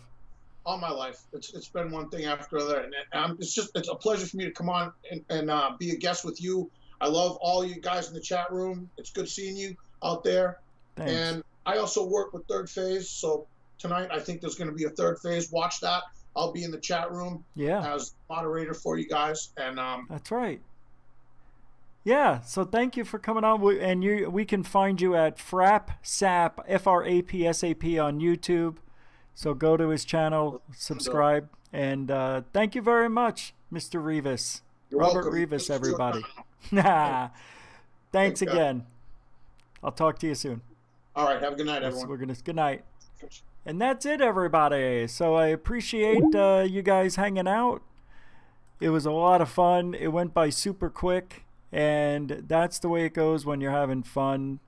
[SPEAKER 11] All my life, it's been one thing after another, and it's a pleasure for me to come on and be a guest with you. I love all you guys in the chat room. It's good seeing you out there.
[SPEAKER 10] Thanks. And
[SPEAKER 11] I also work with Third Phase, so tonight I think there's going to be a Third Phase. Watch that. I'll be in the chat room as moderator for you guys. And
[SPEAKER 10] that's right. Yeah, so thank you for coming on. And we can find you at FrapSap, FrapSap on YouTube. So go to his channel, subscribe, and thank you very much, Mr. Rivas.
[SPEAKER 11] You're
[SPEAKER 10] Robert
[SPEAKER 11] welcome.
[SPEAKER 10] Rivas, everybody. Thanks again. I'll talk to you soon.
[SPEAKER 11] All right, have a good night, everyone.
[SPEAKER 10] Good night. And that's it, everybody. So I appreciate you guys hanging out. It was a lot of fun. It went by super quick, and that's the way it goes when you're having fun.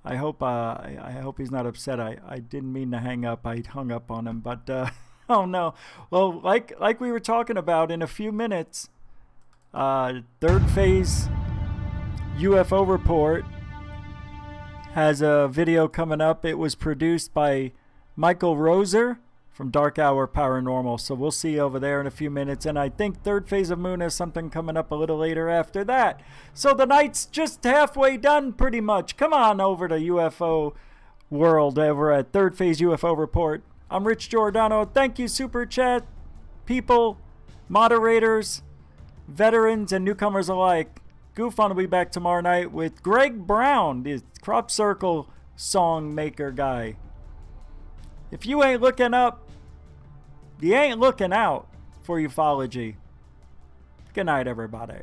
[SPEAKER 10] I hope he's not upset. I didn't mean to hang up. I hung up on him, but oh no. Well, like we were talking about, in a few minutes, Third Phase UFO Report has a video coming up. It was produced by Michael Roser from Dark Hour Paranormal. So we'll see you over there in a few minutes. And I think Third Phase of Moon has something coming up a little later after that. So the night's just halfway done pretty much. Come on over to UFO World over at Third Phase UFO Report. I'm Rich Giordano. Thank you, Super Chat people, moderators, veterans, and newcomers alike. Goof On will be back tomorrow night with Greg Brown, the Crop Circle song maker guy. If you ain't looking up, you ain't looking out for ufology. Good night, everybody.